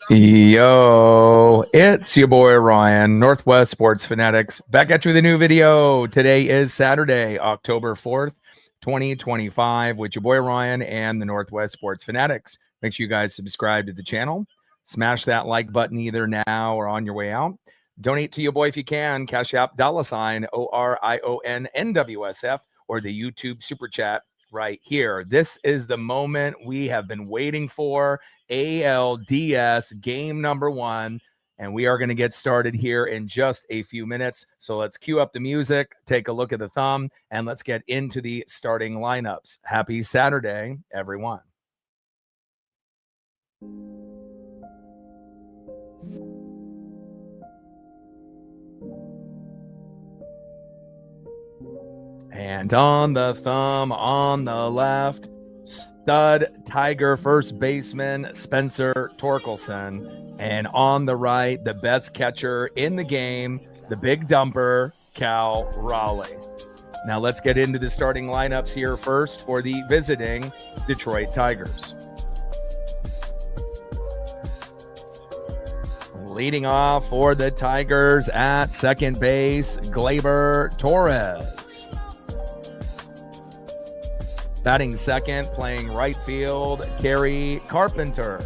Yo, it's your boy Ryan, Northwest Sports Fanatics, back at you with a new video. Today is Saturday, October 4th, 2025, with your boy Ryan and the Northwest Sports Fanatics. Make sure you guys subscribe to the channel. Smash that like button either now or on your way out. Donate to your boy if you can. Cash App $ORIONNWSF or the YouTube Super Chat right here. This is the moment we have been waiting for. ALDS game number 1, and we are going to get started here in just a few minutes. So let's cue up the music, take a look at the thumb, and let's get into the starting lineups. Happy Saturday, everyone. And on the thumb, on the left, stud Tiger first baseman Spencer Torkelson. And on the right, the best catcher in the game, the big dumper, Cal Raleigh. Now let's get into the starting lineups here first for the visiting Detroit Tigers. Leading off for the Tigers at second base, Gleyber Torres. Batting second, playing right field, Kerry Carpenter.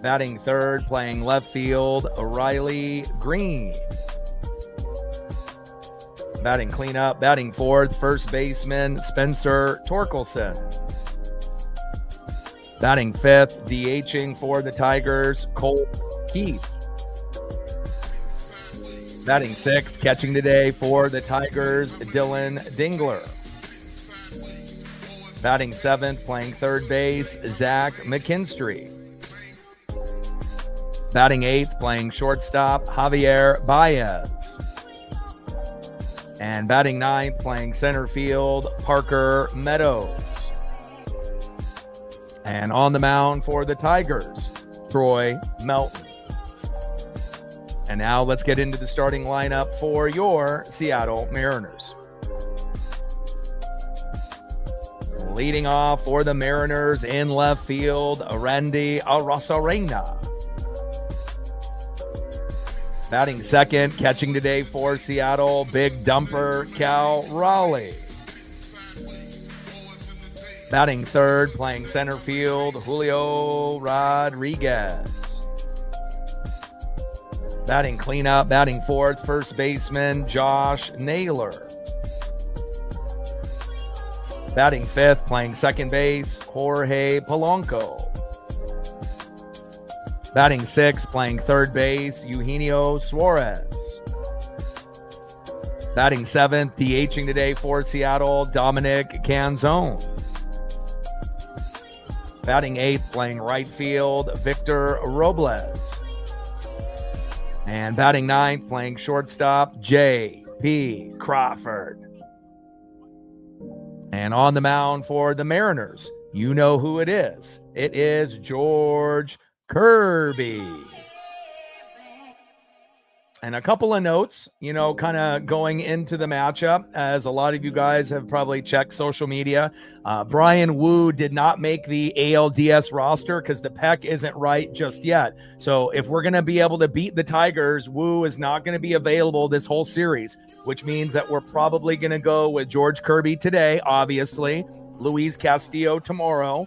Batting third, playing left field, Riley Green. Batting cleanup, batting fourth, first baseman, Spencer Torkelson. Batting fifth, DHing for the Tigers, Cole Keith. Batting sixth, catching today for the Tigers, Dylan Dingler. Batting seventh, playing third base, Zach McKinstry. Batting eighth, playing shortstop, Javier Baez. And batting ninth, playing center field, Parker Meadows. And on the mound for the Tigers, Troy Melton. And now let's get into the starting lineup for your Seattle Mariners. Leading off for the Mariners in left field, Randy Arozarena. Batting second, catching today for Seattle, big dumper, Cal Raleigh. Batting third, playing center field, Julio Rodriguez. Batting cleanup, batting fourth, first baseman, Josh Naylor. Batting fifth, playing second base, Jorge Polanco. Batting sixth, playing third base, Eugenio Suarez. Batting seventh, DHing today for Seattle, Dominic Canzone. Batting eighth, playing right field, Victor Robles. And batting ninth, playing shortstop, J.P. Crawford. And on the mound for the Mariners, you know who it is. It is George Kirby. And a couple of notes, kind of going into the matchup, as a lot of you guys have probably checked social media. Brian Wu did not make the ALDS roster because the pec isn't right just yet. So if we're going to be able to beat the Tigers, Wu is not going to be available this whole series, which means that we're probably going to go with George Kirby today, obviously, Luis Castillo tomorrow.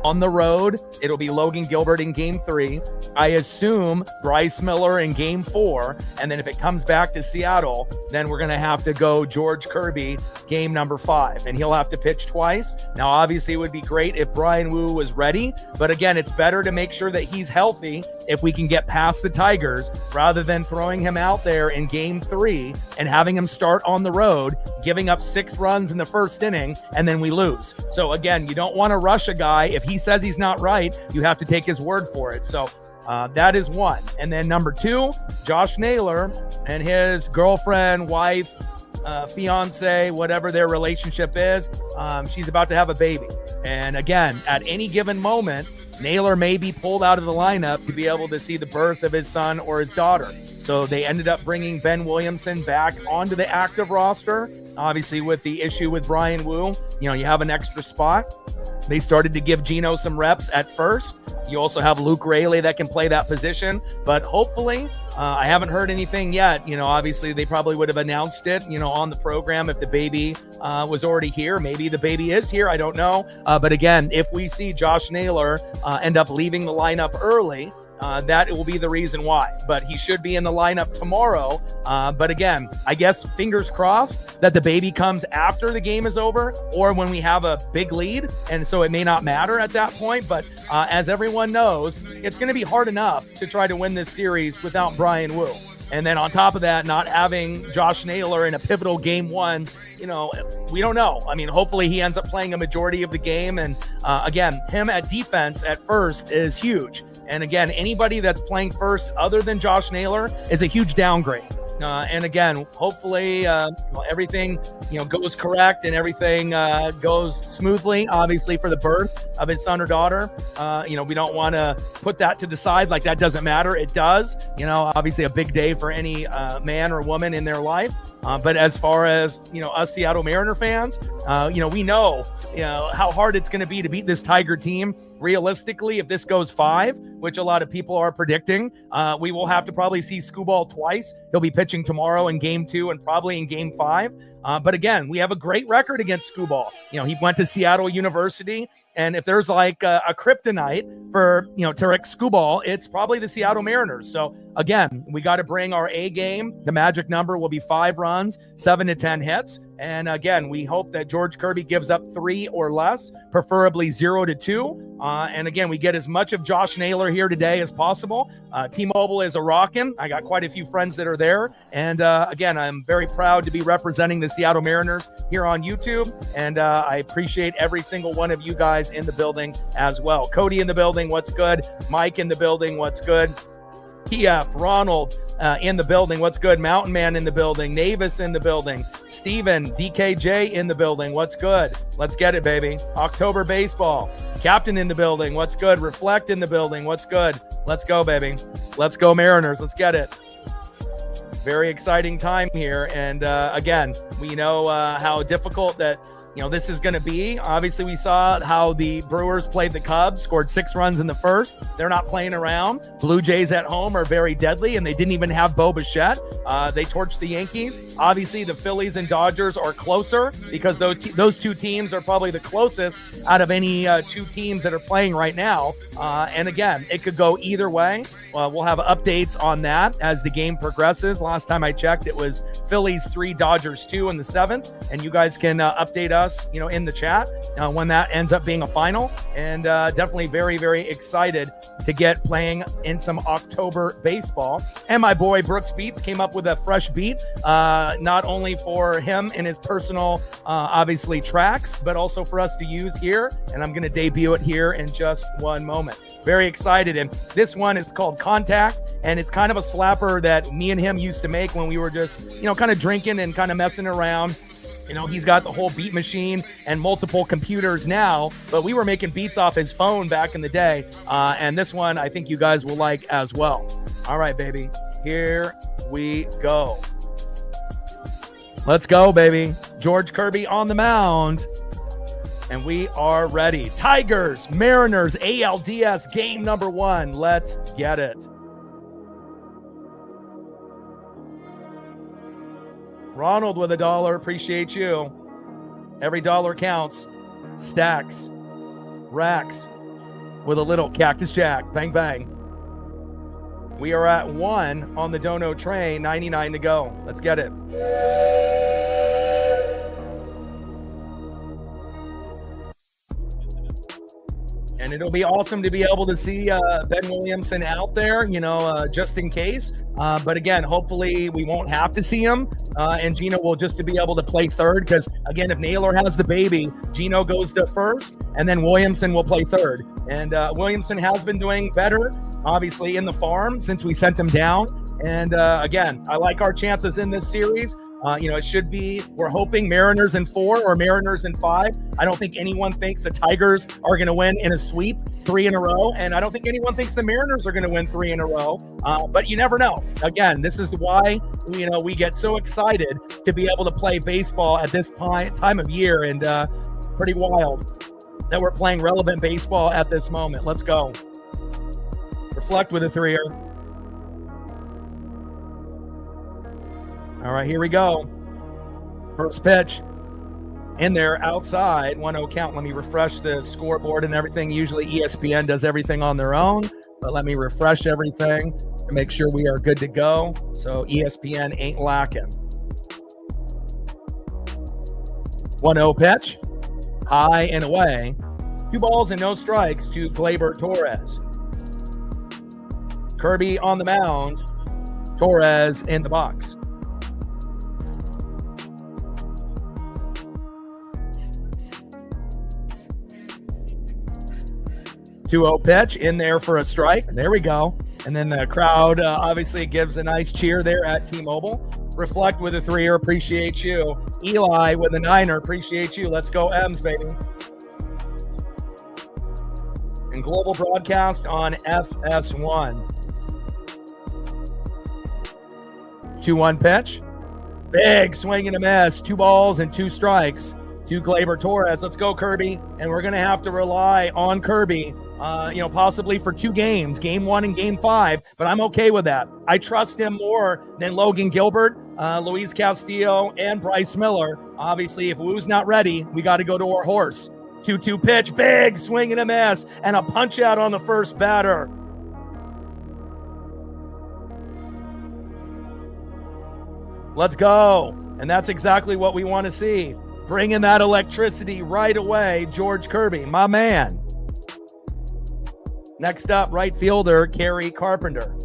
On the road, it'll be Logan Gilbert in game 3. I assume Bryce Miller in game 4. And then if it comes back to Seattle, then we're going to have to go George Kirby game number 5. And he'll have to pitch twice. Now, obviously, it would be great if Brian Wu was ready. But again, it's better to make sure that he's healthy if we can get past the Tigers rather than throwing him out there in game 3 and having him start on the road, giving up 6 runs in the first inning, and then we lose. So again, you don't want to rush a guy. If he says he's not right, you have to take his word for it. So that is one. And then number 2, Josh Naylor and his girlfriend, wife, fiance, whatever their relationship is, she's about to have a baby. And again, at any given moment, Naylor may be pulled out of the lineup to be able to see the birth of his son or his daughter. So they ended up bringing Ben Williamson back onto the active roster. Obviously, with the issue with Brian Wu, you have an extra spot. They started to give Gino some reps at first. You also have Luke Rayleigh that can play that position, but hopefully, I haven't heard anything yet. Obviously they probably would have announced it, on the program if the baby was already here. Maybe the baby is here. I don't know. But again, if we see Josh Naylor end up leaving the lineup early, that will be the reason why. But he should be in the lineup tomorrow. But again, I guess fingers crossed that the baby comes after the game is over or when we have a big lead. And so it may not matter at that point. But as everyone knows, it's going to be hard enough to try to win this series without Brian Wu. And then on top of that, not having Josh Naylor in a pivotal game one, we don't know. I mean, hopefully he ends up playing a majority of the game. And again, him at defense at first is huge. And again, anybody that's playing first other than Josh Naylor is a huge downgrade. And again, hopefully everything goes correct and everything goes smoothly. Obviously, for the birth of his son or daughter, we don't want to put that to the side like that doesn't matter. It does. Obviously a big day for any man or woman in their life. But as far as us Seattle Mariner fans, we know how hard it's going to be to beat this Tiger team. Realistically, if this goes 5, which a lot of people are predicting, we will have to probably see Skubal twice. He'll be pitching tomorrow in game 2 and probably in game 5. But again, we have a great record against Skubal. He went to Seattle University. And if there's like a kryptonite for, Tarek Skubal, it's probably the Seattle Mariners. So again, we got to bring our A game. The magic number will be 5 runs, 7 to 10 hits. And again, we hope that George Kirby gives up 3 or less, preferably 0 to 2. And again, we get as much of Josh Naylor here today as possible. T-Mobile is a rockin'. I got quite a few friends that are there. And again, I'm very proud to be representing the Seattle Mariners here on YouTube. And I appreciate every single one of you guys in the building as well. Cody in the building, what's good? Mike in the building, what's good? TF, Ronald in the building, what's good? Mountain Man in the building, Navis in the building, Steven, DKJ in the building, what's good? Let's get it, baby. October Baseball, Captain in the building, what's good? Reflect in the building, what's good? Let's go, baby. Let's go Mariners, let's get it. Very exciting time here. And again, we know how difficult that this is going to be. Obviously, we saw how the Brewers played the Cubs, scored 6 runs in the first. They're not playing around. Blue Jays at home are very deadly, and they didn't even have Bo Bichette. They torched the Yankees. Obviously, the Phillies and Dodgers are closer because those 2 teams are probably the closest out of any 2 teams that are playing right now. And again, it could go either way. We'll have updates on that as the game progresses. Last time I checked, it was Phillies 3, Dodgers 2 in the 7th. And you guys can update us, in the chat when that ends up being a final. And definitely very, very excited to get playing in some October baseball. And my boy Brooks Beats came up with a fresh beat, not only for him and his personal, obviously, tracks, but also for us to use here. And I'm going to debut it here in just one moment. Very excited. And this one is called Contact, and it's kind of a slapper that me and him used to make when we were just, kind of drinking and kind of messing around. He's got the whole beat machine and multiple computers now, but we were making beats off his phone back in the day. And this one, I think you guys will like as well. All right, baby, here we go. Let's go, baby. George Kirby on the mound. And we are ready. Tigers, Mariners, ALDS, game number 1. Let's get it. Ronald with $1. Appreciate you. Every dollar counts. Stacks. Racks. With a little Cactus Jack. Bang, bang. We are at 1 on the Dono train. 99 to go. Let's get it. And it'll be awesome to be able to see Ben Williamson out there, just in case. But again, hopefully we won't have to see him. And Gino will just to be able to play third. Because again, if Naylor has the baby, Gino goes to first, and then Williamson will play third. And Williamson has been doing better, obviously, in the farm since we sent him down. And again, I like our chances in this series. It should be, we're hoping Mariners in 4 or Mariners in 5. I don't think anyone thinks the Tigers are going to win in a sweep 3 in a row. And I don't think anyone thinks the Mariners are going to win 3 in a row. But you never know. Again, this is why, we get so excited to be able to play baseball at this time of year, and pretty wild. that we're playing relevant baseball at this moment. Let's go. Reflect with a 3-er. All right, here we go. First pitch. In there, outside, 1-0 count. Let me refresh the scoreboard and everything. Usually ESPN does everything on their own, but let me refresh everything to make sure we are good to go. So ESPN ain't lacking. 1-0 pitch, high and away. 2 balls and no strikes to Gleyber Torres. Kirby on the mound, Torres in the box. 2-0 pitch in there for a strike. There we go. And then the crowd obviously gives a nice cheer there at T-Mobile. Reflect with a 3-er. Appreciate you. Eli with a 9-er. Appreciate you. Let's go M's, baby. And global broadcast on FS1. 2-1 pitch. Big swing and a miss. 2 balls and 2 strikes to Gleyber Torres. Let's go, Kirby. And we're going to have to rely on Kirby, possibly for 2 games, game 1 and game 5, but I'm okay with that. I trust him more than Logan Gilbert, Luis Castillo, and Bryce Miller. Obviously, if Woo's not ready, we got to go to our horse. 2-2 pitch, big swing and a miss, and a punch out on the first batter. Let's go. And that's exactly what we want to see. Bringing that electricity right away, George Kirby, my man. Next up, right fielder, Kerry Carpenter.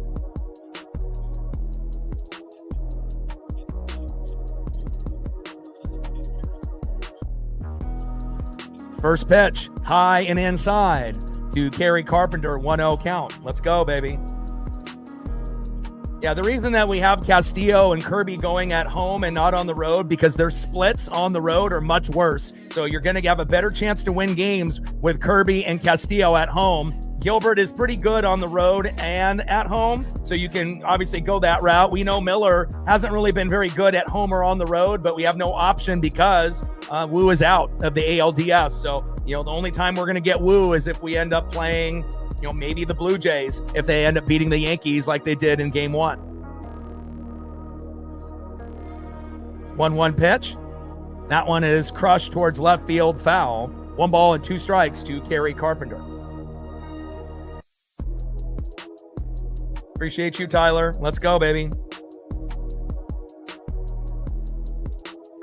First pitch, high and inside to Kerry Carpenter, 1-0 count. Let's go, baby. Yeah, the reason that we have Castillo and Kirby going at home and not on the road, because their splits on the road are much worse. So you're going to have a better chance to win games with Kirby and Castillo at home. Gilbert is pretty good on the road and at home, so you can obviously go that route. We know Miller hasn't really been very good at home or on the road, but we have no option because Woo is out of the ALDS. So, the only time we're going to get Woo is if we end up playing, maybe the Blue Jays, if they end up beating the Yankees like they did in game 1. 1-1 pitch. That one is crushed towards left field, foul. 1 ball and 2 strikes to Kerry Carpenter. Appreciate you, Tyler. Let's go, baby.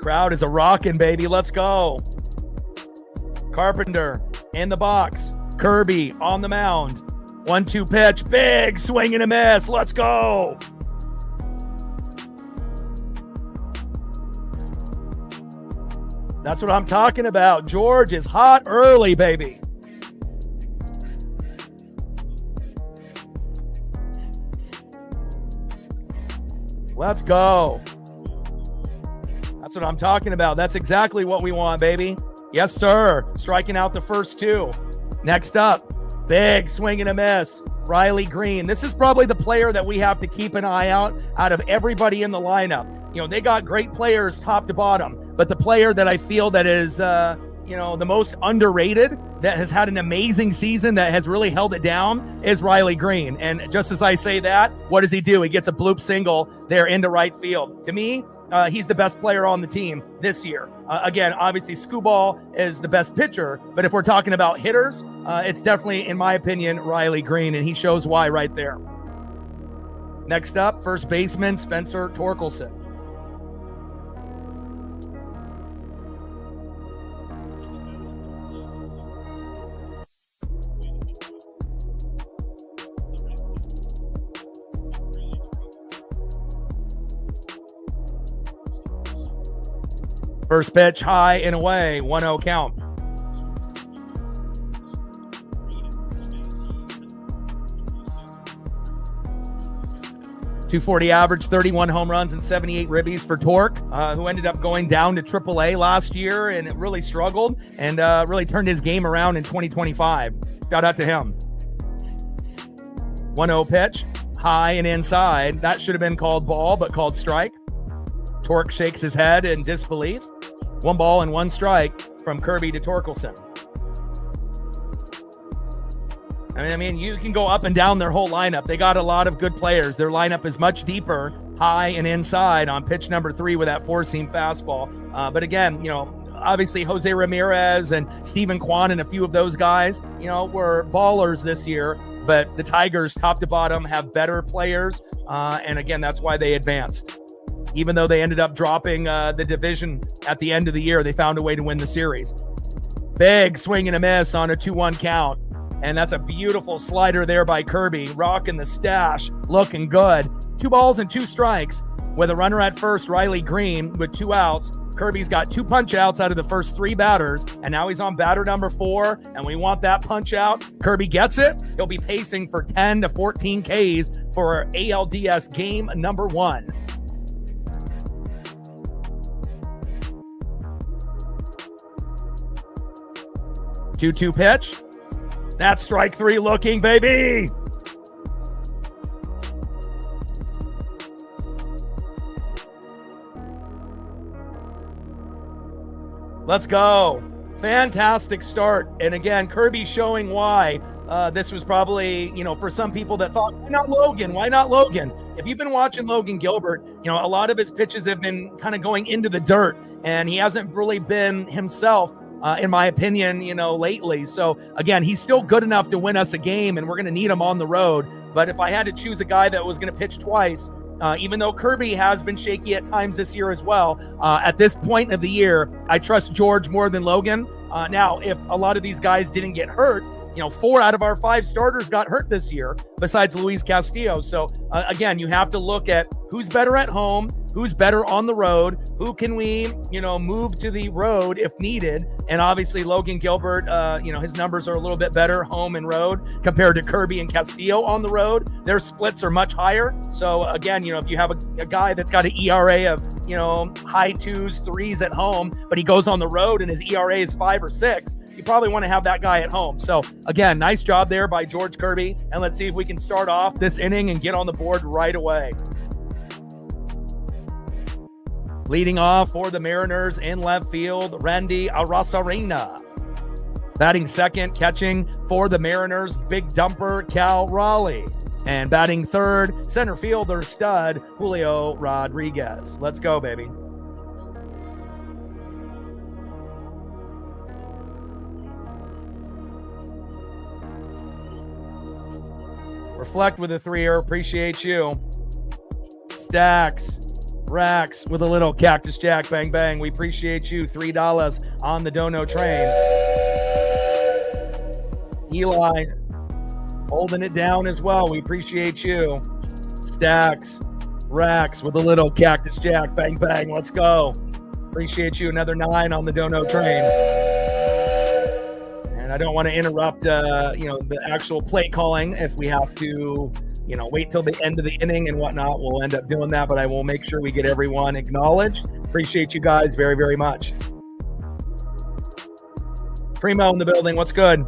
Crowd is a rockin', baby. Let's go. Carpenter in the box. Kirby on the mound. 1-2 pitch. Big swing and a miss. Let's go. That's what I'm talking about. George is hot early, baby. Let's go. That's what I'm talking about. That's exactly what we want, baby. Yes, sir. Striking out the first 2. Next up, big swing and a miss. Riley Green. This is probably the player that we have to keep an eye out of everybody in the lineup. They got great players top to bottom, but the player that I feel that is, the most underrated, that has had an amazing season, that has really held it down, is Riley Green. And just as I say that, what does he do? He gets a bloop single there into right field. To me, he's the best player on the team this year. Again, obviously, Skubal is the best pitcher, but if we're talking about hitters, it's definitely, in my opinion, Riley Green, and he shows why right there. Next up, first baseman Spencer Torkelson. First pitch, high and away, 1-0 count. .240 average, 31 home runs and 78 ribbies for Torque, who ended up going down to AAA last year and it really struggled and really turned his game around in 2025. Shout out to him. 1-0 pitch, high and inside. That should have been called ball, but called strike. Torque shakes his head in disbelief. 1 ball and 1 strike from Kirby to Torkelson. I mean, you can go up and down their whole lineup. They got a lot of good players. Their lineup is much deeper, high and inside on pitch number 3 with that 4-seam fastball. But again, obviously Jose Ramirez and Steven Kwan and a few of those guys, were ballers this year. But the Tigers, top to bottom, have better players. And again, that's why they advanced. Even though they ended up dropping the division at the end of the year, they found a way to win the series. Big swing and a miss on a 2-1 count. And that's a beautiful slider there by Kirby. Rocking the stash, looking good. 2 balls and 2 strikes with a runner at first, Riley Green, with 2 outs. Kirby's got 2 punch outs out of the first 3 batters, and now he's on batter number 4, and we want that punch out. Kirby gets it. He'll be pacing for 10 to 14 Ks for ALDS game number 1. Two-two pitch. That's strike 3 looking, baby. Let's go. Fantastic start. And again, Kirby showing why this was probably, for some people that thought, why not Logan? Why not Logan? If you've been watching Logan Gilbert, a lot of his pitches have been kind of going into the dirt, and he hasn't really been himself. In my opinion, lately. So again, he's still good enough to win us a game, and we're going to need him on the road. But if I had to choose a guy that was going to pitch twice, even though Kirby has been shaky at times this year as well, at this point of the year, I trust George more than Logan. Now, if a lot of these guys didn't get hurt, 4 out of our 5 starters got hurt this year, besides Luis Castillo. So again, you have to look at who's better at home, who's better on the road, who can we, move to the road if needed. And obviously Logan Gilbert, his numbers are a little bit better home and road compared to Kirby and Castillo on the road. Their splits are much higher. So again, if you have a guy that's got an ERA of, high 2s, 3s at home, but he goes on the road and his ERA is 5 or 6, you probably want to have that guy at home. So again, nice job there by George Kirby. And let's see if we can start off this inning and get on the board right away. Leading off for the Mariners in left field, Randy Arozarena. Batting second, catching for the Mariners, big dumper Cal Raleigh. And batting third, center fielder stud Julio Rodriguez. Let's go, baby. Reflect with a 3-er. Appreciate you. Stacks. Racks with a little Cactus Jack. Bang, bang. We appreciate you. $3 on the Dono train. Eli holding it down as well. We appreciate you. Stacks. Racks with a little Cactus Jack. Bang, bang. Let's go. Appreciate you. Another 9 on the Dono train. And I don't want to interrupt, the actual play calling. If we have to, wait till the end of the inning and whatnot, we'll end up doing that. But I will make sure we get everyone acknowledged. Appreciate you guys very, very much. Primo in the building. What's good?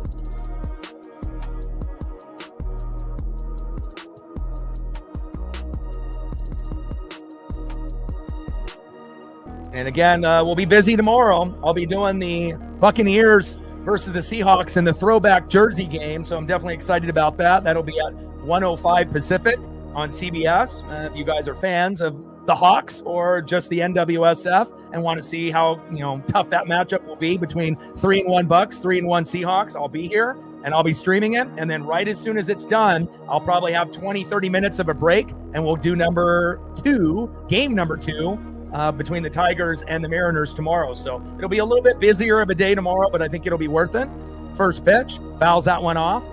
And again, we'll be busy tomorrow. I'll be doing the Buccaneers versus the Seahawks in the throwback jersey game. So I'm definitely excited about that. That'll be at 1:05 Pacific on CBS. If you guys are fans of the Hawks or just the NWSF and want to see how tough that matchup will be between 3-1 Bucks, 3-1 Seahawks, I'll be here and I'll be streaming it. And then right as soon as it's done, I'll probably have 20-30 minutes of a break and we'll do game number 2 between the Tigers and the Mariners tomorrow. So it'll be a little bit busier of a day tomorrow, but I think it'll be worth it. First pitch, fouls that one off.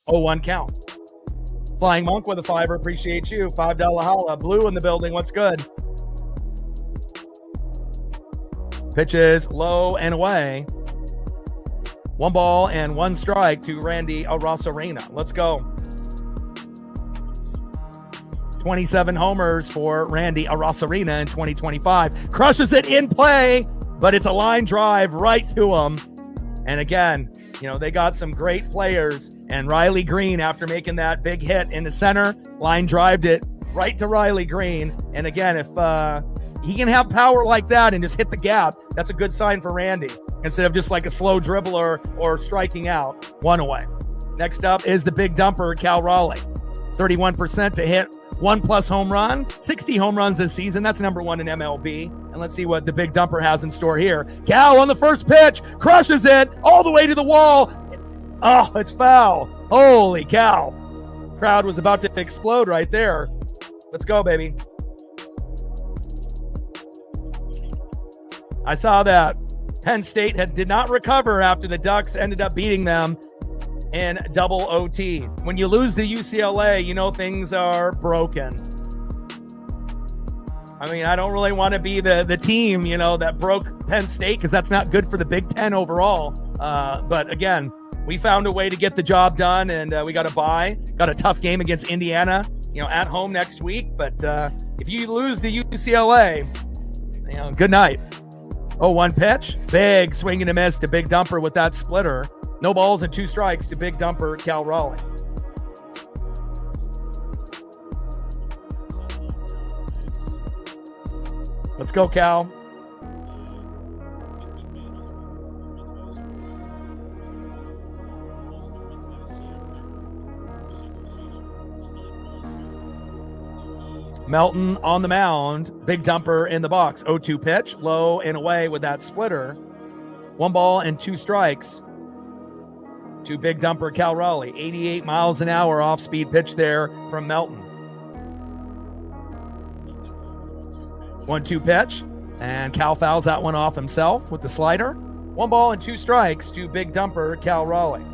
0-1 count. Flying Monk with a 5-er. Appreciate you. $5 holla. Blue in the building. What's good? Pitches low and away. 1 ball and 1 strike to Randy Arozarena. Let's go. 27 homers for Randy Arozarena in 2025. Crushes it in play, but it's a line drive right to him. And again, they got some great players. And Riley Green, after making that big hit in the center, line drived it right to Riley Green. And again, if he can have power like that and just hit the gap, that's a good sign for Randy. Instead of just like a slow dribbler or striking out. 1 away. Next up is the big dumper, Cal Raleigh. 31% to hit 1+ home run, 60 home runs this season. That's number 1 in MLB. And let's see what the big dumper has in store here. Cal on the first pitch, crushes it all the way to the wall. Oh, it's foul. Holy cow. Crowd was about to explode right there. Let's go, baby. I saw that. Penn State did not recover after the Ducks ended up beating them in double OT. When you lose to UCLA, you know things are broken. I mean, I don't really want to be the team, that broke Penn State, because that's not good for the Big Ten overall. But again, we found a way to get the job done, and we got a bye. Got a tough game against Indiana, at home next week. But if you lose to UCLA, good night. 0-1 pitch. Big swing and a miss to big dumper with that splitter. No balls and 2 strikes to big dumper Cal Raleigh. Let's go, Cal. Melton on the mound. Big dumper in the box. 0-2 pitch. Low and away with that splitter. 1 ball and 2 strikes to big dumper Cal Raleigh. 88 miles an hour off-speed pitch there from Melton. 1-2 pitch, and Cal fouls that one off himself with the slider. 1 ball and 2 strikes to big dumper Cal Raleigh.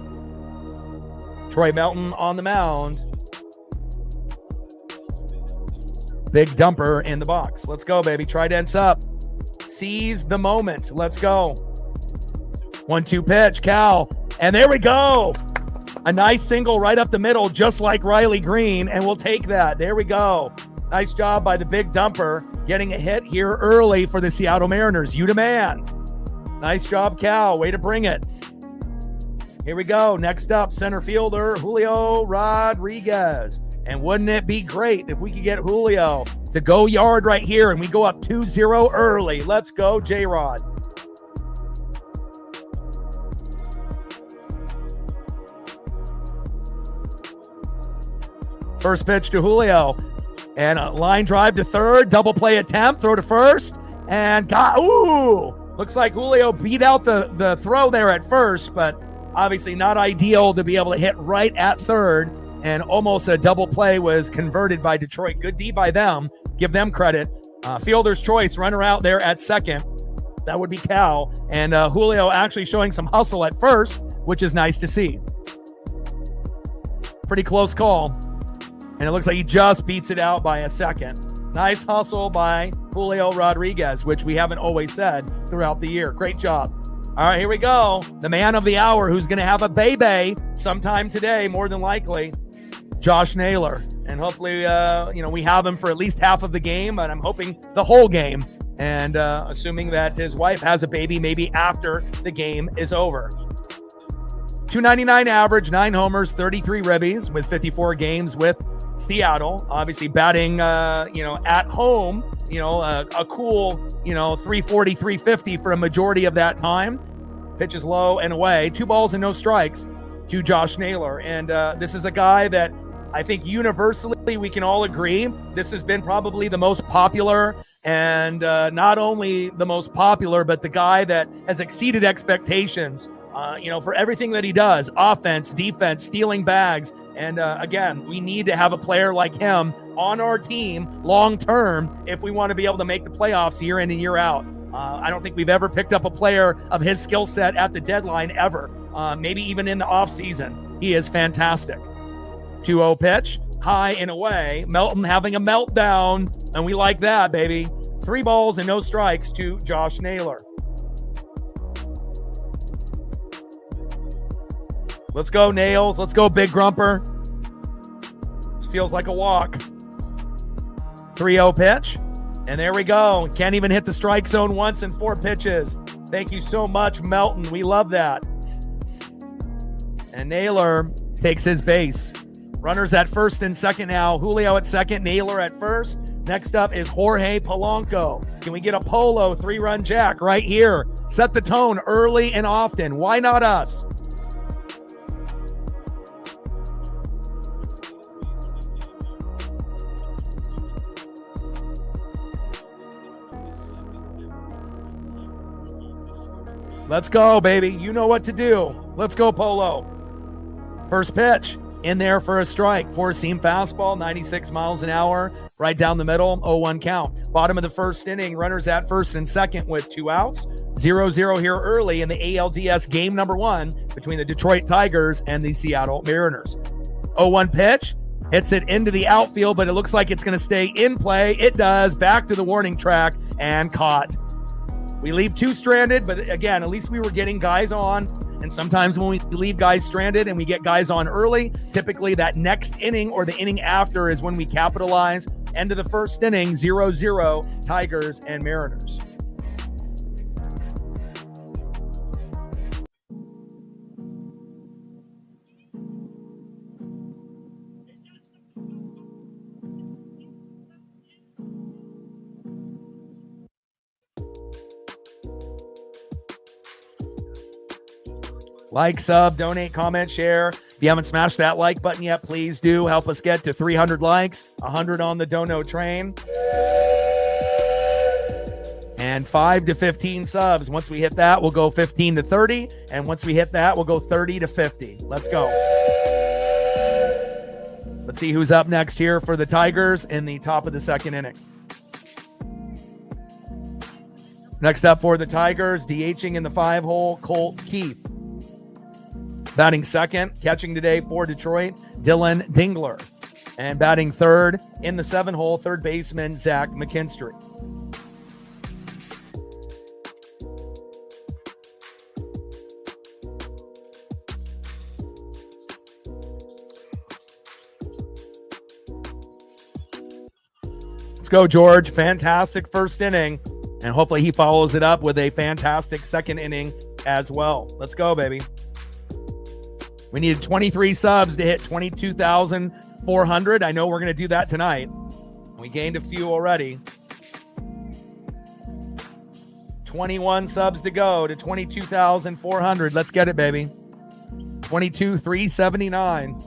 Troy Melton on the mound. Big dumper in the box. Let's go, baby. Trident's up. Seize the moment. Let's go. 1-2 pitch, Cal. And there we go. A nice single right up the middle, just like Riley Green, and we'll take that. There we go. Nice job by the big dumper, getting a hit here early for the Seattle Mariners. You the man. Nice job, Cal. Way to bring it. Here we go. Next up, center fielder Julio Rodriguez. And wouldn't it be great if we could get Julio to go yard right here and we go up 2-0 early. Let's go, J-Rod. First pitch to Julio. And a line drive to third. Double play attempt. Throw to first. And looks like Julio beat out the throw there at first, but obviously not ideal to be able to hit right at third. And almost a double play was converted by Detroit. Good D by them. Give them credit. Fielder's choice, runner out there at second. That would be Cal. And Julio actually showing some hustle at first, which is nice to see. Pretty close call. And it looks like he just beats it out by a second. Nice hustle by Julio Rodriguez, which we haven't always said throughout the year. Great job. All right, here we go. The man of the hour who's going to have a baby sometime today, more than likely. Josh Naylor. And hopefully, we have him for at least half of the game, but I'm hoping the whole game. And assuming that his wife has a baby maybe after the game is over. 299 average, 9 homers, 33 ribbies with 54 games with Seattle. Obviously batting, at home, a cool, 340, 350 for a majority of that time. Pitches low and away. 2 balls and no strikes to Josh Naylor. And this is a guy that I think universally we can all agree this has been probably the most popular, and not only the most popular, but the guy that has exceeded expectations, for everything that he does, offense, defense, stealing bags. And again, we need to have a player like him on our team long-term if we want to be able to make the playoffs year in and year out. I don't think we've ever picked up a player of his skill set at the deadline ever, maybe even in the offseason. He is fantastic. 2-0 pitch, high and away. Melton having a meltdown, and we like that, baby. 3 balls and no strikes to Josh Naylor. Let's go, Nails. Let's go, Big Grumper. This feels like a walk. 3-0 pitch. And there we go. Can't even hit the strike zone once in 4 pitches. Thank you so much, Melton. We love that. And Naylor takes his base. Runners at first and second now. Julio at second, Naylor at first. Next up is Jorge Polanco. Can we get a Polo 3-run jack right here? Set the tone early and often. Why not us? Let's go, baby. You know what to do. Let's go, Polo. First pitch in there for a strike. Four-seam fastball, 96 miles an hour, right down the middle, 0-1 count. Bottom of the first inning, runners at first and second with 2 outs. 0-0 here early in the ALDS game number 1 between the Detroit Tigers and the Seattle Mariners. 0-1 pitch. Hits it into the outfield, but it looks like it's going to stay in play. It does. Back to the warning track and caught. We leave 2 stranded, but again, at least we were getting guys on. And sometimes when we leave guys stranded and we get guys on early, typically that next inning or the inning after is when we capitalize. End of the first inning, 0-0, Tigers and Mariners. Like, sub, donate, comment, share. If you haven't smashed that like button yet, please do. Help us get to 300 likes, 100 on the dono train. And 5 to 15 subs. Once we hit that, we'll go 15 to 30. And once we hit that, we'll go 30 to 50. Let's go. Let's see who's up next here for the Tigers in the top of the second inning. Next up for the Tigers, DHing in the 5-hole, Colt Keith. Batting second, catching today for Detroit, Dylan Dingler. And batting third in the 7-hole, third baseman, Zach McKinstry. Let's go, George. Fantastic first inning. And hopefully he follows it up with a fantastic second inning as well. Let's go, baby. We needed 23 subs to hit 22,400. I know we're going to do that tonight. We gained a few already. 21 subs to go to 22,400. Let's get it, baby. 22,379.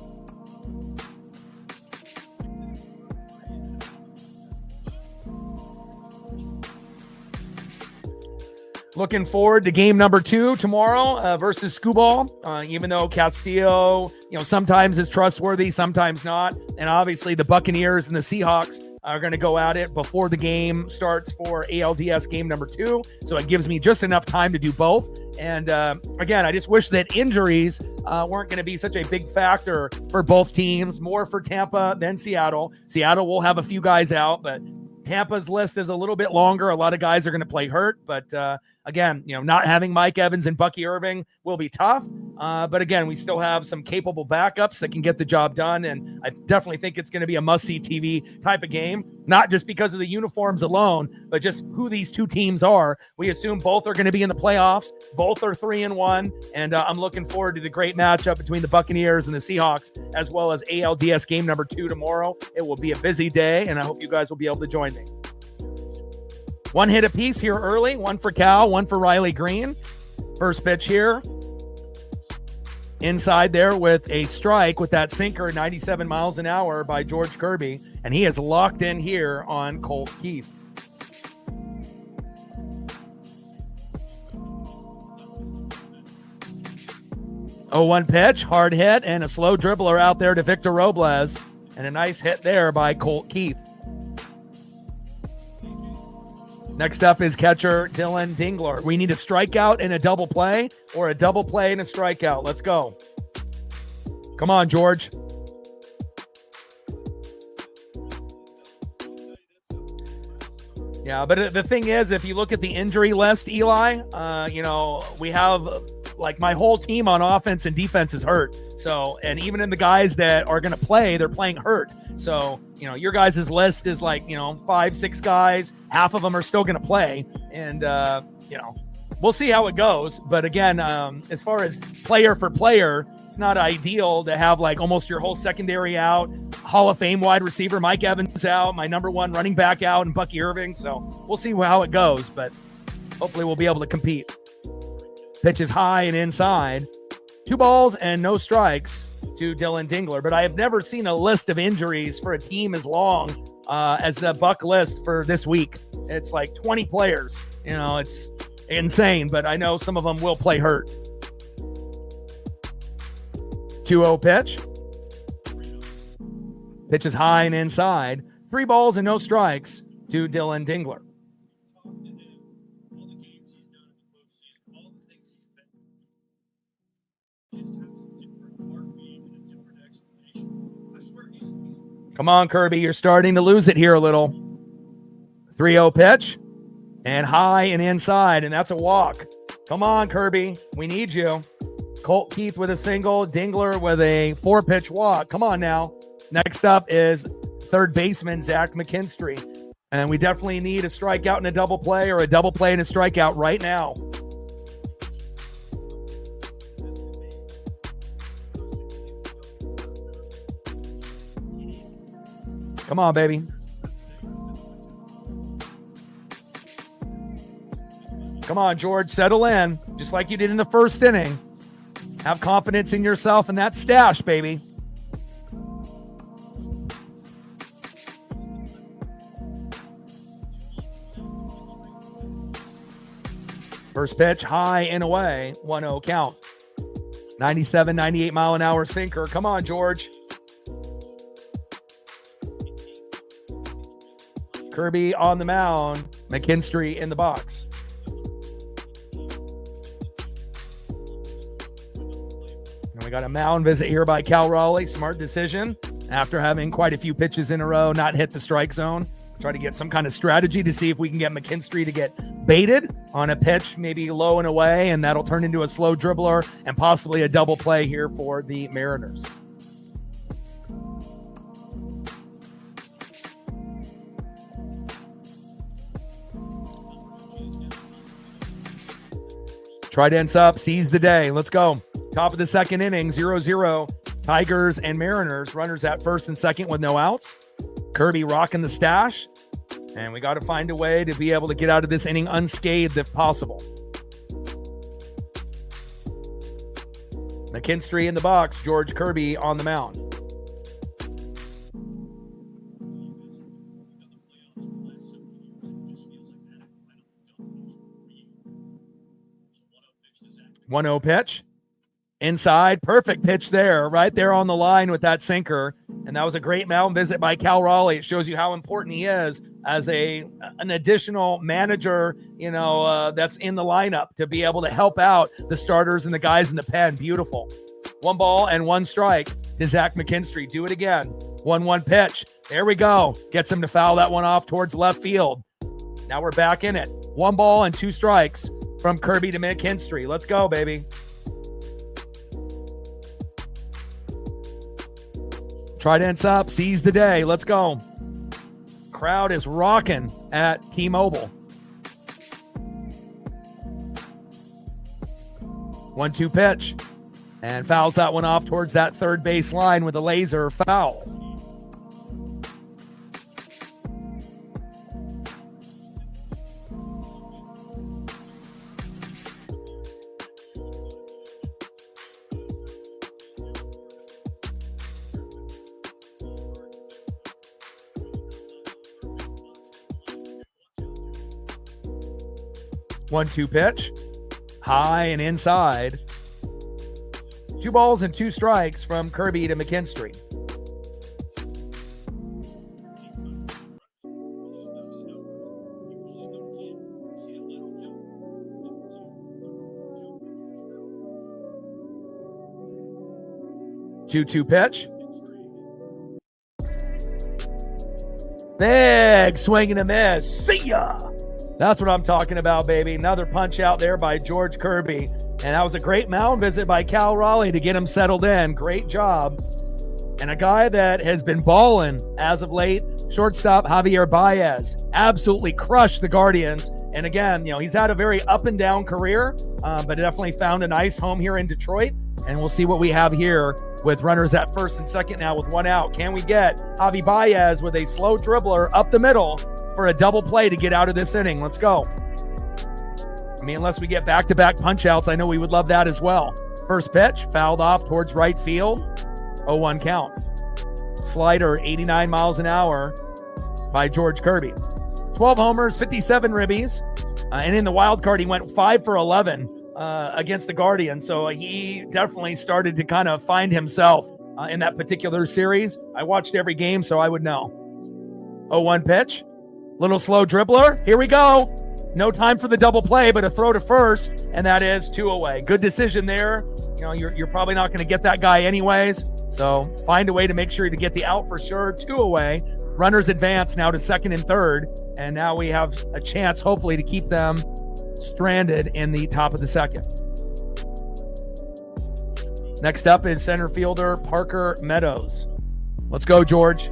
Looking forward to game number 2 tomorrow versus Skubal. Even though Castillo, sometimes is trustworthy, sometimes not. And obviously the Buccaneers and the Seahawks are going to go at it before the game starts for ALDS game number 2. So it gives me just enough time to do both. And again, I just wish that injuries weren't going to be such a big factor for both teams. More for Tampa than Seattle. Seattle will have a few guys out, but Tampa's list is a little bit longer. A lot of guys are going to play hurt, but again, not having Mike Evans and Bucky Irving will be tough. But again, we still have some capable backups that can get the job done. And I definitely think it's going to be a must-see TV type of game, not just because of the uniforms alone, but just who these two teams are. We assume both are going to be in the playoffs. Both are 3-1. And I'm looking forward to the great matchup between the Buccaneers and the Seahawks, as well as ALDS game number 2 tomorrow. It will be a busy day, and I hope you guys will be able to join me. 1 hit apiece here early, 1 for Cal, 1 for Riley Green. First pitch here. Inside there with a strike with that sinker, 97 miles an hour by George Kirby. And he is locked in here on Colt Keith. Oh, 1 pitch, hard hit, and a slow dribbler out there to Victor Robles. And a nice hit there by Colt Keith. Next up is catcher Dylan Dingler. We need a strikeout and a double play, or a double play and a strikeout. Let's go. Come on, George. Yeah, but the thing is, if you look at the injury list, Eli, we have like my whole team on offense and defense is hurt. So, and even in the guys that are going to play, they're playing hurt. So, your guys' list is like, 5-6 guys. Half of them are still going to play. And, we'll see how it goes. But again, as far as player for player, it's not ideal to have like almost your whole secondary out. Hall of Fame wide receiver Mike Evans out, my number 1 running back out, and Bucky Irving. So we'll see how it goes. But hopefully we'll be able to compete. Pitch is high and inside. 2 balls and no strikes to Dylan Dingler. But I have never seen a list of injuries for a team as long as the Buck list for this week. It's like 20 players. It's insane, but I know some of them will play hurt. 2-0 pitch. Pitch is high and inside. 3 balls and no strikes to Dylan Dingler. Come on, Kirby. You're starting to lose it here a little. 3-0 pitch. And high and inside, and that's a walk. Come on, Kirby. We need you. Colt Keith with a single. Dingler with a 4-pitch walk. Come on now. Next up is third baseman Zach McKinstry. And we definitely need a strikeout and a double play, or a double play and a strikeout right now. Come on, baby. Come on, George, settle in, just like you did in the first inning. Have confidence in yourself and that stash, baby. First pitch, high and away, 1-0 count. 97, 98 mile an hour sinker. Come on, George. Kirby on the mound, McKinstry in the box. We got a mound visit here by Cal Raleigh. Smart decision after having quite a few pitches in a row, not hit the strike zone. Try to get some kind of strategy to see if we can get McKinstry to get baited on a pitch, maybe low and away, and that'll turn into a slow dribbler and possibly a double play here for the Mariners. Trident's up, seize the day. Let's go. Top of the second inning, 0-0. Tigers and Mariners. Runners at first and second with no outs. Kirby rocking the stash. And we got to find a way to be able to get out of this inning unscathed if possible. McKinstry in the box. George Kirby on the mound. One 0 pitch. Inside, perfect pitch there, right there on the line with that sinker. And that was a great mound visit by Cal Raleigh. It shows you how important he is as an additional manager, that's in the lineup to be able to help out the starters and the guys in the pen. Beautiful. 1 ball and 1 strike to Zach McKinstry. Do it again. 1-1 pitch. There we go. Gets him to foul that one off towards left field. Now we're back in it. 1 ball and 2 strikes from Kirby to McKinstry. Let's go, baby. Trident's up, seize the day. Let's go. Crowd is rocking at T-Mobile. 1-2 pitch. And fouls that one off towards that third base line with a laser foul. One-two pitch, high and inside. 2 balls and 2 strikes from Kirby to McKinstry. Two pitch. Big swing and a miss. See ya. That's what I'm talking about, baby. Another punch out there by George Kirby. And that was a great mound visit by Cal Raleigh to get him settled in. Great job. And a guy that has been balling as of late, shortstop Javier Baez, absolutely crushed the Guardians. And again, he's had a very up and down career, but definitely found a nice home here in Detroit. And we'll see what we have here with runners at first and second now with 1 out. Can we get Javi Baez with a slow dribbler up the middle for a double play to get out of this inning? Let's go. I mean, unless we get back-to-back punch-outs, I know we would love that as well. First pitch, fouled off towards right field. 0-1 count. Slider, 89 miles an hour by George Kirby. 12 homers, 57 ribbies. And in the wild card, he went 5 for 11 against the Guardians. So he definitely started to kind of find himself in that particular series. I watched every game, so I would know. 0-1 pitch. Little slow dribbler. Here we go. No time for the double play, but a throw to first, and that is 2 away. Good decision there. You know, you're probably not going to get that guy anyways, so find a way to make sure to get the out for sure. 2 away. Runners advance now to second and third, and now we have a chance, hopefully, to keep them stranded in the top of the second. Next up is center fielder Parker Meadows. Let's go, George.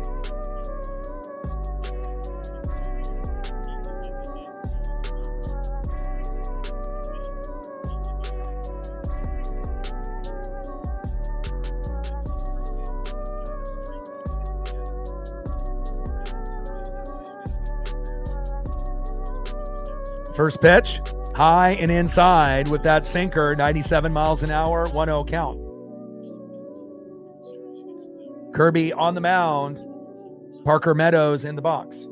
First pitch, high and inside with that sinker, 97 miles an hour, 1-0 count. Kirby on the mound, Parker Meadows in the box.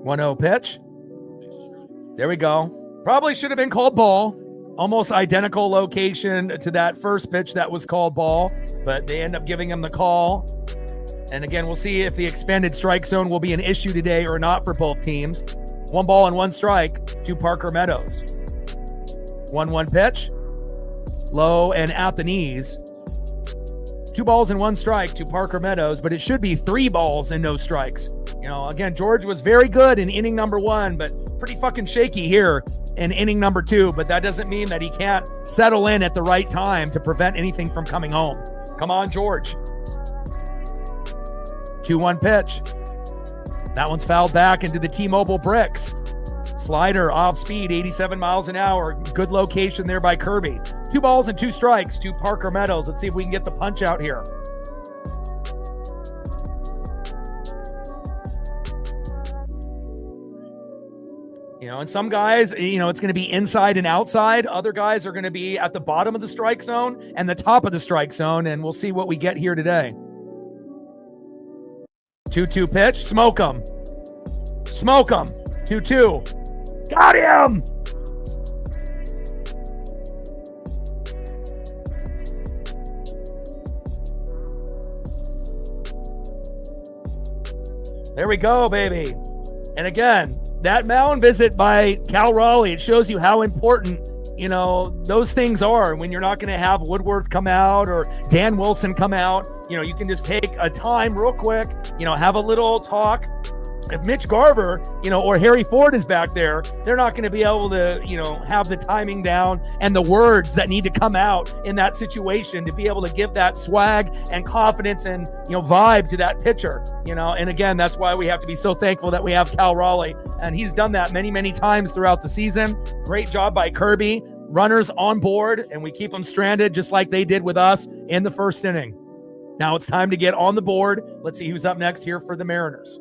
One-oh pitch. There we go. Probably should have been called ball. Almost identical location to that first pitch that was called ball, but they end up giving him the call. And again, we'll see if the expanded strike zone will be an issue today or not for both teams. 1 ball and 1 strike to Parker Meadows. 1-1 pitch. Low and at the knees. 2 balls and 1 strike to Parker Meadows, but it should be 3 balls and no strikes. You know, again, George was very good in inning number 1, but pretty fucking shaky here in inning number 2, but that doesn't mean that he can't settle in at the right time to prevent anything from coming home. Come on, George. 2-1 pitch. That one's fouled back into the T-Mobile bricks. Slider off speed, 87 miles an hour. Good location there by Kirby. 2 balls and 2 strikes to Parker Meadows. Let's see if we can get the punch out here. You know, and some guys, you know, it's going to be inside and outside. Other guys are going to be at the bottom of the strike zone and the top of the strike zone, and we'll see what we get here today. 2-2 pitch. Smoke him. Smoke him. 2-2. Got him! There we go, baby. And again, that mound visit by Cal Raleigh, it shows you how important, you know, those things are when you're not going to have Woodworth come out or Dan Wilson come out. You know, you can just take a time real quick, you know, have a little talk. If Mitch Garver, you know, or Harry Ford is back there, they're not going to be able to, you know, have the timing down and the words that need to come out in that situation to be able to give that swag and confidence and, you know, vibe to that pitcher, you know. And again, that's why we have to be so thankful that we have Cal Raleigh, and he's done that many, many times throughout the season. Great job by Kirby. Runners on board, and we keep them stranded just like they did with us in the first inning. Now it's time to get on the board. Let's see who's up next here for the Mariners.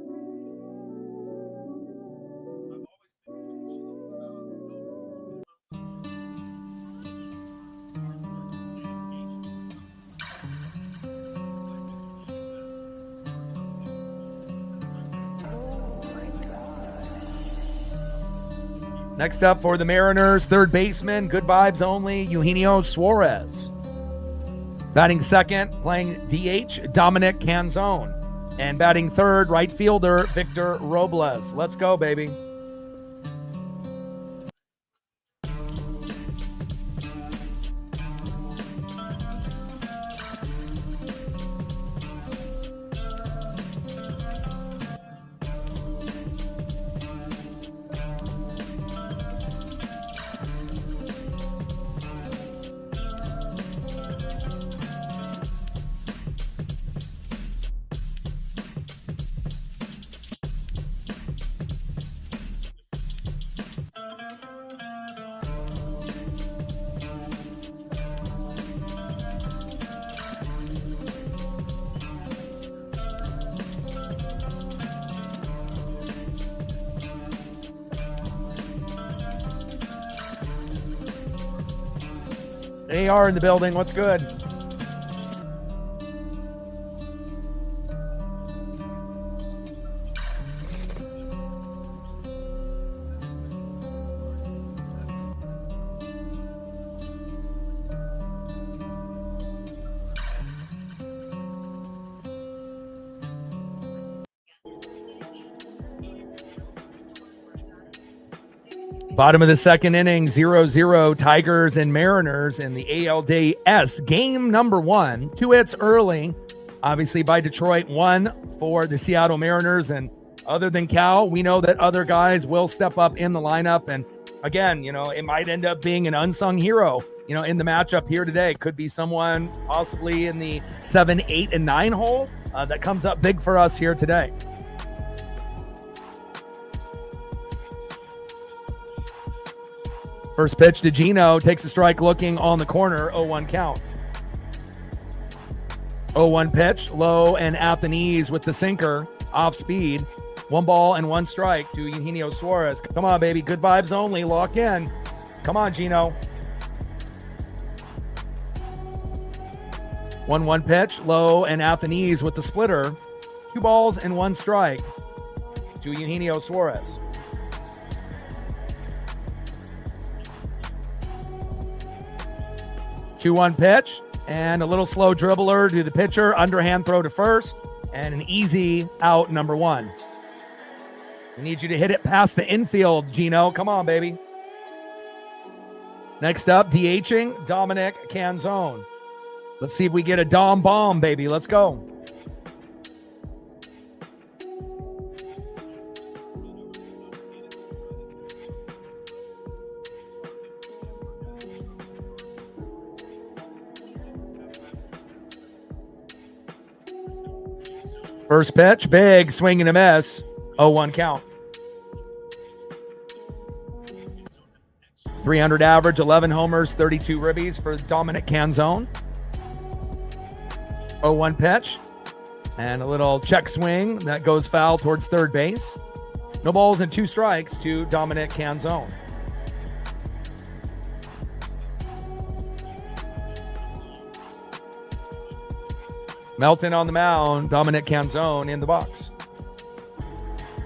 Next up for the Mariners, third baseman, good vibes only, Eugenio Suarez. Batting second, playing DH, Dominic Canzone. And batting third, right fielder, Victor Robles. Let's go, baby. AR in the building. What's good? Bottom of the second inning, 0-0 Tigers and Mariners in the ALDS game number 1. 2 hits early, obviously by Detroit, 1 for the Seattle Mariners. And other than Cal, we know that other guys will step up in the lineup. And again, it might end up being an unsung hero, in the matchup here today. Could be someone possibly in the 7, 8, and 9 hole that comes up big for us here today. First pitch to Gino, takes a strike looking on the corner, 0-1 count. 0-1 pitch, low and at the knees with the sinker, off speed. 1 ball and 1 strike to Eugenio Suarez. Come on, baby, good vibes only, lock in. Come on, Gino. 1-1 pitch, low and at the knees with the splitter. 2 balls and 1 strike to Eugenio Suarez. 2-1 pitch and a little slow dribbler to the pitcher, underhand throw to first, and an easy out, number 1. We need you to hit it past the infield, Gino. Come on, baby. Next up, DHing, Dominic Canzone. Let's see if we get a Dom bomb, baby. Let's go. First pitch, big swing and a miss. 0-1 count. 300 average, 11 homers, 32 ribbies for Dominic Canzone. 0-1 pitch. And a little check swing that goes foul towards third base. No balls and 2 strikes to Dominic Canzone. Melton on the mound, Dominic Canzone in the box.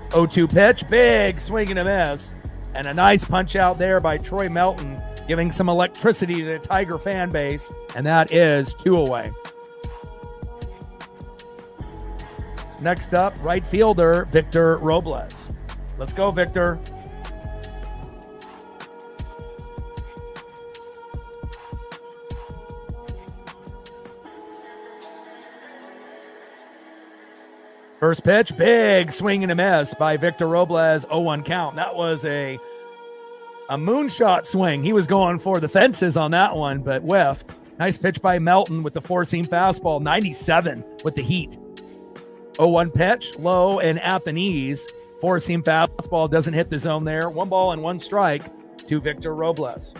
0-2 pitch, big swing and a miss. And a nice punch out there by Troy Melton, giving some electricity to the Tiger fan base. And that is 2 away. Next up, right fielder, Victor Robles. Let's go, Victor. First pitch, big swing and a miss by Victor Robles, 0-1 count. That was a moonshot swing. He was going for the fences on that one, but whiffed. Nice pitch by Melton with the 4-seam fastball, 97 with the heat. 0-1 pitch, low and at the knees. 4-seam fastball doesn't hit the zone there. 1 ball and 1 strike to Victor Robles.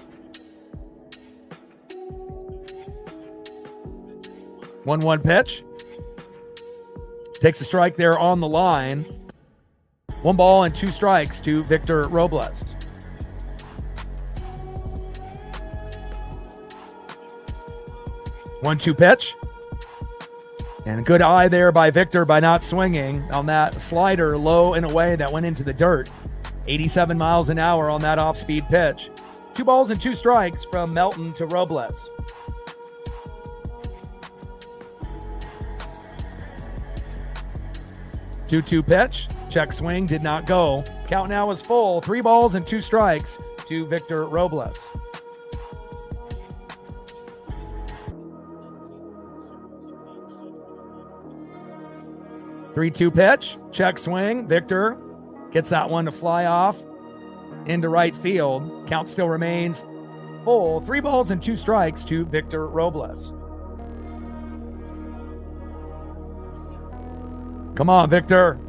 1-1 pitch. Takes a strike there on the line. 1 ball and 2 strikes to Victor Robles. One-two pitch. And a good eye there by Victor by not swinging on that slider low and away that went into the dirt. 87 miles an hour on that off-speed pitch. 2 balls and 2 strikes from Melton to Robles. 2-2 pitch, check swing, did not go. Count now is full. 3 balls and 2 strikes to Victor Robles. 3-2 pitch, check swing. Victor gets that one to fly off into right field. Count still remains full. 3 balls and 2 strikes to Victor Robles. Come on, Victor.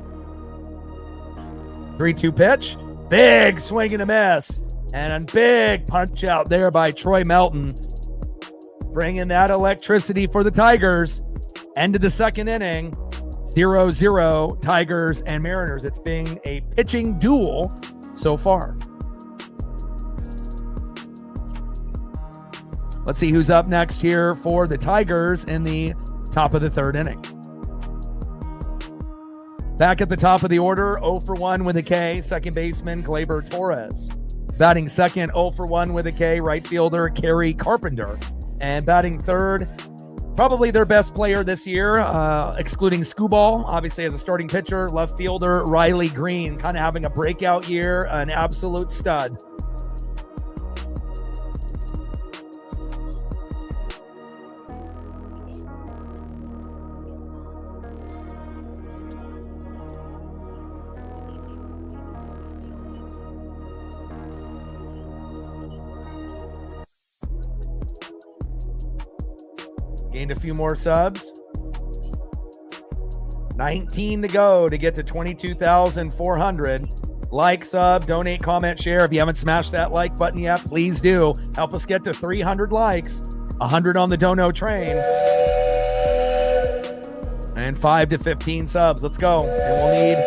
3-2 pitch. Big swing and a miss. And a big punch out there by Troy Melton. Bringing that electricity for the Tigers. End of the second inning. 0-0 Tigers and Mariners. It's been a pitching duel so far. Let's see who's up next here for the Tigers in the top of the third inning. Back at the top of the order, 0 for 1 with a K, second baseman Gleyber Torres. Batting second, 0 for 1 with a K, right fielder Kerry Carpenter. And batting third, probably their best player this year, excluding Scooball, obviously as a starting pitcher, left fielder Riley Green, kind of having a breakout year, an absolute stud. Gained a few more subs. 19 to go to get to 22,400. Like, sub, donate, comment, share. If you haven't smashed that like button yet, please do. Help us get to 300 likes, 100 on the dono train, and 5 to 15 subs. Let's go. And we'll need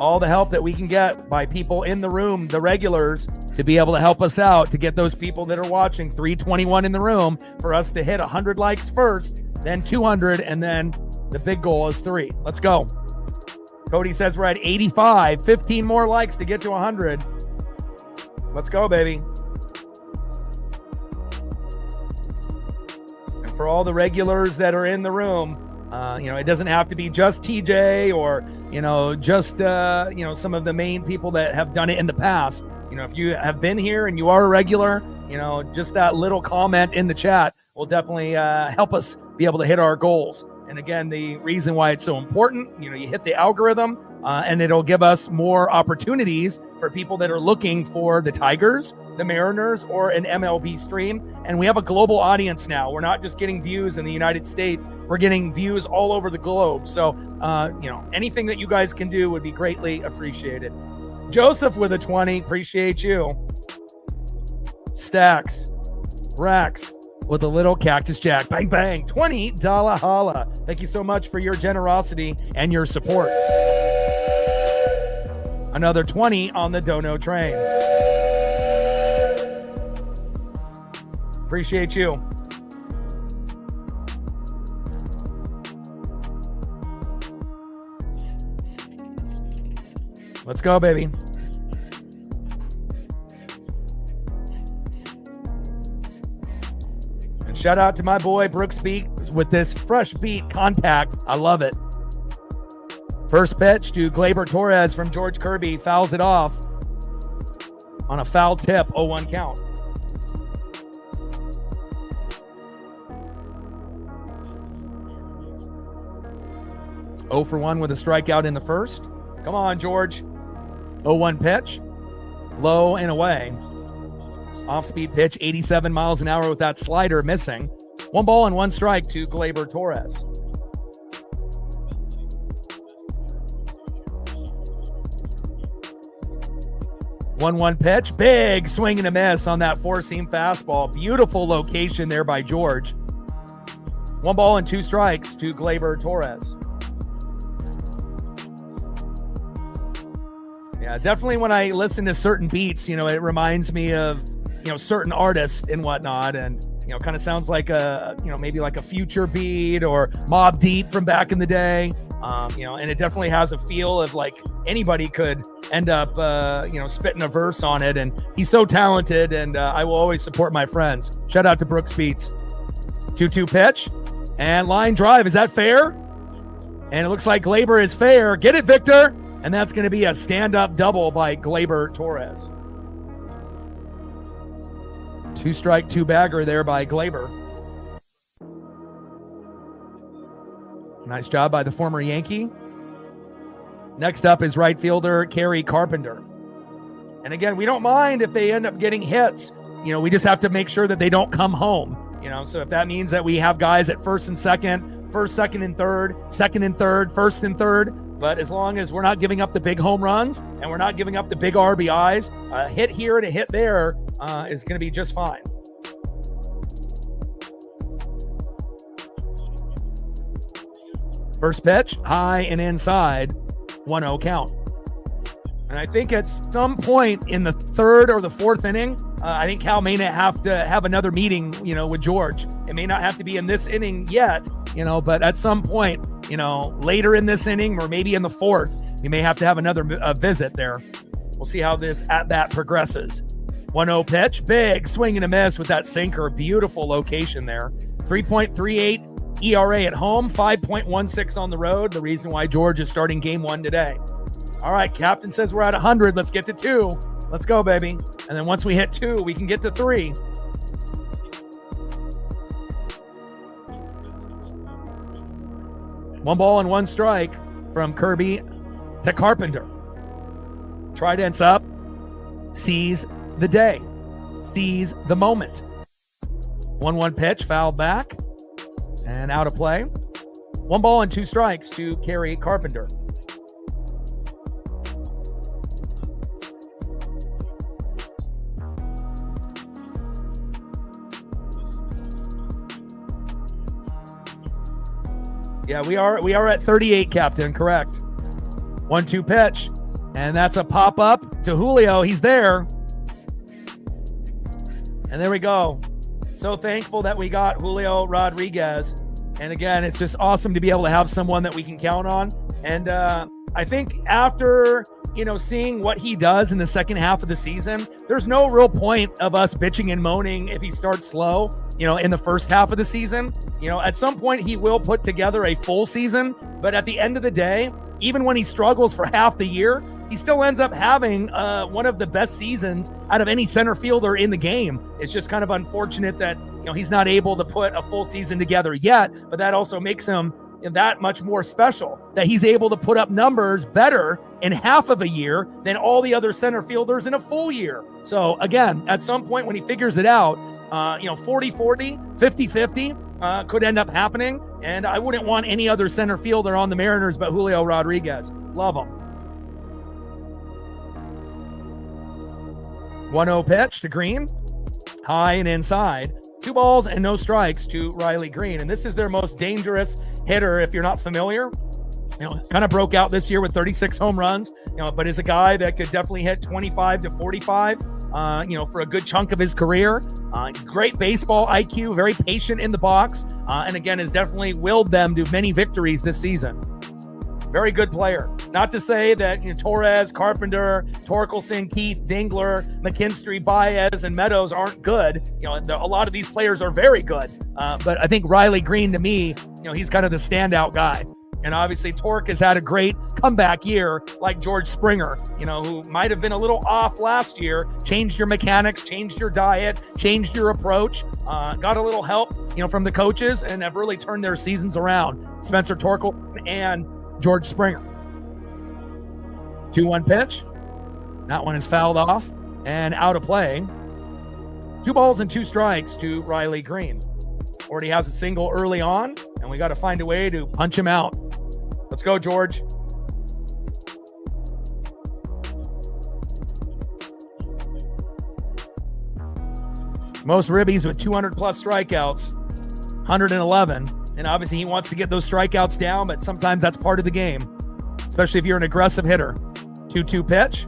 all the help that we can get by people in the room, the regulars, to be able to help us out, to get those people that are watching, 321 in the room, for us to hit 100 likes first, then 200, and then the big goal is 3. Let's go. Cody says we're at 85, 15 more likes to get to 100. Let's go, baby. And for all the regulars that are in the room, it doesn't have to be just TJ or, just, some of the main people that have done it in the past. If you have been here and you are a regular, just that little comment in the chat will definitely help us be able to hit our goals. And again, the reason why it's so important, you hit the algorithm and it'll give us more opportunities for people that are looking for the Tigers, the Mariners, or an MLB stream. And we have a global audience now. We're not just getting views in the United States. We're getting views all over the globe. So, anything that you guys can do would be greatly appreciated. Joseph with a 20. Appreciate you. Stacks. Rax with a little Cactus Jack. Bang, bang. $20 holla. Thank you so much for your generosity and your support. Another 20 on the dono train. Appreciate you. Let's go, baby. And shout out to my boy Brooks Beat with this fresh beat contact. I love it. First pitch to Gleyber Torres from George Kirby. Fouls it off on a foul tip. 0-1 count. Oh for 1 with a strikeout in the first. Come on, George. 0-1 pitch. Low and away. Off-speed pitch, 87 miles an hour with that slider missing. 1 ball and 1 strike to Gleyber Torres. One pitch. Big swing and a miss on that four-seam fastball. Beautiful location there by George. 1 ball and 2 strikes to Gleyber Torres. Yeah, definitely when I listen to certain beats, it reminds me of, certain artists and whatnot. And, kind of sounds like maybe like a Future beat or Mobb Deep from back in the day. And it definitely has a feel of like anybody could end up, spitting a verse on it. And he's so talented, and I will always support my friends. Shout out to Brooks Beats. 2-2 pitch and line drive. Is that fair? And it looks like Gleyber is fair. Get it, Victor. And that's going to be a stand-up double by Gleyber Torres. 2-strike, 2-bagger there by Gleyber. Nice job by the former Yankee. Next up is right fielder Kerry Carpenter. And again, we don't mind if they end up getting hits. We just have to make sure that they don't come home. So if that means that we have guys at first, second, and third, first and third. But as long as we're not giving up the big home runs and we're not giving up the big RBIs, a hit here and a hit there is going to be just fine. First pitch, high and inside, 1-0 count. And I think at some point in the third or the fourth inning, I think Cal may not have to have another meeting, with George. It may not have to be in this inning yet, but at some point, later in this inning or maybe in the fourth, you may have to have another visit there. We'll see how this at-bat progresses. 1-0 pitch, big swing and a miss with that sinker. Beautiful location there. 3.38 ERA at home, 5.16 on the road. The reason why George is starting game 1 today. All right, Captain says we're at 100. Let's get to 2. Let's go, baby. And then once we hit 2, we can get to 3. One ball and 1 strike from Kirby to Carpenter. Trident's up. Seize the day. Seize the moment. 1-1 pitch, fouled back and out of play. 1 ball and 2 strikes to Kerry Carpenter. Yeah, we are at 38, Captain, correct. 1-2 pitch, and that's a pop-up to Julio. He's there. And there we go. So thankful that we got Julio Rodriguez. And again, it's just awesome to be able to have someone that we can count on. And I think after, seeing what he does in the second half of the season, there's no real point of us bitching and moaning if he starts slow, in the first half of the season. At some point he will put together a full season, but at the end of the day, even when he struggles for half the year, he still ends up having one of the best seasons out of any center fielder in the game. It's just kind of unfortunate that, he's not able to put a full season together yet, but that also makes him that much more special, that he's able to put up numbers better in half of a year than all the other center fielders in a full year. So again, at some point when he figures it out, 40-40, 50-50 could end up happening. And I wouldn't want any other center fielder on the Mariners but Julio Rodriguez. Love him. 1-0 pitch to Green, high and inside. 2 balls and no strikes to Riley Green. And this is their most dangerous hitter, if you're not familiar. Kind of broke out this year with 36 home runs, but is a guy that could definitely hit 25 to 45, for a good chunk of his career. Great baseball IQ, very patient in the box, and again, has definitely willed them to many victories this season. Very good player. Not to say that Torres, Carpenter, Torkelson, Keith, Dingler, McKinstry, Baez, and Meadows aren't good. A lot of these players are very good. But I think Riley Green, to me, he's kind of the standout guy. And obviously Torque has had a great comeback year like George Springer, who might have been a little off last year, changed your mechanics, changed your diet, changed your approach, got a little help, from the coaches, and have really turned their seasons around. Spencer Torkelson and George Springer. 2-1 pitch. That one is fouled off and out of play. 2 balls and 2 strikes to Riley Green. Already has a single early on, and we got to find a way to punch him out. Let's go, George. Most ribbies with 200 plus strikeouts, 111. And obviously he wants to get those strikeouts down, but sometimes that's part of the game, especially if you're an aggressive hitter. 2-2 pitch.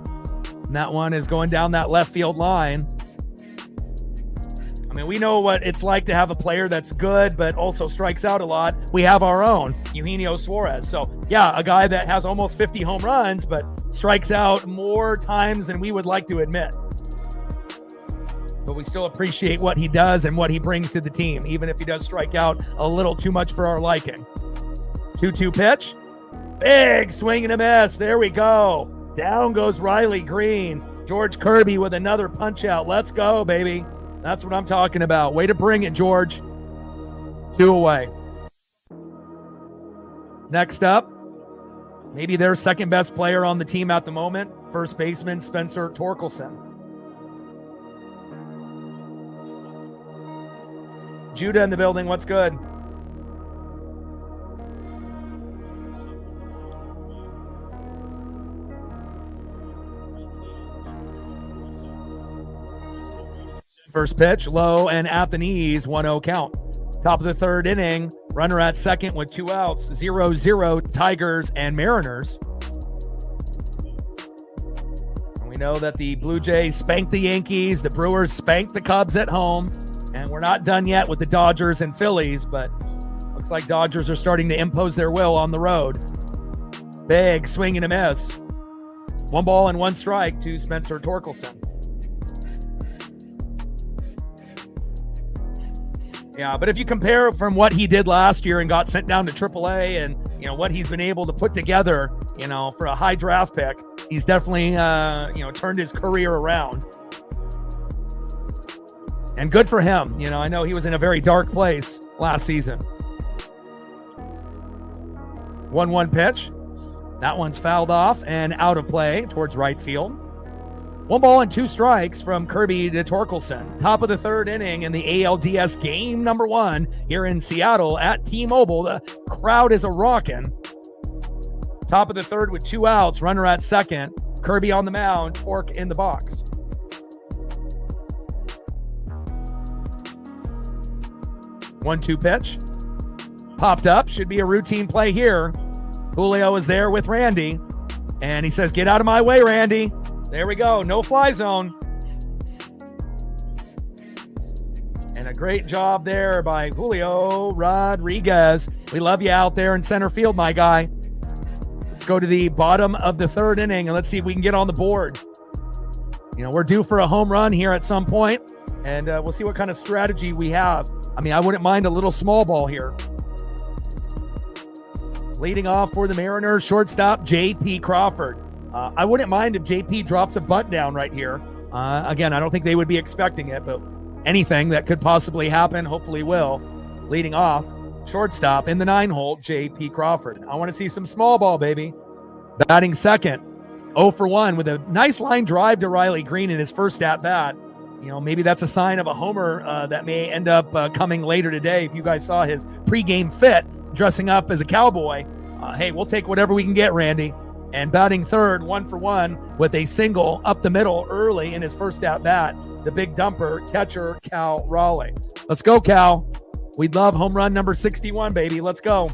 And that one is going down that left field line. I mean, we know what it's like to have a player that's good, but also strikes out a lot. We have our own, Eugenio Suarez. So yeah, a guy that has almost 50 home runs, but strikes out more times than we would like to admit. But we still appreciate what he does and what he brings to the team, even if he does strike out a little too much for our liking. 2-2 pitch. Big swing and a miss. There we go. Down goes Riley Green. George Kirby with another punch out. Let's go, baby. That's what I'm talking about. Way to bring it, George. 2 away. Next up, maybe their second best player on the team at the moment, first baseman Spencer Torkelson. Judah in the building. What's good? First pitch, low and at the knees, 1-0 count. Top of the third inning, runner at second with 2 outs, 0-0 Tigers and Mariners. And we know that the Blue Jays spanked the Yankees, the Brewers spanked the Cubs at home, and we're not done yet with the Dodgers and Phillies, but looks like Dodgers are starting to impose their will on the road. Big swing and a miss. 1 ball and 1 strike to Spencer Torkelson. Yeah, but if you compare from what he did last year and got sent down to AAA and, what he's been able to put together, for a high draft pick, he's definitely, turned his career around. And good for him. I know he was in a very dark place last season. 1-1 pitch. That one's fouled off and out of play towards right field. 1 ball and 2 strikes from Kirby to Torkelson. Top of the 3rd inning in the ALDS game number 1 here in Seattle at T-Mobile. The crowd is a-rockin'. Top of the 3rd with 2 outs, runner at 2nd. Kirby on the mound, Tork in the box. 1-2 pitch. Popped up, should be a routine play here. Julio is there with Randy, and he says, "Get out of my way, Randy." There we go, no fly zone. And a great job there by Julio Rodriguez. We love you out there in center field, my guy. Let's go to the bottom of the 3rd inning, and let's see if we can get on the board. You know, we're due for a home run here at some point, and we'll see what kind of strategy we have. I mean, I wouldn't mind a little small ball here. Leading off for the Mariners, shortstop J.P. Crawford. I wouldn't mind if J.P. drops a bunt down right here. Again, I don't think they would be expecting it, but anything that could possibly happen, hopefully will. Leading off, shortstop in the 9-hole, J.P. Crawford. I want to see some small ball, baby. Batting second, 0 for 1 with a nice line drive to Riley Green in his first at-bat. You know, maybe that's a sign of a homer that may end up coming later today. If you guys saw his pregame fit, dressing up as a cowboy, hey, we'll take whatever we can get, Randy. And batting third, 1 for 1 with a single up the middle early in his first at-bat, the big dumper, catcher Cal Raleigh. Let's go, Cal. We'd love home run number 61, baby. Let's go.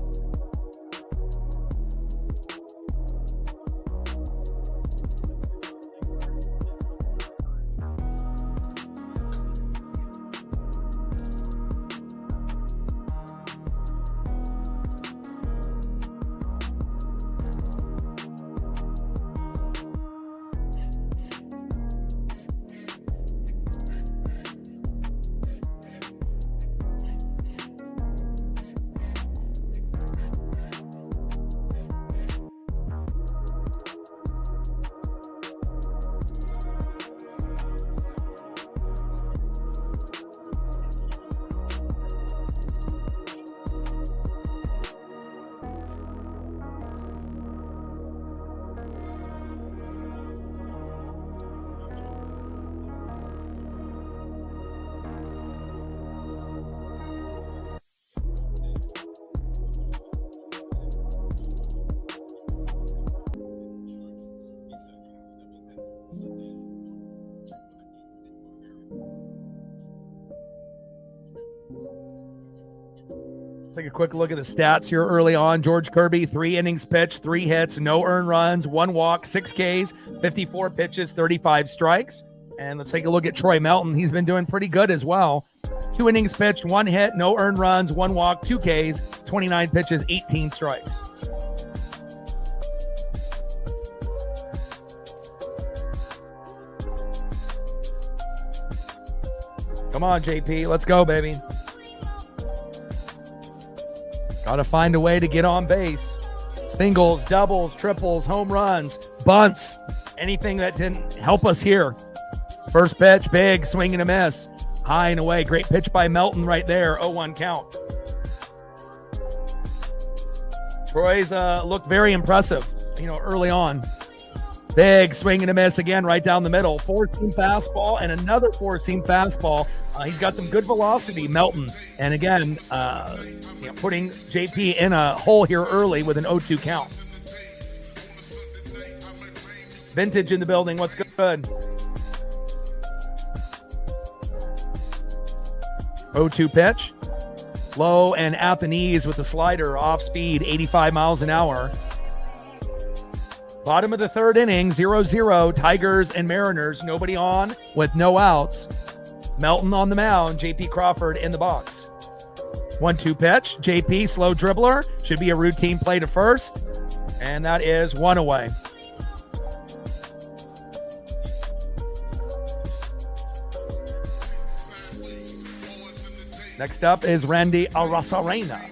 Let's take a quick look at the stats here early on. George Kirby, 3 innings pitched, 3 hits, no earned runs, 1 walk, 6 Ks, 54 pitches, 35 strikes. And let's take a look at Troy Melton. He's been doing pretty good as well. 2 innings pitched, 1 hit, no earned runs, 1 walk, 2 Ks, 29 pitches, 18 strikes. Come on, JP. Let's go, baby. Got to find a way to get on base. Singles, doubles, triples, home runs, bunts, anything that didn't help us here. First pitch, big, swing and a miss. High and away. Great pitch by Melton right there. 0-1 count. Troy's looked very impressive, early on. Big swing and a miss again right down the middle. 4-seam fastball and another 4-seam fastball. He's got some good velocity, Melton. And again, putting JP in a hole here early with an 0-2 count. Vintage in the building. What's good? 0-2 pitch. Low and at the knees with the slider, off speed, 85 miles an hour. Bottom of the 3rd inning, 0-0, Tigers and Mariners. Nobody on with no outs. Melton on the mound, J.P. Crawford in the box. 1-2 pitch, J.P. slow dribbler. Should be a routine play to first. And that is 1 away. Next up is Randy Arozarena.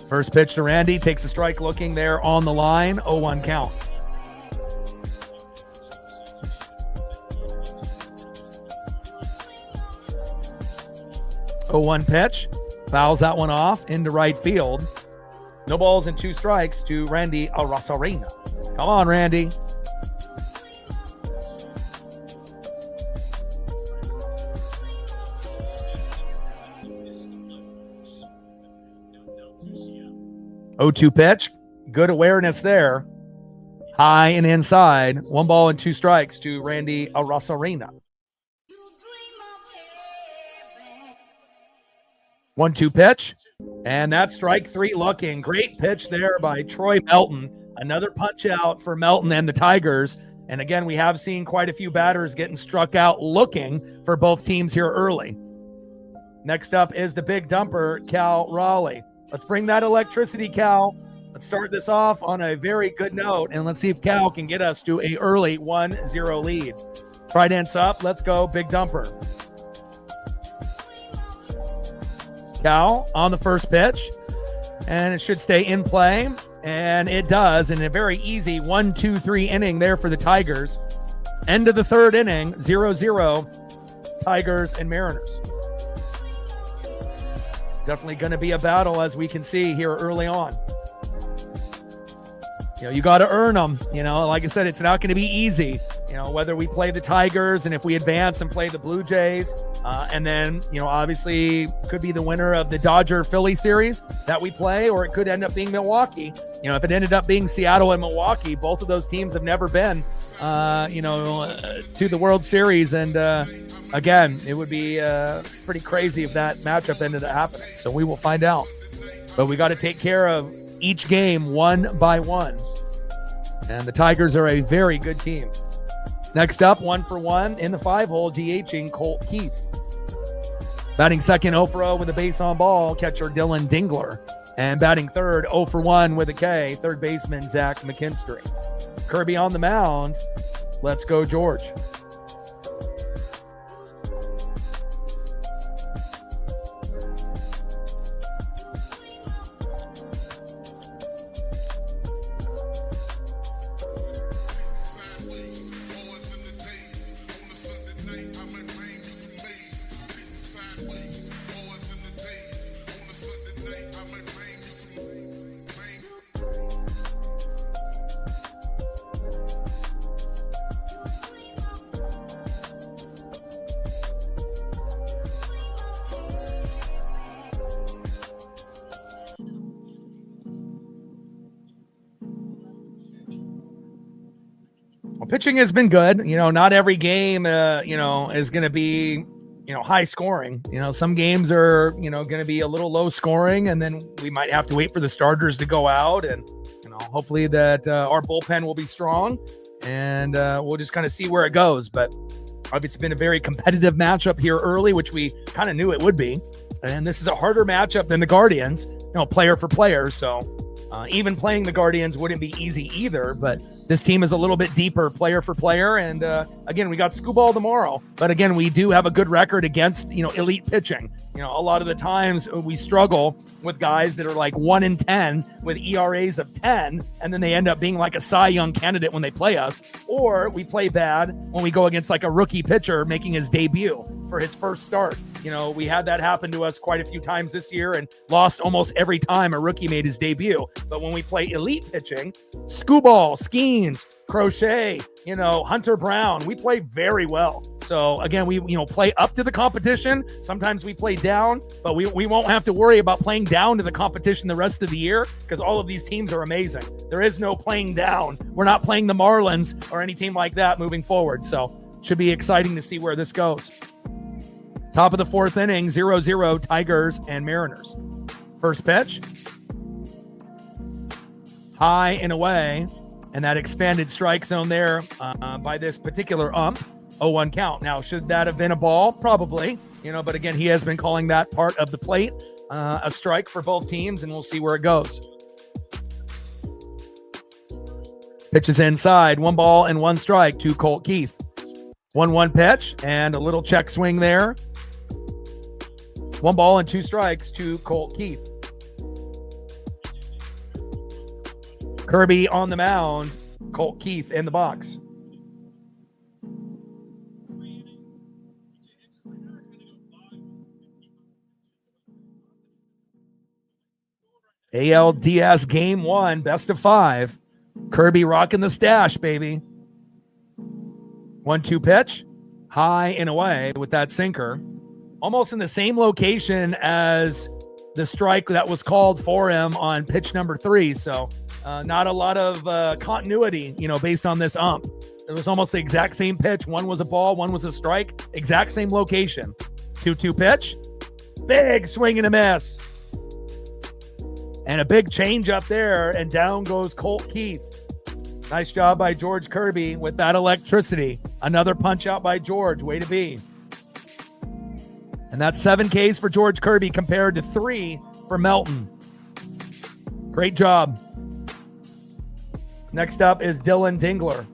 First pitch to Randy, takes a strike looking there on the line, 0-1 count. 0-1 pitch. Fouls that one off into right field. No balls and 2 strikes to Randy Arozarena. Come on, Randy. O2 pitch. Good awareness there. High and inside. 1 ball and 2 strikes to Randy Arozarena. 1-2 pitch. And that's strike 3 looking. Great pitch there by Troy Melton. Another punch out for Melton and the Tigers. And again, we have seen quite a few batters getting struck out looking for both teams here early. Next up is the big dumper, Cal Raleigh. Let's bring that electricity, Cal. Let's start this off on a very good note, and let's see if Cal can get us to a early 1-0 lead. Trident's up. Let's go, big dumper. Cal on the first pitch, and it should stay in play, and it does, in a very easy 1-2-3 inning there for the Tigers. End of the 3rd inning, 0-0, Tigers and Mariners. Definitely going to be a battle, as we can see here early on. You got to earn them. Like I said, it's not going to be easy. Whether we play the Tigers and if we advance and play the Blue Jays, and then, obviously could be the winner of the Dodger-Philly series that we play, or it could end up being Milwaukee. If it ended up being Seattle and Milwaukee, both of those teams have never been, to the World Series. And again, it would be pretty crazy if that matchup ended up happening. So we will find out. But we got to take care of each game one by one. And the Tigers are a very good team. Next up, 1-for-1 in the 5-hole, DHing Colt Keith. Batting second, 0-for-0 with a base on ball, catcher Dylan Dingler. And batting third, 0-for-1 with a K, third baseman Zach McKinstry. Kirby on the mound. Let's go, George. Pitching has been good. Not every game, is going to be, high scoring. Some games are, going to be a little low scoring, and then we might have to wait for the starters to go out, and, hopefully that our bullpen will be strong, and we'll just kind of see where it goes. But obviously it's been a very competitive matchup here early, which we kind of knew it would be. And this is a harder matchup than the Guardians, player for player. So even playing the Guardians wouldn't be easy either, but this team is a little bit deeper player for player. And again, we got Scooball tomorrow, but again, we do have a good record against, elite pitching. A lot of the times we struggle with guys that are like 1-10 with ERAs of 10, and then they end up being like a Cy Young candidate when they play us, or we play bad when we go against like a rookie pitcher making his debut for his first start. We had that happen to us quite a few times this year and lost almost every time a rookie made his debut. But when we play elite pitching, Scooball, Skeens, Crochet, Hunter Brown, we play very well. So again, we play up to the competition. Sometimes we play down, but we won't have to worry about playing down to the competition the rest of the year, because all of these teams are amazing. There is no playing down. We're not playing the Marlins or any team like that moving forward. So should be exciting to see where this goes. Top of the 4th inning, 0-0 Tigers and Mariners. First pitch. High and away. And that expanded strike zone there by this particular ump. 0-1 count. Now, should that have been a ball? Probably. But again, he has been calling that part of the plate a strike for both teams, and we'll see where it goes. Pitch is inside. 1 ball and 1 strike to Colt Keith. 1-1 pitch and a little check swing there. 1 ball and 2 strikes to Colt Keith. Kirby on the mound. Colt Keith in the box. ALDS game 1, best of 5. Kirby rocking the stash, baby. 1-2 pitch, high and away with that sinker. Almost in the same location as the strike that was called for him on pitch number 3. So not a lot of continuity, based on this ump. It was almost the exact same pitch. One was a ball, one was a strike, exact same location. 2-2 pitch, big swing and a miss. And a big change up there, and down goes Colt Keith. Nice job by George Kirby with that electricity. Another punch out by George. Way to be. And that's 7 Ks for George Kirby compared to 3 for Melton. Great job. Next up is Dylan Dingler.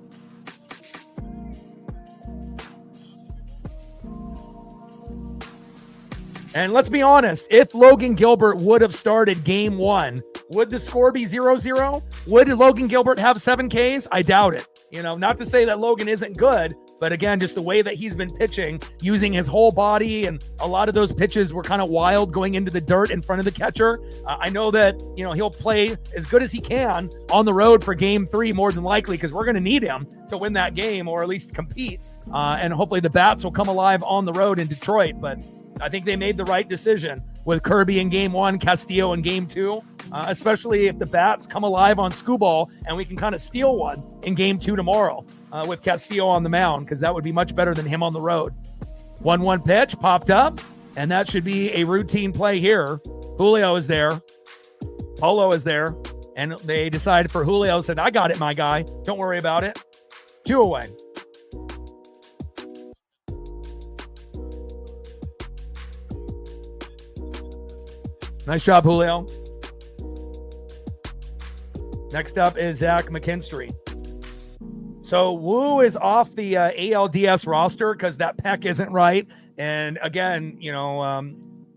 And let's be honest, if Logan Gilbert would have started game 1, would the score be 0-0? Would Logan Gilbert have 7 Ks? I doubt it. Not to say that Logan isn't good, but again, just the way that he's been pitching, using his whole body, and a lot of those pitches were kind of wild going into the dirt in front of the catcher. I know that, he'll play as good as he can on the road for game 3, more than likely, because we're going to need him to win that game, or at least compete. And hopefully the bats will come alive on the road in Detroit, but I think they made the right decision with Kirby in game 1, Castillo in game 2, especially if the bats come alive on Skubal and we can kind of steal one in game 2 tomorrow with Castillo on the mound, because that would be much better than him on the road. 1-1 pitch popped up, and that should be a routine play here. Julio is there. Polo is there. And they decided for Julio, said, I got it, my guy. Don't worry about it. 2 away. Nice job, Julio. Next up is Zach McKinstry. So Wu is off the ALDS roster because that pec isn't right. And again,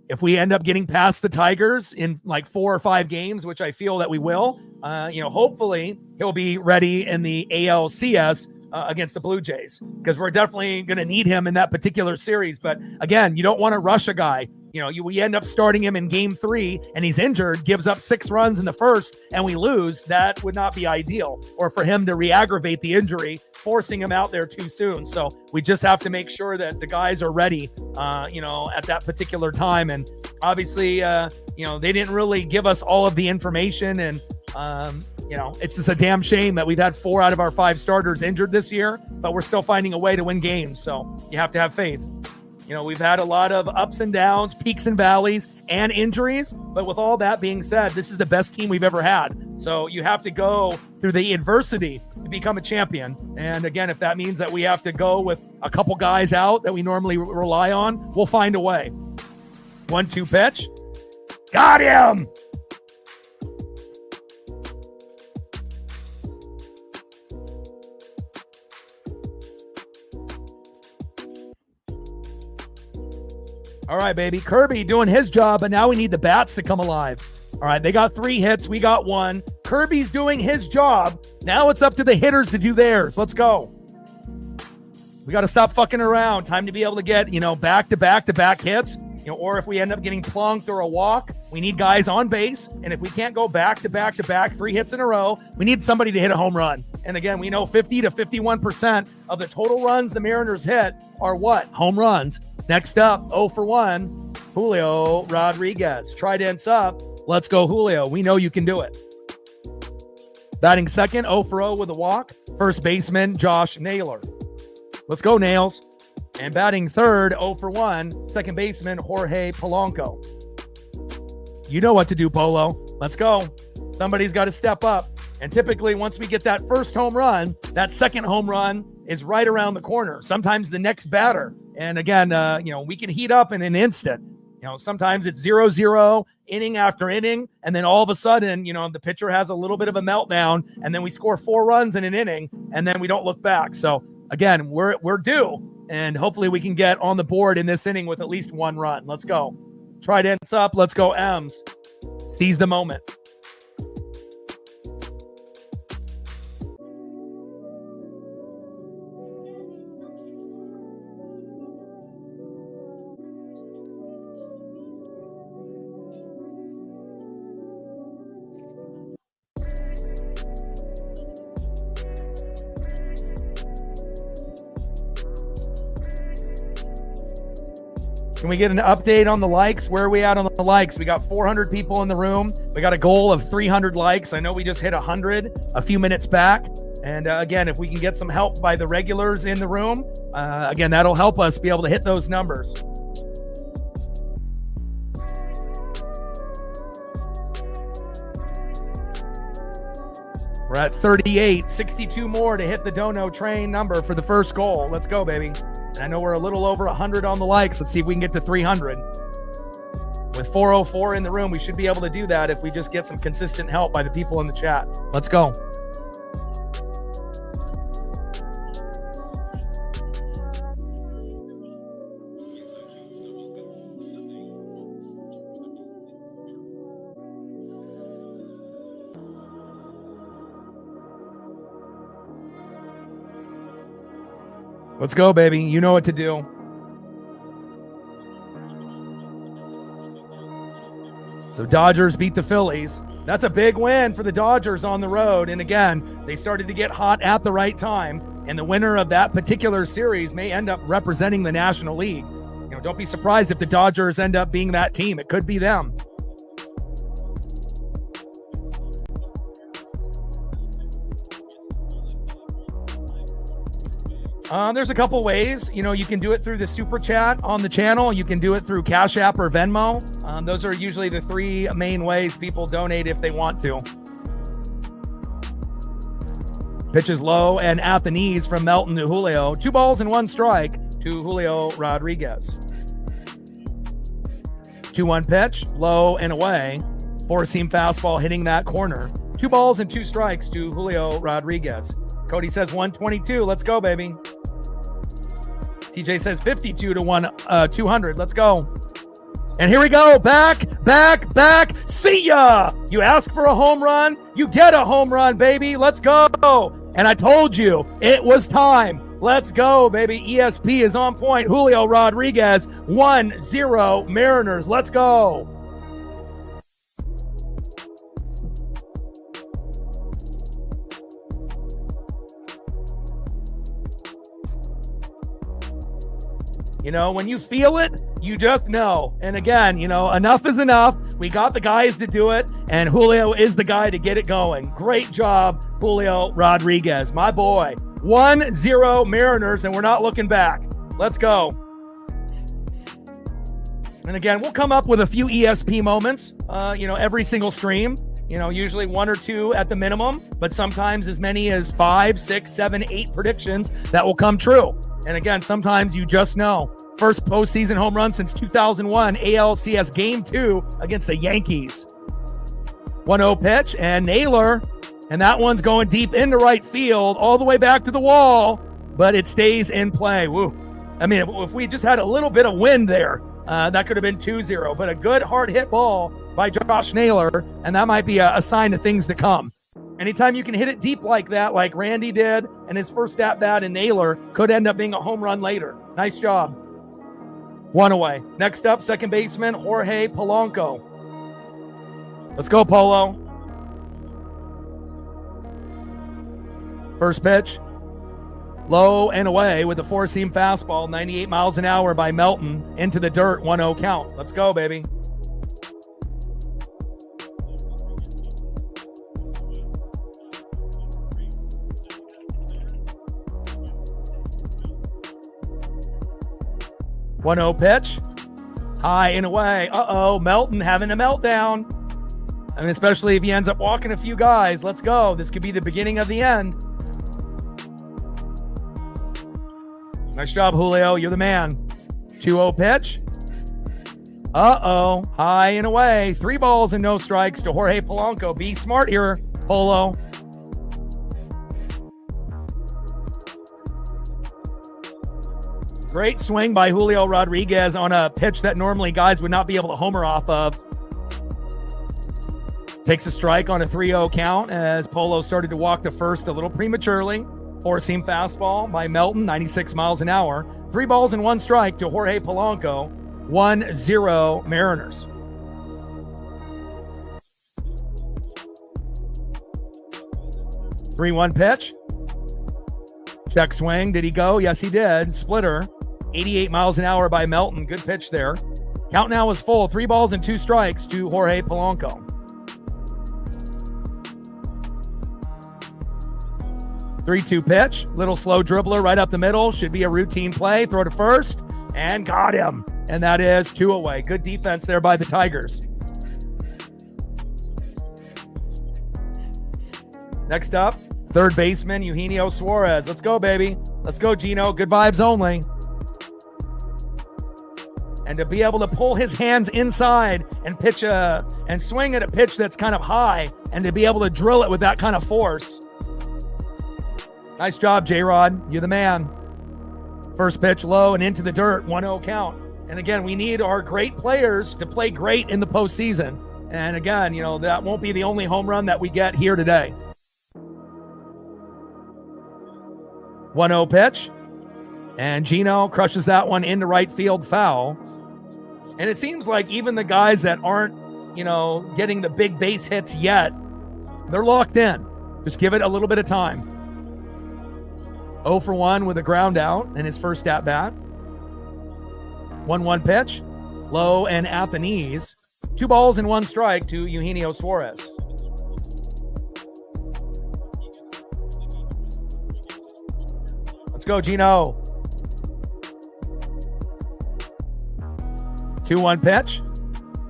if we end up getting past the Tigers in like 4 or 5 games, which I feel that we will, hopefully he'll be ready in the ALCS against the Blue Jays, because we're definitely going to need him in that particular series. But again, you don't want to rush a guy. We end up starting him in game 3 and he's injured, gives up 6 runs in the first, and we lose. That would not be ideal. Or for him to re-aggravate the injury, forcing him out there too soon. So we just have to make sure that the guys are ready, at that particular time. And obviously, they didn't really give us all of the information. And, it's just a damn shame that we've had 4 out of our 5 starters injured this year, but we're still finding a way to win games. So you have to have faith. We've had a lot of ups and downs, peaks and valleys, and injuries. But with all that being said, this is the best team we've ever had. So you have to go through the adversity to become a champion. And again, if that means that we have to go with a couple guys out that we normally rely on, we'll find a way. 1-2 pitch. Got him! All right, baby. Kirby doing his job, but now we need the bats to come alive. All right, they got 3 hits. We got 1. Kirby's doing his job. Now it's up to the hitters to do theirs. Let's go. We got to stop fucking around. Time to be able to get, back-to-back hits. Or if we end up getting plunked or a walk, we need guys on base. And if we can't go back-to-back 3 hits in a row, we need somebody to hit a home run. And again, we know 50 to 51% of the total runs the Mariners hit are what? Home runs. Next up, 0 for 1, Julio Rodriguez. Trident's up. Let's go, Julio. We know you can do it. Batting second, 0 for 0 with a walk. First baseman, Josh Naylor. Let's go, Nails. And batting third, 0 for 1, second baseman, Jorge Polanco. You know what to do, Polo. Let's go. Somebody's got to step up. And typically, once we get that first home run, that second home run is right around the corner. Sometimes the next batter. And again, we can heat up in an instant. Sometimes it's 0-0 inning after inning. And then all of a sudden, the pitcher has a little bit of a meltdown. And then we score 4 runs in an inning. And then we don't look back. So again, we're due. And hopefully we can get on the board in this inning with at least 1 run. Let's go. Trident's up. Let's go, M's. Seize the moment. Can we get an update on the likes? Where are we at on the likes? We got 400 people in the room. We got a goal of 300 likes. I know we just hit 100 a few minutes back. And again, if we can get some help by the regulars in the room, again, that'll help us be able to hit those numbers. We're at 38, 62 more to hit the Dono train number for the first goal. Let's go, baby. I know we're a little over 100 on the likes. Let's see if we can get to 300. With 404 in the room, we should be able to do that if we just get some consistent help by the people in the chat. Let's go. Let's go, baby. You know what to do. So Dodgers beat the Phillies. That's a big win for the Dodgers on the road. And again, they started to get hot at the right time. And the winner of that particular series may end up representing the National League. You know, don't be surprised if the Dodgers end up being that team. It could be them. There's a couple ways. You know, you can do it through the super chat on the channel. You can do it through Cash App or Venmo. Those are usually the three main ways people donate if they want to. Pitches low and at the knees from Melton to Julio. 2 balls and 1 strike to Julio Rodriguez. 2-1 pitch, low and away. 4-seam fastball hitting that corner. 2 balls and 2 strikes to Julio Rodriguez. Cody says 122. Let's go, baby. TJ says 52 to 200. Let's go. And here we go. Back. See ya. You ask for a home run, you get a home run, baby. Let's go. And I told you it was time. Let's go, baby. ESP is on point. Julio Rodriguez, 1-0 Mariners. Let's go. You know, when you feel it, you just know. And again, you know, enough is enough. We got the guys to do it, and Julio is the guy to get it going. Great job, Julio Rodriguez, my boy. 1-0 Mariners, and we're not looking back. Let's go. And again, we'll come up with a few ESP moments, you know, every single stream. You know, usually 1 or 2 at the minimum, but sometimes as many as 5, 6, 7, 8 predictions that will come true. And again, sometimes you just know. First postseason home run since 2001, ALCS Game 2 against the Yankees. 1-0 pitch and Naylor, and that one's going deep into right field, all the way back to the wall, but it stays in play. Woo. I mean, if we just had a little bit of wind there, that could have been 2-0, but a good hard hit ball by Josh Naylor, and that might be a sign of things to come. Anytime you can hit it deep like that, like Randy did, and his first at-bat in Naylor could end up being a home run later. Nice job. 1 away. Next up, second baseman, Jorge Polanco. Let's go, Polo. First pitch. Low and away with a 4-seam fastball, 98 miles an hour by Melton into the dirt, 1-0 count. Let's go, baby. One-oh pitch, high and away. Melton having a meltdown. I mean, especially if he ends up walking a few guys. Let's go. This could be the beginning of the end. Nice job, Julio. You're the man. 2-0 pitch. High and away. 3 balls and no strikes to Jorge Polanco. Be smart here, Polo. Great swing by Julio Rodriguez on a pitch that normally guys would not be able to homer off of. Takes a strike on a 3-0 count as Polo started to walk to first a little prematurely. 4-seam fastball by Melton, 96 miles an hour. 3 balls and 1 strike to Jorge Polanco. 1-0 Mariners. Three-one pitch. Check swing. Did he go? Yes, he did. Splitter. 88 miles an hour by Melton. Good pitch there. Count now is full. 3 balls and 2 strikes to Jorge Polanco. 3-2 pitch. Little slow dribbler right up the middle. Should be a routine play. Throw to first. And got him. And that is 2 away. Good defense there by the Tigers. Next up, third baseman, Eugenio Suarez. Let's go, baby. Let's go, Gino. Good vibes only. And to be able to pull his hands inside and pitch and swing at a pitch that's kind of high, and to be able to drill it with that kind of force. Nice job, J-Rod. You're the man. First pitch low and into the dirt, 1-0 count. And again, we need our great players to play great in the postseason. And again, you know, that won't be the only home run that we get here today. 1-0 pitch. And Gino crushes that one into right field, foul. And it seems like even the guys that aren't, you know, getting the big base hits yet, they're locked in. Just give it a little bit of time. 0 for 1 with a ground out in his first at bat. 1-1 pitch, low and at the knees. 2 balls and 1 strike to Eugenio Suarez. Let's go, Gino. 2-1 pitch,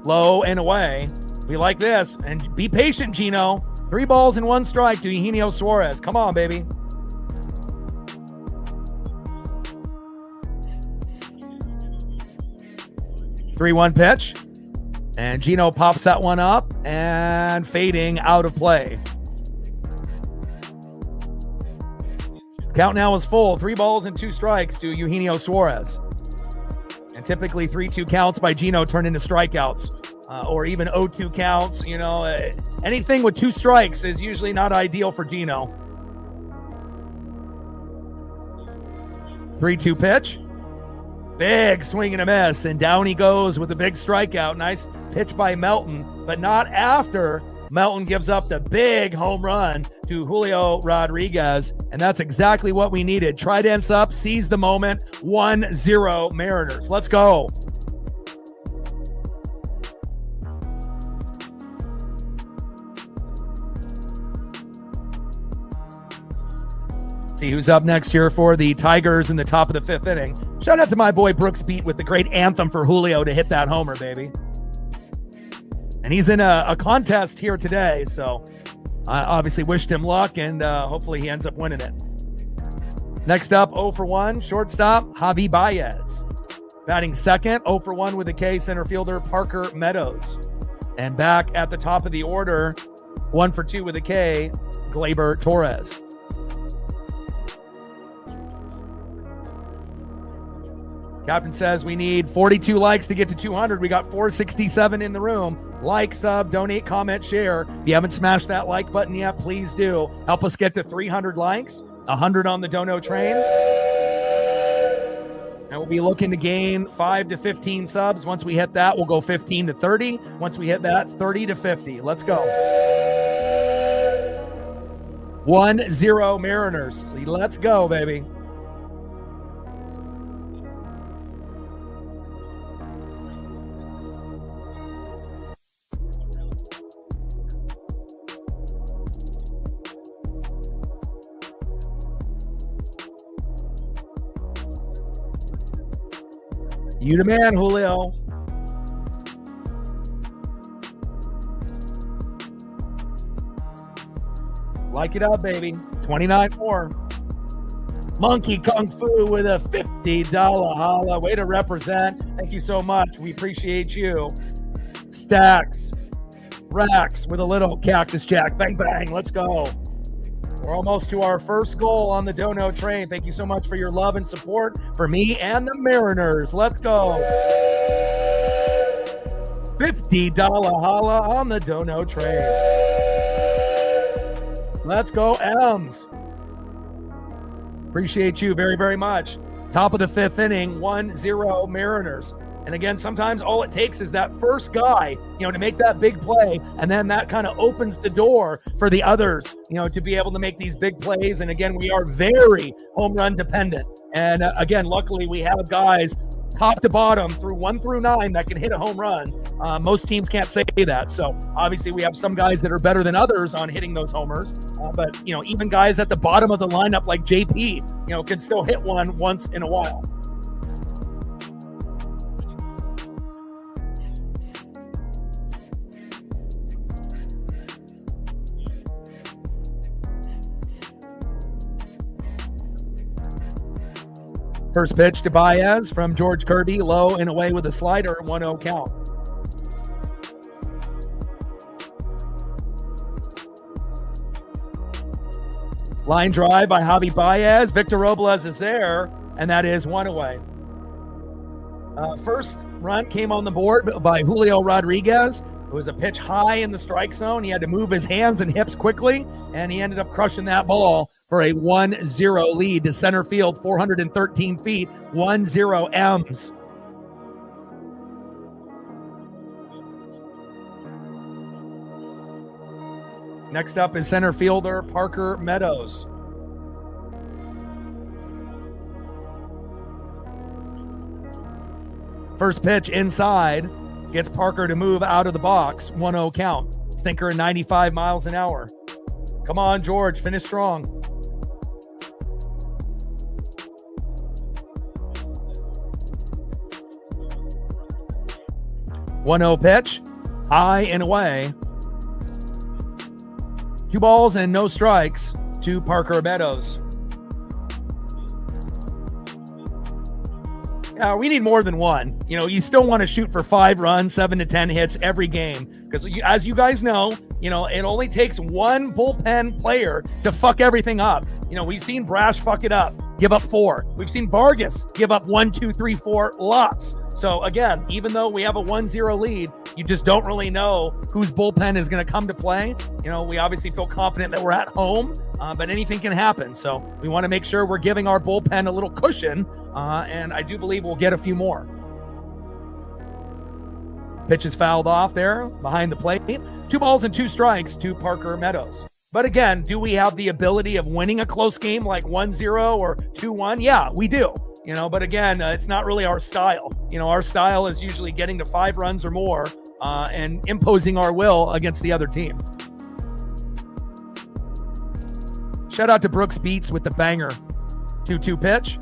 low and away. We like this. And be patient, Gino. 3 balls and 1 strike to Eugenio Suarez. Come on, baby. 3-1 pitch. And Gino pops that one up and fading out of play. Count now is full. 3 balls and 2 strikes to Eugenio Suarez. And typically 3-2 counts by Gino turn into strikeouts, or even 0-2 counts. You know, anything with 2 strikes is usually not ideal for Gino. 3-2 pitch. Big swing and a miss, and down he goes with a big strikeout. Nice pitch by Melton, but not after Melton gives up the big home run to Julio Rodriguez, and that's exactly what we needed. Tridents up, seize the moment. 1-0 Mariners. Let's go. See who's up next here for the Tigers in the top of the 5th inning. Shout out to my boy Brooks Beat with the great anthem for Julio to hit that homer, baby. And he's in a contest here today, so I obviously wished him luck, and hopefully he ends up winning it. Next up, 0 for 1, shortstop, Javi Baez. Batting second, 0 for 1 with a K, center fielder Parker Meadows. And back at the top of the order, 1 for 2 with a K, Gleyber Torres. Captain says we need 42 likes to get to 200. We got 467 in the room. Like, sub, donate, comment, share. If you haven't smashed that like button yet, please do. Help us get to 300 likes, 100 on the Dono train. And we'll be looking to gain 5 to 15 subs. Once we hit that, we'll go 15 to 30. Once we hit that, 30 to 50. Let's go. 1-0 Mariners. Let's go, baby. You the man, Julio. Like it up, baby. 29 more. Monkey Kung Fu with a $50 holla. Way to represent. Thank you so much. We appreciate you. Stacks. Racks with a little Cactus Jack. Bang, bang. Let's go. We're almost to our first goal on the Dono train. Thank you so much for your love and support for me and the Mariners. Let's go. $50 holla on the Dono train. Let's go, M's. Appreciate you very, very much. Top of the 5th inning, 1-0 Mariners. And again, sometimes all it takes is that first guy, to make that big play. And then that kind of opens the door for the others, to be able to make these big plays. And again, we are very home run dependent. And again, luckily we have guys top to bottom through 1 through 9 that can hit a home run. Most teams can't say that. So obviously we have some guys that are better than others on hitting those homers. But even guys at the bottom of the lineup like JP, can still hit one once in a while. First pitch to Baez from George Kirby, low and away with a slider, 1-0 count. Line drive by Javi Baez. Victor Robles is there, and that is 1 away. First run came on the board by Julio Rodriguez. It was a pitch high in the strike zone. He had to move his hands and hips quickly, and he ended up crushing that ball for a 1-0 lead to center field, 413 feet, 1-0 M's. Next up is center fielder Parker Meadows. First pitch inside gets Parker to move out of the box, 1-0 count. Sinker 95 miles an hour. Come on, George, finish strong. 1-0 pitch, high and away. 2 balls and no strikes to Parker Meadows. Yeah, we need more than one. You still want to shoot for 5 runs, 7 to 10 hits every game. Because as you guys know, it only takes one bullpen player to fuck everything up. We've seen Brash fuck it up, give up 4. We've seen Vargas give up 1, 2, 3, 4 lots. So again, even though we have a 1-0 lead, you just don't really know whose bullpen is going to come to play. We obviously feel confident that we're at home, but anything can happen. So we want to make sure we're giving our bullpen a little cushion, and I do believe we'll get a few more. Pitch is fouled off there behind the plate. 2 balls and 2 strikes to Parker Meadows. But again, do we have the ability of winning a close game like 1-0 or 2-1? Yeah, we do. But again, it's not really our style. Our style is usually getting to 5 runs or more and imposing our will against the other team. Shout out to Brooks Beats with the banger. 2-2 pitch,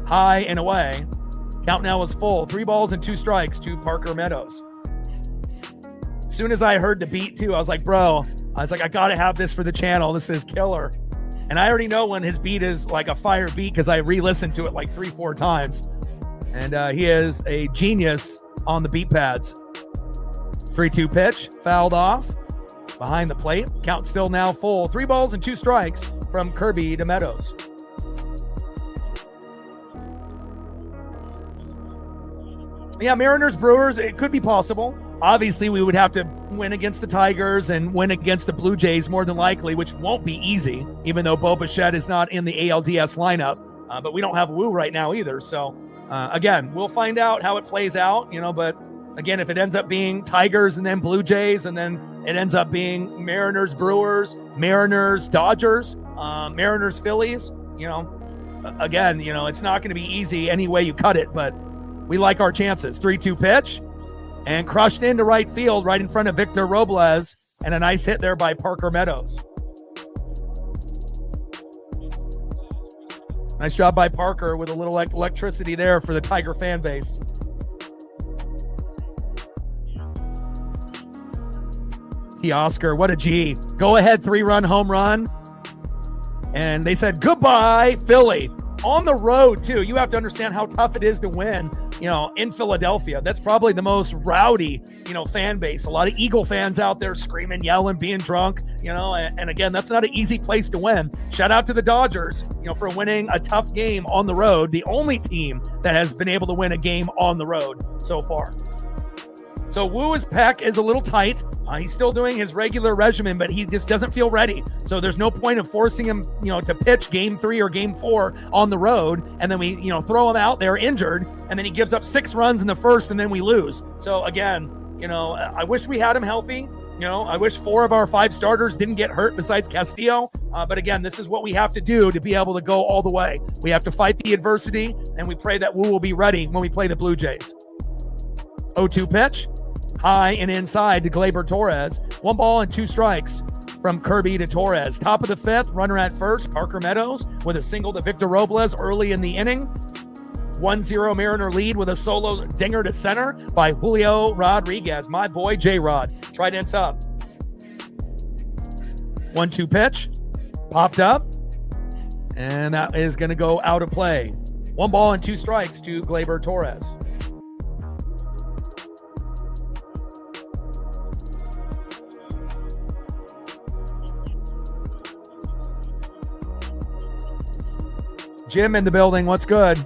high and away. Count now is full. 3 balls and 2 strikes to Parker Meadows. As soon as I heard the beat too, I was like, I gotta have this for the channel. This is killer. And I already know when his beat is like a fire beat because I re-listened to it like 3-4 times. And he is a genius on the beat pads. 3-2 pitch, fouled off. Behind the plate, count still now full. 3 balls and 2 strikes from Kirby to Meadows. Yeah, Mariners, Brewers, it could be possible. Obviously, we would have to win against the Tigers and win against the Blue Jays more than likely, which won't be easy, even though Bo Bichette is not in the ALDS lineup. But we don't have Wu right now either. So, again, we'll find out how it plays out, but again, if it ends up being Tigers and then Blue Jays and then it ends up being Mariners, Brewers, Mariners, Dodgers, Mariners, Phillies, again, it's not going to be easy any way you cut it, but we like our chances. 3-2 pitch. And crushed into right field, right in front of Victor Robles, and a nice hit there by Parker Meadows. Nice job by Parker with a little electricity there for the Tiger fan base. Teoscar, what a G. Go ahead, 3-run home run. And they said, goodbye, Philly. On the road, too. You have to understand how tough it is to win, in Philadelphia. That's probably the most rowdy, fan base. A lot of Eagle fans out there screaming, yelling, being drunk, and again, that's not an easy place to win. Shout out to the Dodgers, for winning a tough game on the road. The only team that has been able to win a game on the road so far. So Woo's pec is a little tight. He's still doing his regular regimen, but he just doesn't feel ready. So there's no point of forcing him, to pitch game 3 or game 4 on the road. And then we, throw him out there injured. And then he gives up 6 runs in the first and then we lose. So again, I wish we had him healthy. I wish 4 of our 5 starters didn't get hurt besides Castillo. But again, this is what we have to do to be able to go all the way. We have to fight the adversity, and we pray that Woo will be ready when we play the Blue Jays. 0-2 pitch. High and inside to Gleyber Torres. 1 ball and 2 strikes from Kirby to Torres. Top of the 5th, runner at first, Parker Meadows with a single to Victor Robles early in the inning. 1-0 Mariner lead with a solo dinger to center by Julio Rodriguez. My boy, J-Rod. Trident's up. 1-2 pitch. Popped up. And that is going to go out of play. 1 ball and 2 strikes to Gleyber Torres. Jim in the building. What's good?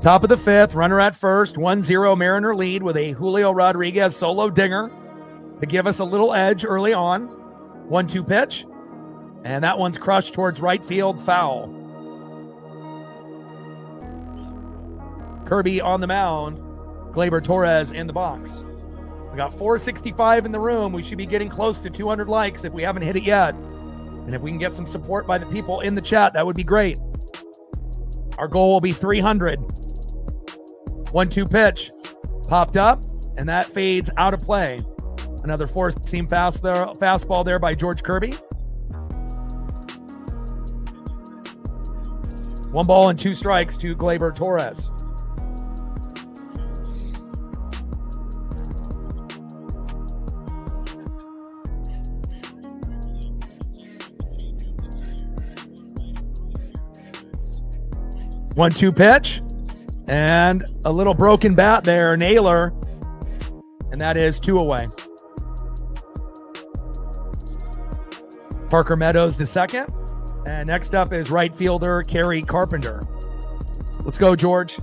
Top of the 5th, runner at first, 1-0 Mariner lead with a Julio Rodriguez solo dinger to give us a little edge early on. 1-2 pitch, and that one's crushed towards right field, foul. Kirby on the mound, Gleyber Torres in the box. We got 465 in the room. We should be getting close to 200 likes if we haven't hit it yet. And if we can get some support by the people in the chat, that would be great. Our goal will be 300. 1-2 pitch, popped up, and that fades out of play. Another 4-seam fastball there by George Kirby. 1 ball and 2 strikes to Gleyber Torres. One-two pitch. And a little broken bat there, Naylor. And that is 2 away. Parker Meadows to second. And next up is right fielder Kerry Carpenter. Let's go, George.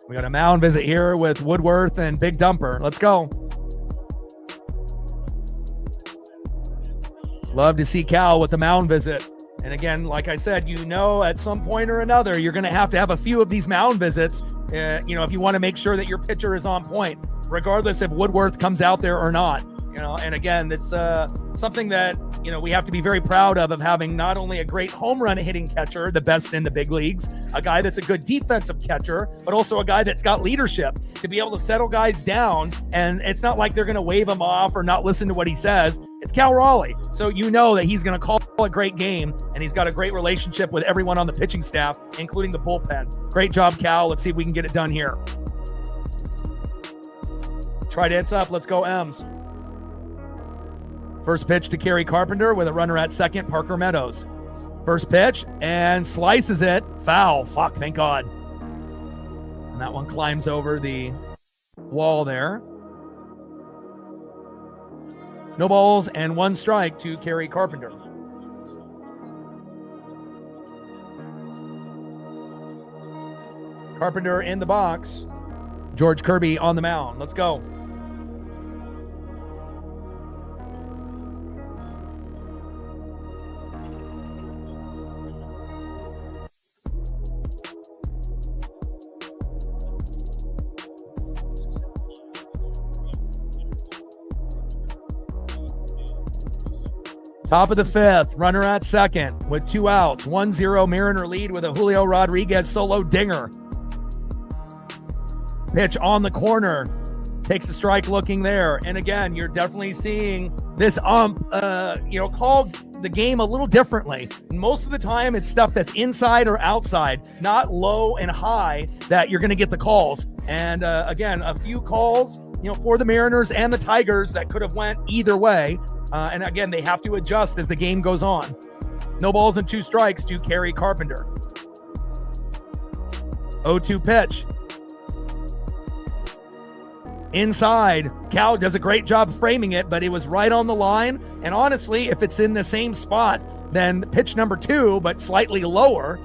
We got a mound visit here with Woodworth and Big Dumper. Let's go. Love to see Cal with the mound visit. And again, like I said, at some point or another, you're going to have a few of these mound visits, if you want to make sure that your pitcher is on point, regardless if Woodworth comes out there or not. And again, it's something that, we have to be very proud of having not only a great home run hitting catcher, the best in the big leagues, a guy that's a good defensive catcher, but also a guy that's got leadership to be able to settle guys down. And it's not like they're going to wave him off or not listen to what he says. It's Cal Raleigh. So that he's going to call a great game, and he's got a great relationship with everyone on the pitching staff, including the bullpen. Great job, Cal. Let's see if we can get it done here. Trident's up. Let's go, M's. First pitch to Kerry Carpenter with a runner at second, Parker Meadows. First pitch and slices it. Foul. Fuck, thank God. And that one climbs over the wall there. No balls and 1 strike to Kerry Carpenter. Carpenter in the box. George Kirby on the mound. Let's go. Top of the 5th, runner at second with 2 outs. 1-0 Mariner lead with a Julio Rodriguez solo dinger. Pitch on the corner. Takes a strike looking there. And again, you're definitely seeing this call the game a little differently. And most of the time, it's stuff that's inside or outside, not low and high, that you're going to get the calls. And again, a few calls, for the Mariners and the Tigers that could have went either way. And again, they have to adjust as the game goes on. No balls and 2 strikes to Kerry Carpenter. 0-2 pitch. Inside. Cal does a great job framing it, but it was right on the line. And honestly, if it's in the same spot, then pitch number 2, but slightly lower,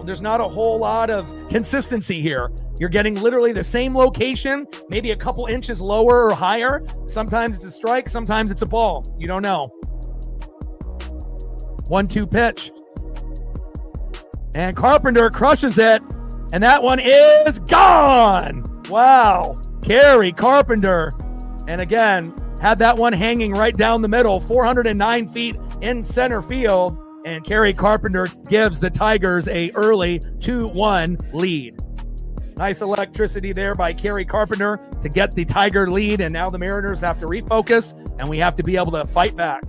there's not a whole lot of consistency here. You're getting literally the same location, maybe a couple inches lower or higher. Sometimes it's a strike, sometimes it's a ball. You don't know. 1-2 pitch. And Carpenter crushes it. And that one is gone. Wow. Kerry Carpenter. And again, had that one hanging right down the middle, 409 feet in center field. And Kerry Carpenter gives the Tigers a early 2-1 lead. Nice electricity there by Kerry Carpenter to get the Tiger lead. And now the Mariners have to refocus, and we have to be able to fight back.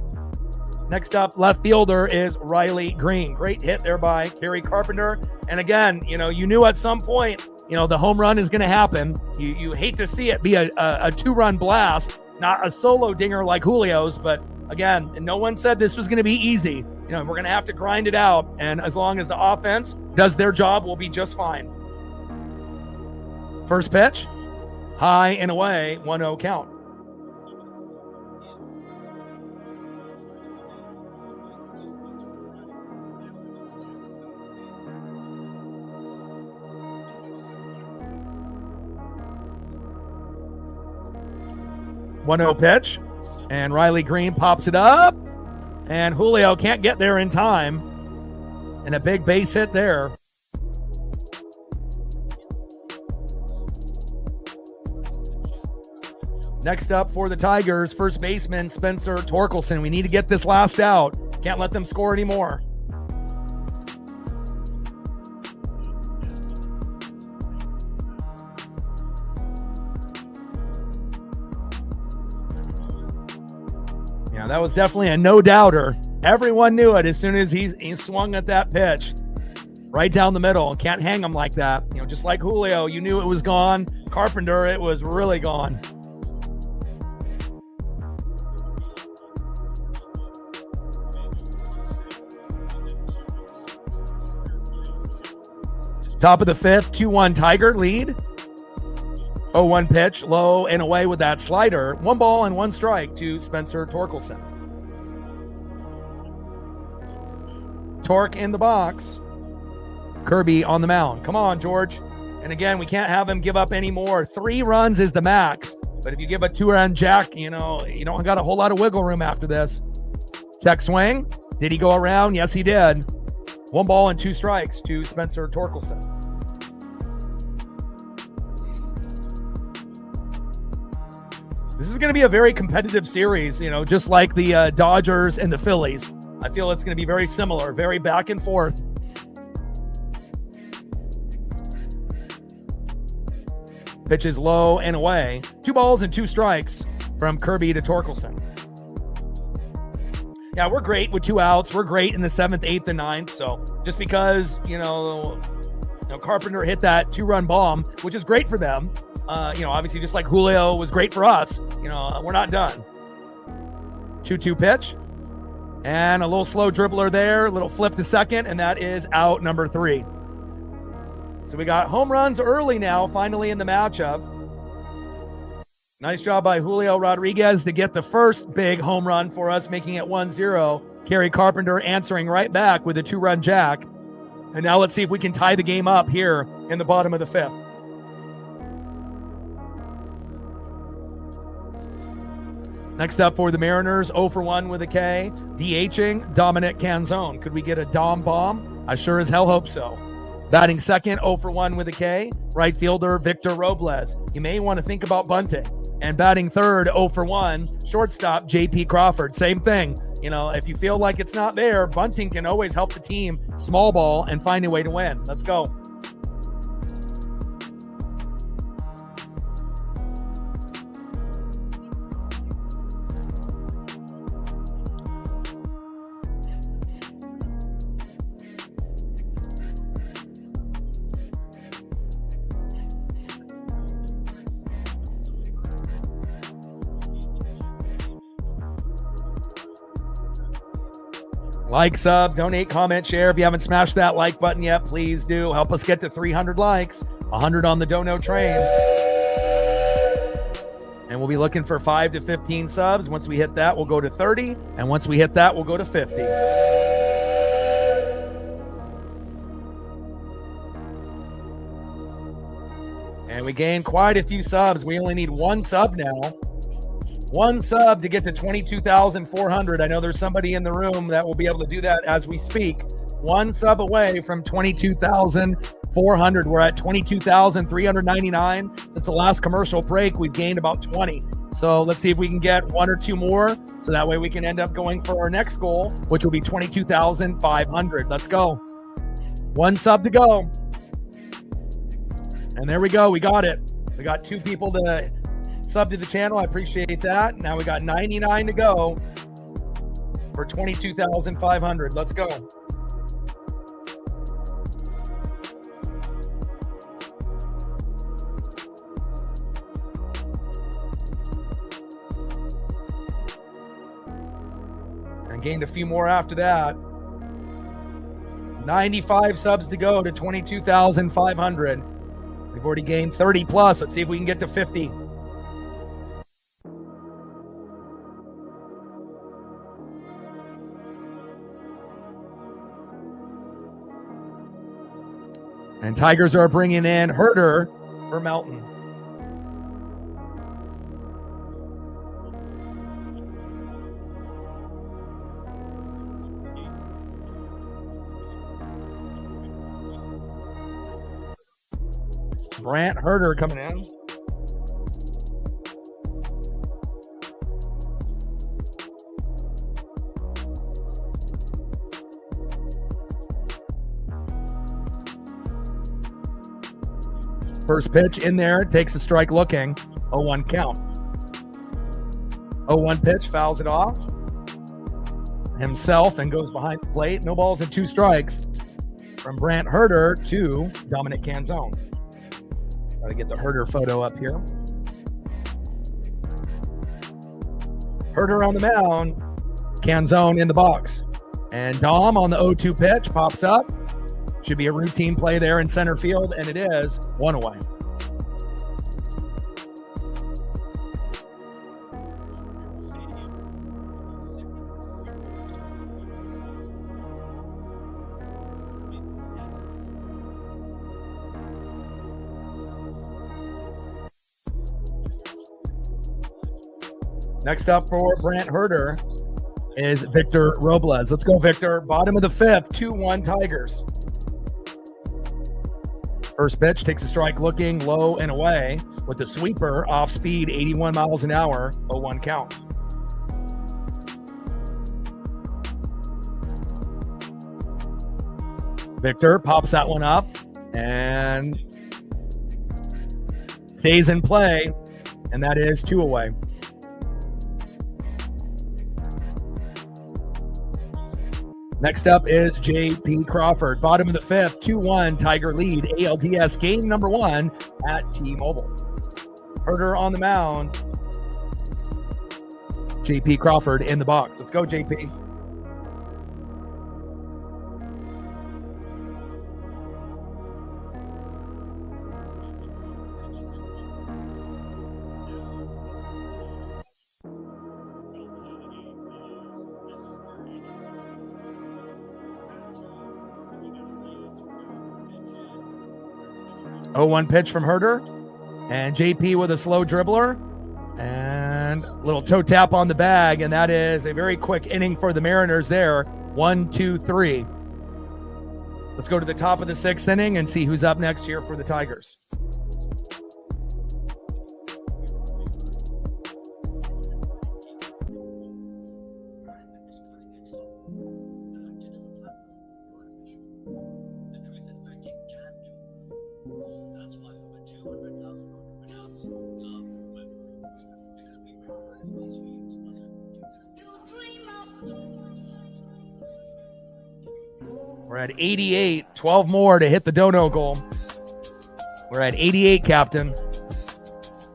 Next up, left fielder is Riley Green. Great hit there by Kerry Carpenter. And again, you knew at some point, the home run is going to happen. You hate to see it be a 2-run blast, not a solo dinger like Julio's. But again, no one said this was going to be easy. We're going to have to grind it out. And as long as the offense does their job, we'll be just fine. First pitch, high and away, 1-0 count. One-0 pitch, and Riley Green pops it up, and Julio can't get there in time, and a big base hit there. Next up for the Tigers, first baseman Spencer Torkelson. We need to get this last out. Can't let them score anymore. Yeah, that was definitely a no-doubter. Everyone knew it as soon as he swung at that pitch. Right down the middle. Can't hang him like that. Just like Julio, you knew it was gone. Carpenter, it was really gone. Top of the 5th, 2-1 Tiger lead. 0-1 pitch, low and away with that slider. 1 ball and 1 strike to Spencer Torkelson. Torque in the box. Kirby on the mound. Come on, George. And again, we can't have him give up any more. 3 runs is the max. But if you give a 2-run jack, you don't got a whole lot of wiggle room after this. Check swing. Did he go around? Yes, he did. 1 ball and 2 strikes to Spencer Torkelson. This is going to be a very competitive series, just like the Dodgers and the Phillies. I feel it's going to be very similar, very back and forth. Pitches low and away. 2 balls and 2 strikes from Kirby to Torkelson. Yeah, we're great with 2 outs. We're great in the 7th, 8th, and 9th. So just because, Carpenter hit that 2-run bomb, which is great for them. Obviously just like Julio was great for us, we're not done. 2-2 pitch and a little slow dribbler there, little flip to second, and that is out number 3. So we got home runs early now, finally in the matchup. Nice job by Julio Rodriguez to get the first big home run for us, making it 1-0. Kerry Carpenter answering right back with a 2-run jack. And now let's see if we can tie the game up here in the bottom of the 5th. Next up for the Mariners, 0 for 1 with a K. DHing, Dominic Canzone. Could we get a Dom bomb? I sure as hell hope so. Batting second, 0 for 1 with a K. Right fielder, Victor Robles. You may want to think about bunting. And batting third, 0 for 1, shortstop, J.P. Crawford. Same thing. If you feel like it's not there, bunting can always help the team small ball and find a way to win. Let's go. Like, sub, donate, comment, share. If you haven't smashed that like button yet, please do. Help us get to 300 likes, 100 on the dono train. And we'll be looking for 5 to 15 subs. Once we hit that, we'll go to 30. And once we hit that, we'll go to 50. And we gained quite a few subs. We only need one sub now. One sub to get to 22,400. I know there's somebody in the room that will be able to do that as we speak. One sub away from 22,400. We're at 22,399. Since the last commercial break, we've gained about 20. So let's see if we can get one or two more. So that way we can end up going for our next goal, which will be 22,500. Let's go. One sub to go. And there we go. We got it. We got 2 people to sub to the channel. I appreciate that. Now we got 99 to go for 22,500. Let's go. And gained a few more after that. 95 subs to go to 22,500. We've already gained 30 plus. Let's see if we can get to 50. And Tigers are bringing in Herder for Melton. Brant Herder coming in. First pitch in there, takes a strike looking. 0-1 count. 0-1 pitch, fouls it off himself and goes behind the plate. No balls and 2 strikes from Brant Herder to Dominic Canzone. Got to get the Herder photo up here. Herder on the mound, Canzone in the box. And Dom on the 0-2 pitch pops up. Should be a routine play there in center field, and it is. 1 away. Next up for Brant Herder is Victor Robles. Let's go, Victor. Bottom of the 5th, 2-1 Tigers. First pitch, takes a strike looking, low and away with the sweeper, off speed, 81 miles an hour, 0-1 count. Victor pops that one up and stays in play, and that is 2 away. Next up is J.P. Crawford. Bottom of the 5th, 2-1 Tiger lead. ALDS game number 1 at T-Mobile. Herder on the mound. J.P. Crawford in the box. Let's go, J.P. Oh, 1 pitch from Herder, and JP with a slow dribbler and a little toe tap on the bag, and that is a very quick inning for the Mariners there. 1, 2, 3. Let's go to the top of the 6th inning and see who's up next here for the Tigers. We're at 88, 12 more to hit the dono goal. We're at 88, Captain.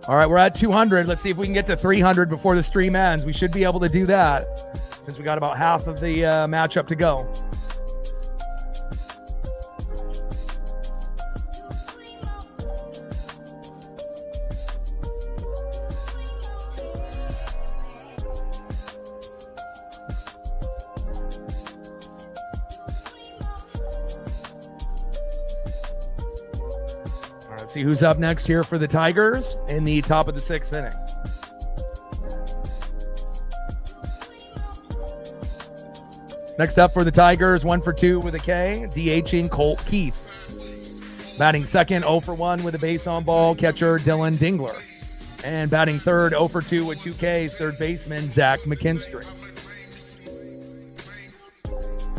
All right, we're at 200. Let's see if we can get to 300 before the stream ends. We should be able to do that since we got about half of the matchup to go. See who's up next here for the Tigers in the top of the 6th inning. Next up for the Tigers, 1 for 2 with a K, DHing Colt Keith. Batting second, 0 for 1 with a base on ball, catcher Dylan Dingler. And batting third, 0 for 2 with 2 Ks, third baseman Zach McKinstry.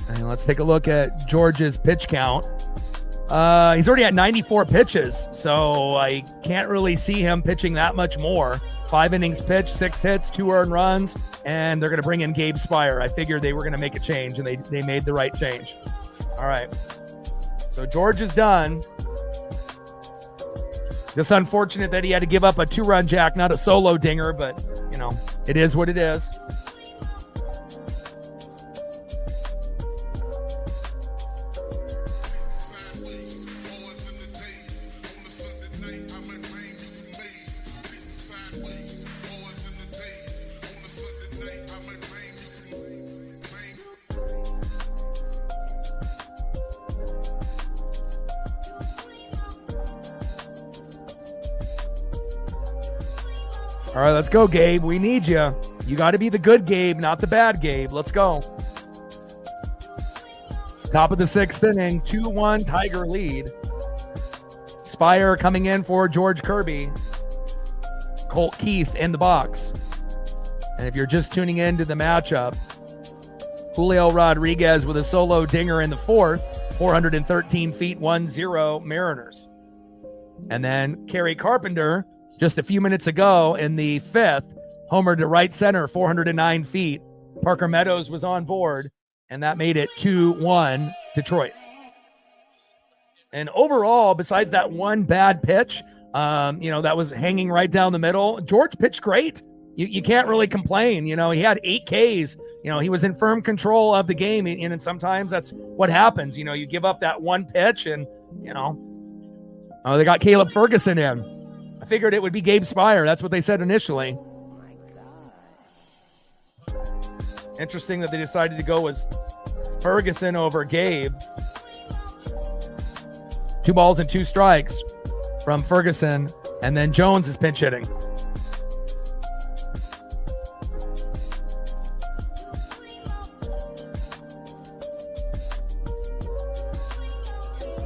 And let's take a look at George's pitch count. He's already at 94 pitches, so I can't really see him pitching that much more. 5 innings pitched, 6 hits, 2 earned runs, and they're going to bring in Gabe Spire. I figured they were going to make a change, and they made the right change. All right. So George is done. Just unfortunate that he had to give up a 2-run jack, not a solo dinger, but, you know, it is what it is. All right, let's go, Gabe. We need you. You got to be the good Gabe, not the bad Gabe. Let's go. Top of the 6th inning, 2-1 Tiger lead. Spire coming in for George Kirby. Colt Keith in the box. And if you're just tuning in to the matchup, Julio Rodriguez with a solo dinger in the 4th, 413 feet, 1-0 Mariners. And then Kerry Carpenter, just a few minutes ago in the 5th, homer to right center, 409 feet. Parker Meadows was on board, and that made it 2-1 Detroit. And overall, besides that one bad pitch, that was hanging right down the middle, George pitched great. You can't really complain. He had 8 Ks. He was in firm control of the game, and sometimes that's what happens. You give up that one pitch, and, they got Caleb Ferguson in. I figured it would be Gabe Spire. That's what they said initially. Interesting that they decided to go with Ferguson over Gabe. 2 balls and 2 strikes from Ferguson, and then Jones is pinch hitting.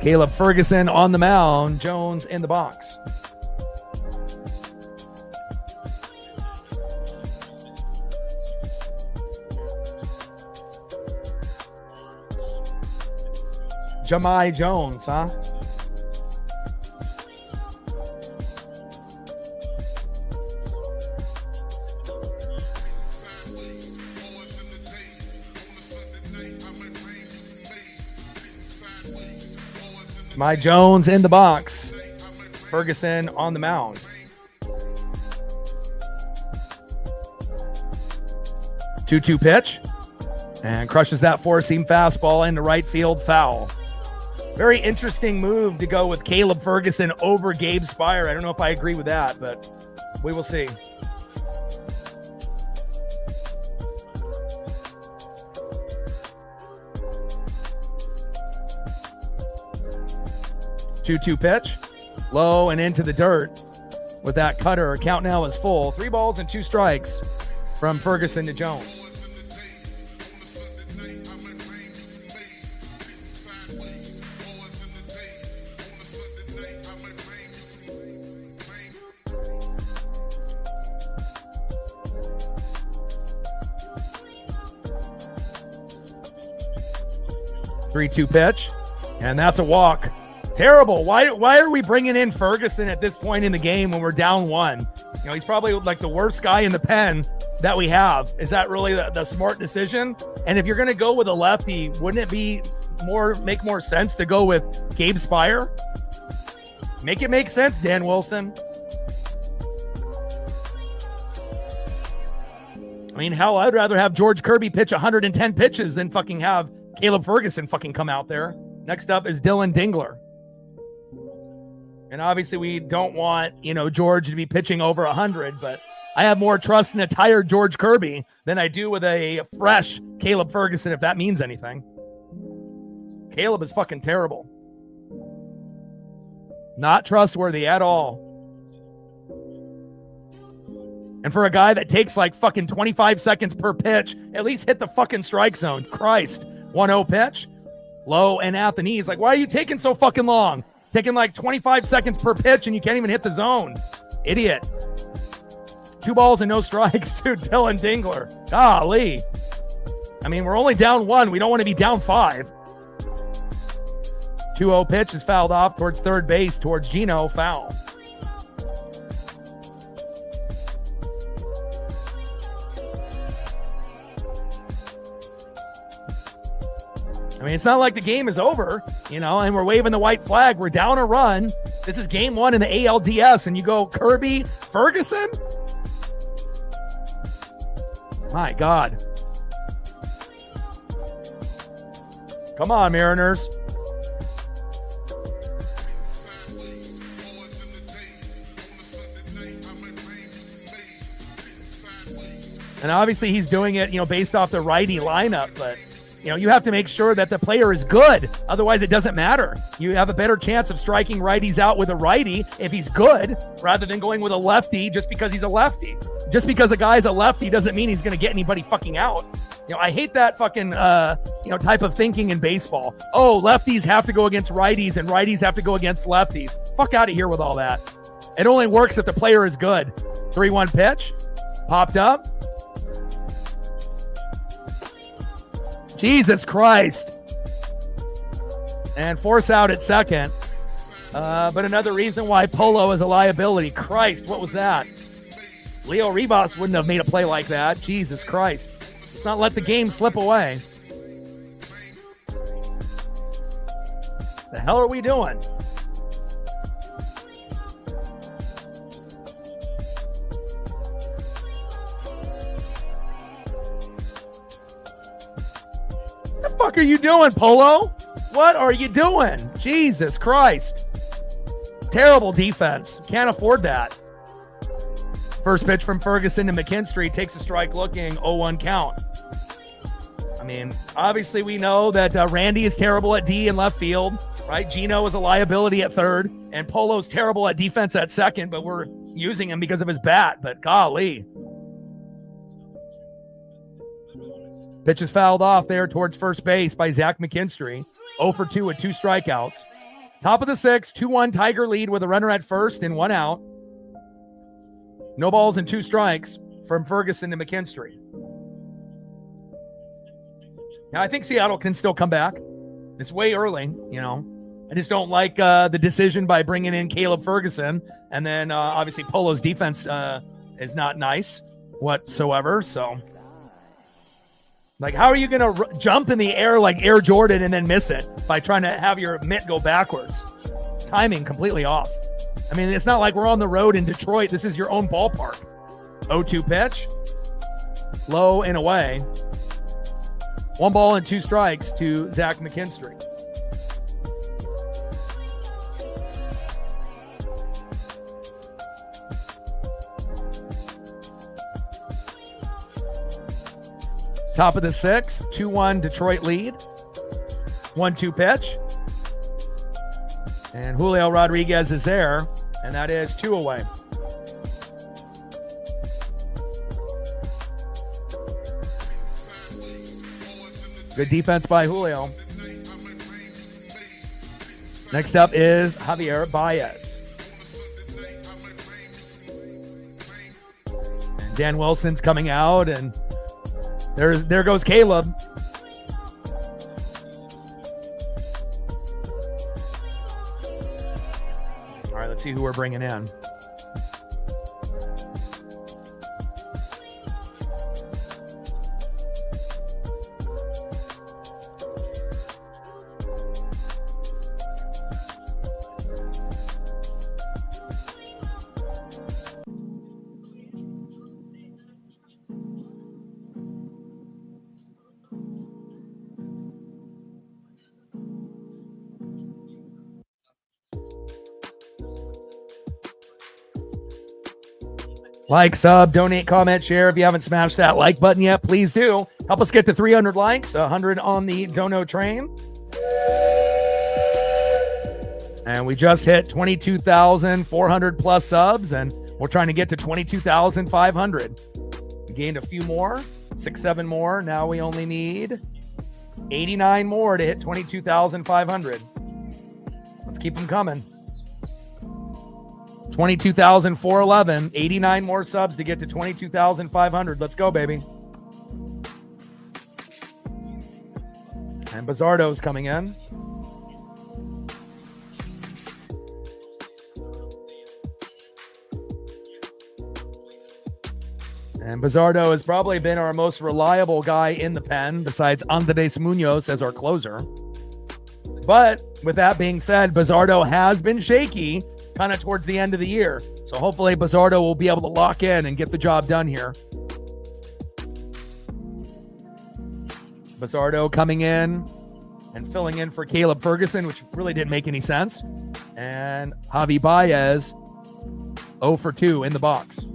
Caleb Ferguson on the mound, Jones in the box. Jahmai Jones, huh? Jahmai Jones in the box. Ferguson on the mound. Two-two pitch. And crushes that four-seam fastball into right field, foul. Very interesting move to go with Caleb Ferguson over Gabe Spire. I don't know if I agree with that, but we will see. Two-two pitch. Low and into the dirt with that cutter. Count now is full. 3 balls and 2 strikes from Ferguson to Jones. Three-two pitch, and that's a walk. Terrible. Why are we bringing in Ferguson at this point in the game when we're down 1? He's probably like the worst guy in the pen that we have. Is that really the smart decision? And if you're going to go with a lefty, wouldn't it make more sense to go with Gabe Spire? Make it make sense, Dan Wilson. I mean, hell, I'd rather have George Kirby pitch 110 pitches than fucking have Caleb Ferguson fucking come out there. Next up is Dylan Dingler. And obviously we don't want, George to be pitching over 100, but I have more trust in a tired George Kirby than I do with a fresh Caleb Ferguson, if that means anything. Caleb is fucking terrible. Not trustworthy at all. And for a guy that takes like fucking 25 seconds per pitch, at least hit the fucking strike zone. Christ. 1-0 pitch. Low and at the knees. Like, why are you taking so fucking long? Taking like 25 seconds per pitch and you can't even hit the zone. Idiot. 2 balls and no strikes to Dylan Dingler. Golly. I mean, we're only down 1. We don't want to be down 5. 2-0 pitch is fouled off towards third base, towards Gino. Foul. I mean, it's not like the game is over, and we're waving the white flag. We're down a run. This is game 1 in the ALDS, and you go Kirby, Ferguson? My God. Come on, Mariners. And obviously he's doing it, based off the righty lineup, but you have to make sure that the player is good. Otherwise, it doesn't matter. You have a better chance of striking righties out with a righty if he's good rather than going with a lefty just because he's a lefty. Just because a guy's a lefty doesn't mean he's going to get anybody fucking out. I hate that fucking, type of thinking in baseball. Oh, lefties have to go against righties and righties have to go against lefties. Fuck out of here with all that. It only works if the player is good. 3-1 pitch. Popped up. Jesus Christ. And force out at second. But another reason why Polo is a liability. Christ, what was that? Leo Rivas wouldn't have made a play like that. Jesus Christ. Let's not let the game slip away. The hell are we doing? What the fuck are you doing, Polo? What are you doing? Jesus Christ. Terrible defense. Can't afford that. First pitch from Ferguson to McKinstry takes a strike looking 0-1 count. I mean, obviously we know that Randy is terrible at D and left field, right? Gino is a liability at third, and Polo's terrible at defense at second, but we're using him because of his bat, but golly. Pitch is fouled off there towards first base by Zach McKinstry. 0 for 2 with 2 strikeouts. Top of the 6th, 2-1 Tiger lead with a runner at first and 1 out. No balls and 2 strikes from Ferguson to McKinstry. Now, I think Seattle can still come back. It's way early, I just don't like the decision by bringing in Caleb Ferguson. And then, obviously, Polo's defense is not nice whatsoever. So, like, how are you going to jump in the air like Air Jordan and then miss it by trying to have your mitt go backwards? Timing completely off. I mean, it's not like we're on the road in Detroit. This is your own ballpark. 0-2 pitch. Low and away. 1 ball and 2 strikes to Zach McKinstry. Top of the 6th, 2-1 Detroit lead. 1-2 pitch. And Julio Rodriguez is there, and that is 2 away. Good defense by Julio. Next up is Javier Baez. And Dan Wilson's coming out, and there goes Caleb. All right, let's see who we're bringing in. Like, sub, donate, comment, share. If you haven't smashed that like button yet, please do. Help us get to 300 likes, 100 on the dono train. And we just hit 22,400 plus subs, and we're trying to get to 22,500. We gained a few more, 6, 7 more. Now we only need 89 more to hit 22,500. Let's keep them coming. 22,411, 89 more subs to get to 22,500. Let's go, baby. And Bizardo's coming in. And Bizardo has probably been our most reliable guy in the pen, besides Andres Munoz as our closer. But with that being said, Bizardo has been shaky kind of towards the end of the year. So hopefully Bizardo will be able to lock in and get the job done here. Bizardo coming in and filling in for Caleb Ferguson, which really didn't make any sense. And Javi Baez, 0 for 2 in the box.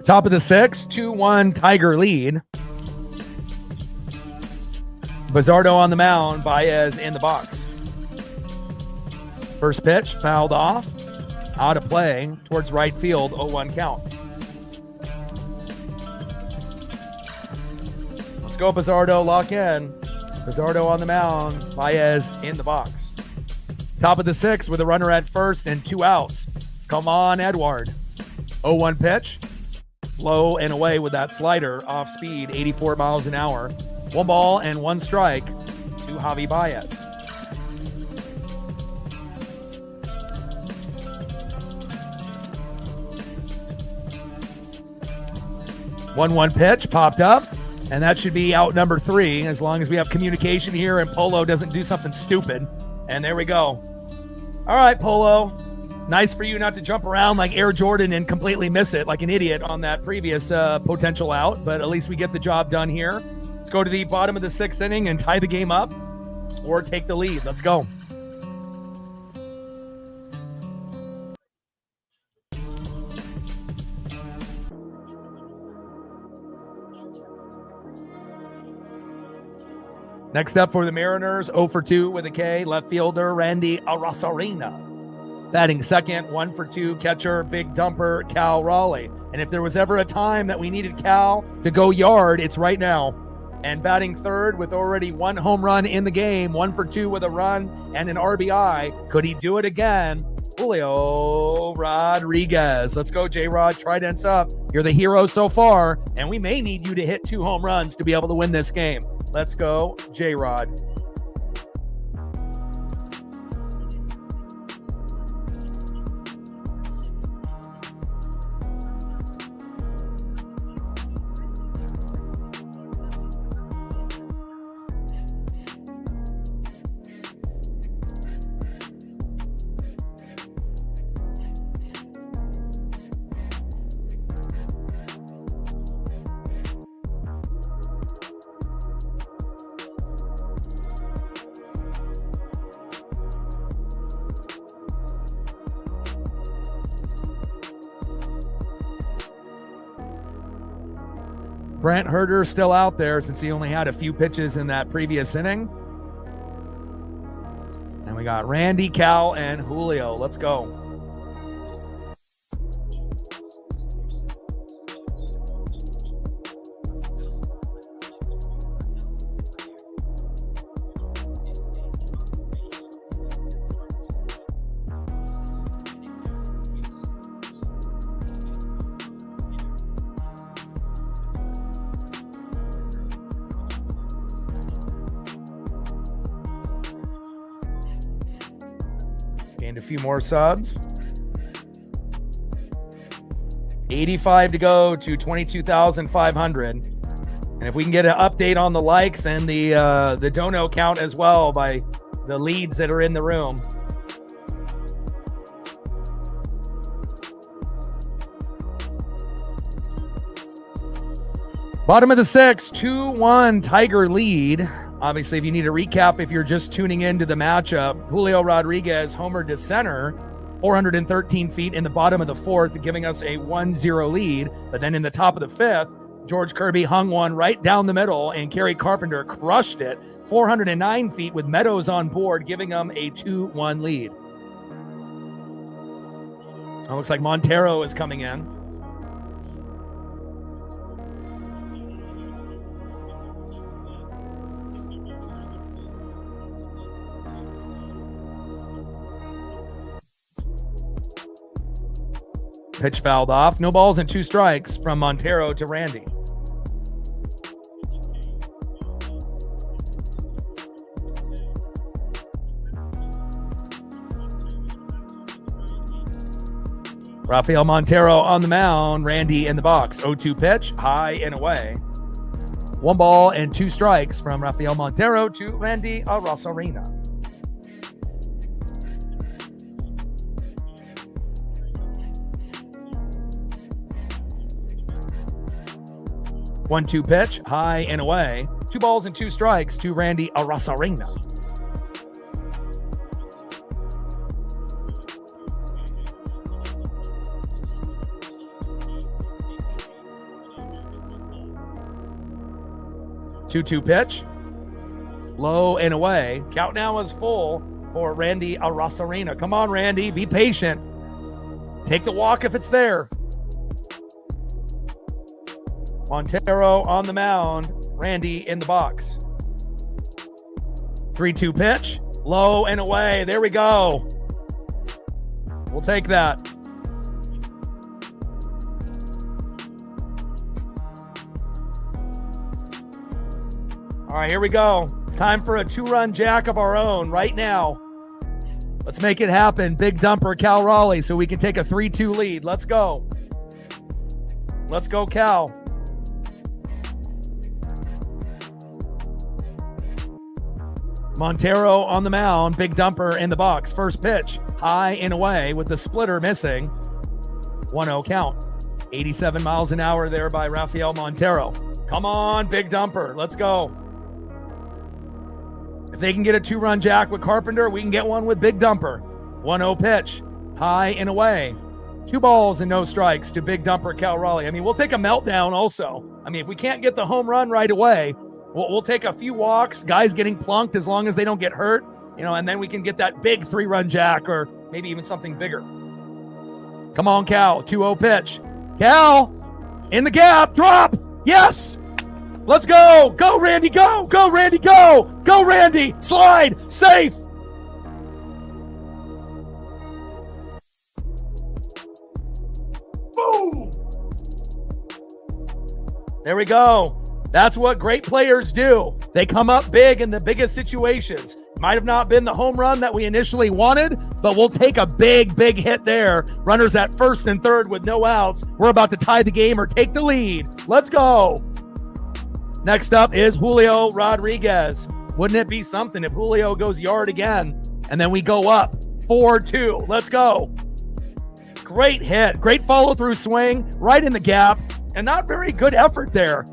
Top of the 6, 2-1 Tiger lead. Bizardo on the mound, Baez in the box. First pitch, fouled off, out of play, towards right field, 0-1 count. Let's go, Bizardo, lock in. Bizardo on the mound, Baez in the box. Top of the 6 with a runner at first and 2 outs. Come on, Edward. 0-1 pitch. Low and away with that slider, off speed, 84 miles an hour. 1 ball and 1 strike to Javi Baez. One pitch popped up, and that should be out number 3 as long as we have communication here and Polo doesn't do something stupid. And there we go. All right, Polo. Nice for you not to jump around like Air Jordan and completely miss it like an idiot on that previous potential out, but at least we get the job done here. Let's go to the bottom of the 6th inning and tie the game up or take the lead. Let's go. Next up for the Mariners, 0 for 2 with a K, left fielder Randy Arozarena. Batting second, 1 for 2, catcher, big dumper, Cal Raleigh. And if there was ever a time that we needed Cal to go yard, it's right now. And batting third with already 1 home run in the game, 1 for 2 with a run and an RBI. Could he do it again? Julio Rodriguez. Let's go, J-Rod. Trident's up. You're the hero so far, and we may need you to hit 2 home runs to be able to win this game. Let's go, J-Rod. Brent Herder still out there since he only had a few pitches in that previous inning. And we got Randy, Cal, and Julio. Let's go. Gained a few more subs. 85 to go to 22,500. And if we can get an update on the likes and the dono count as well by the leads that are in the room. Bottom of the sixth, 2-1 Tiger lead. Obviously, if you need a recap, if you're just tuning into the matchup, Julio Rodriguez homered to center, 413 feet in the bottom of the fourth, giving us a 1-0 lead. But then in the top of the fifth, George Kirby hung one right down the middle, and Kerry Carpenter crushed it, 409 feet with Meadows on board, giving them a 2-1 lead. It looks like Montero is coming in. Pitch fouled off. No balls and 2 strikes from Montero to Randy. Rafael Montero on the mound. Randy in the box. 0-2 pitch. High and away. 1 ball and 2 strikes from Rafael Montero to Randy Arozarena. 1-2 pitch, high and away. 2 balls and 2 strikes to Randy Arozarena. Two pitch, low and away. Count now is full for Randy Arozarena. Come on, Randy, be patient. Take the walk if it's there. Montero on the mound, Randy in the box. 3-2 pitch, low and away. There we go. We'll take that. All right, here we go. It's time for a 2-run jack of our own right now. Let's make it happen. Big dumper, Cal Raleigh, so we can take a 3-2 lead. Let's go. Let's go, Cal. Montero on the mound, big dumper in the box. First pitch, high and away with the splitter missing. 1-0 count. 87 miles an hour there by Rafael Montero. Come on, big dumper. Let's go. If they can get a 2-run jack with Carpenter, we can get one with big dumper. 1-0 pitch, high and away. 2 balls and no strikes to big dumper Cal Raleigh. I mean, we'll take a meltdown also. I mean, if we can't get the home run right away, we'll take a few walks, guys getting plunked as long as they don't get hurt, and then we can get that big 3-run jack or maybe even something bigger. Come on, Cal. 2-0 pitch. Cal, in the gap, drop. Yes. Let's go. Go, Randy, go. Go, Randy, go. Go, Randy. Slide. Safe. Boom. There we go. That's what great players do. They come up big in the biggest situations. Might have not been the home run that we initially wanted, but we'll take a big, big hit there. Runners at first and third with no outs. We're about to tie the game or take the lead. Let's go. Next up is Julio Rodriguez. Wouldn't it be something if Julio goes yard again and then we go up 4-2? Let's go. Great hit. Great follow-through swing right in the gap, and not very good effort there,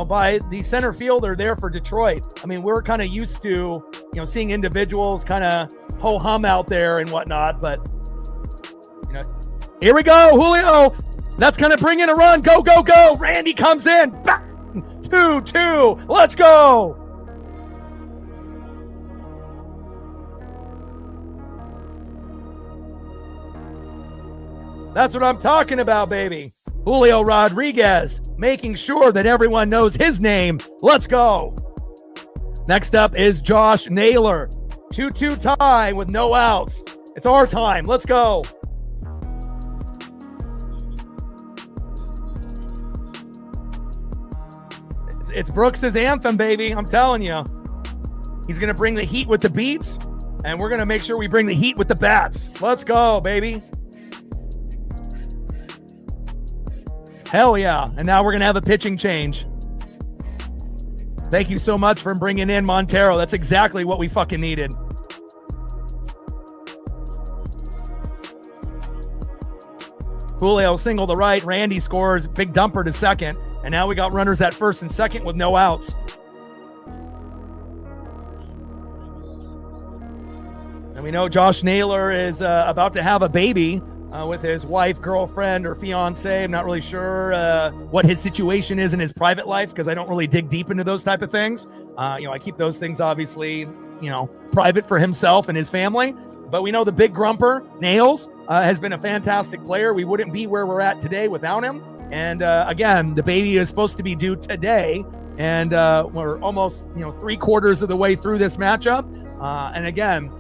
by the center fielder there for Detroit. I mean, we're kind of used to, seeing individuals kind of ho-hum out there and whatnot, but, here we go, Julio. That's going to bring in a run. Go, go, go. Randy comes in. Bang! 2-2. Let's go. That's what I'm talking about, baby. Julio Rodriguez making sure that everyone knows his name. Let's go. Next up is Josh Naylor. 2-2 tie with no outs. It's our time. Let's go. It's Brooks's anthem, baby. I'm telling you. He's going to bring the heat with the beats. And we're going to make sure we bring the heat with the bats. Let's go, baby. Hell yeah. And now we're going to have a pitching change. Thank you so much for bringing in Montero. That's exactly what we fucking needed. Julio single to right. Randy scores. Big dumper to second. And now we got runners at first and second with no outs. And we know Josh Naylor is about to have a baby with his wife, girlfriend, or fiance. I'm not really sure what his situation is in his private life because I don't really dig deep into those type of things. I keep those things obviously, private for himself and his family. But we know the big grumper, Nails, has been a fantastic player. We wouldn't be where we're at today without him. And again, the baby is supposed to be due today. And we're almost, 3/4 of the way through this matchup. And again,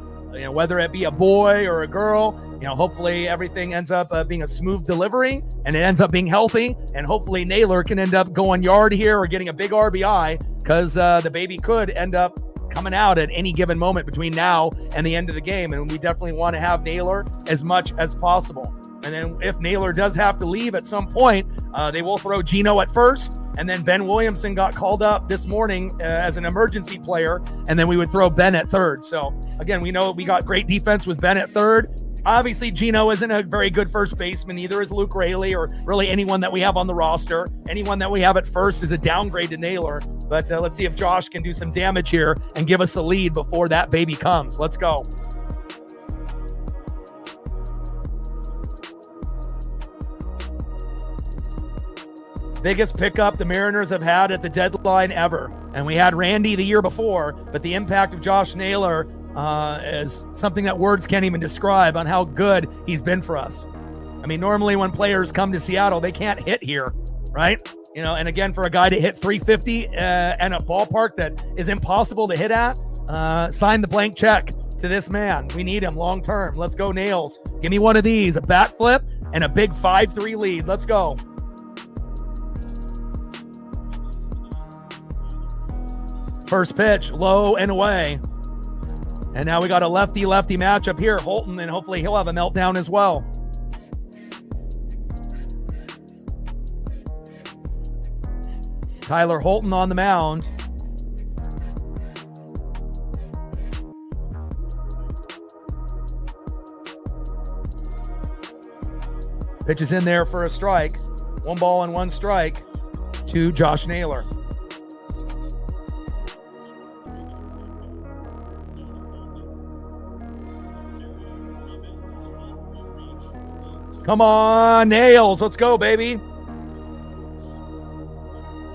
whether it be a boy or a girl, hopefully everything ends up being a smooth delivery and it ends up being healthy. And hopefully Naylor can end up going yard here or getting a big RBI because the baby could end up coming out at any given moment between now and the end of the game. And we definitely want to have Naylor as much as possible. And then if Naylor does have to leave at some point, they will throw Gino at first. And then Ben Williamson got called up this morning as an emergency player. And then we would throw Ben at third. So again, we know we got great defense with Ben at third. Obviously, Gino isn't a very good first baseman. Neither is Luke Raley or really anyone that we have on the roster. Anyone that we have at first is a downgrade to Naylor. But let's see if Josh can do some damage here and give us the lead before that baby comes. Let's go. Biggest pickup the Mariners have had at the deadline ever. And we had Randy the year before, but the impact of Josh Naylor is something that words can't even describe on how good he's been for us. I mean, normally when players come to Seattle, they can't hit here, right? And again, for a guy to hit 350 and a ballpark that is impossible to hit at, sign the blank check to this man. We need him long term. Let's go, Nails. Give me one of these, a bat flip and a big 5-3 lead. Let's go. First pitch, low and away. And now we got a lefty-lefty matchup here. Holton, and hopefully he'll have a meltdown as well. Tyler Holton on the mound. Pitch is in there for a strike. 1 ball and 1 strike to Josh Naylor. Come on, Nails. Let's go, baby.